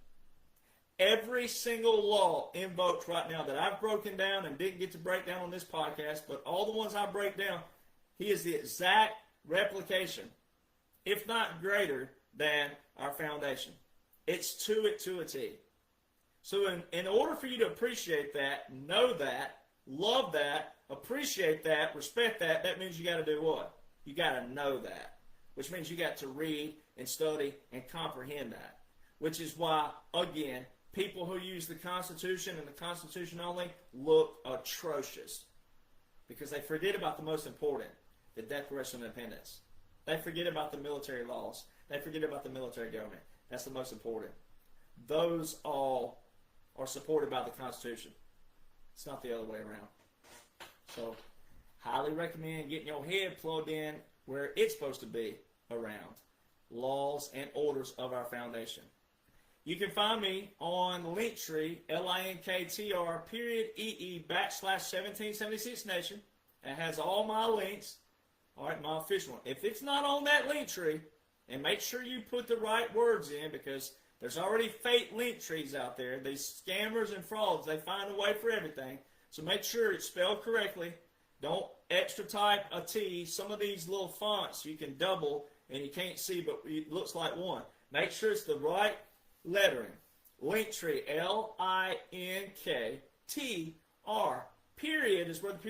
Every single law invoked right now that I've broken down and didn't get to break down on this podcast, but all the ones I break down, he is the exact replication, if not greater than our foundation. It's to it to a T. So in order for you to appreciate that, know that, love that, appreciate that, respect that, that means you got to do what? You got to know that, which means you got to read and study and comprehend that, which is why, again, people who use the Constitution and the Constitution only look atrocious. because they forget about the most important, the Declaration of Independence. They forget about the military laws. They forget about the military government. That's the most important. Those all are supported by the Constitution. It's not the other way around. So, highly recommend getting your head plugged in where it's supposed to be around laws and orders of our foundation. You can find me on Linktree, linktr.ee/1776 Nation. It has all my links. All right, my official one. If it's not on that Linktree, and make sure you put the right words in, because there's already fake Linktrees out there. These scammers and frauds, they find a way for everything. So make sure it's spelled correctly. Don't extra type a T. Some of these little fonts you can double and you can't see, but it looks like one. Make sure it's the right lettering. Linktree, LINKTR, period is where the period goes.